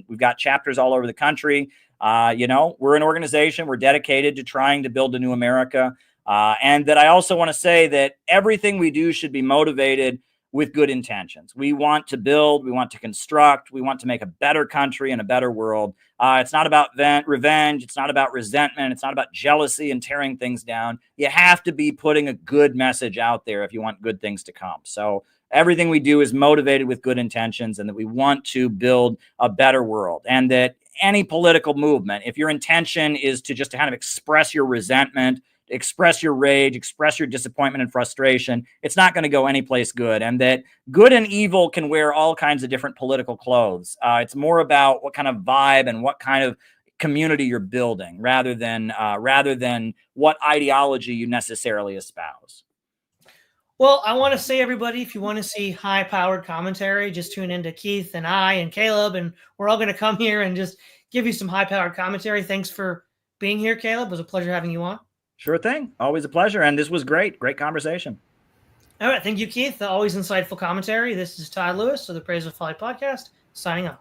We've got chapters all over the country. We're an organization. We're dedicated to trying to build a new America. And that I also want to say that everything we do should be motivated with good intentions. We want to build, we want to construct, we want to make a better country and a better world. It's not about revenge. It's not about resentment. It's not about jealousy and tearing things down. You have to be putting a good message out there if you want good things to come. So everything we do is motivated with good intentions, and that we want to build a better world. And that any political movement, if your intention is to just kind of express your resentment, express your rage, express your disappointment and frustration, it's not going to go anyplace good. And that good and evil can wear all kinds of different political clothes. It's more about what kind of vibe and what kind of community you're building, rather than what ideology you necessarily espouse. Well, I want to say, everybody, if you want to see high-powered commentary, just tune into Keith and I and Caleb, and we're all going to come here and just give you some high-powered commentary. Thanks for being here, Caleb. It was a pleasure having you on. Sure thing. Always a pleasure. And this was great. Great conversation. All right. Thank you, Keith. Always insightful commentary. This is Todd Lewis of the Praise of Folly podcast, signing off.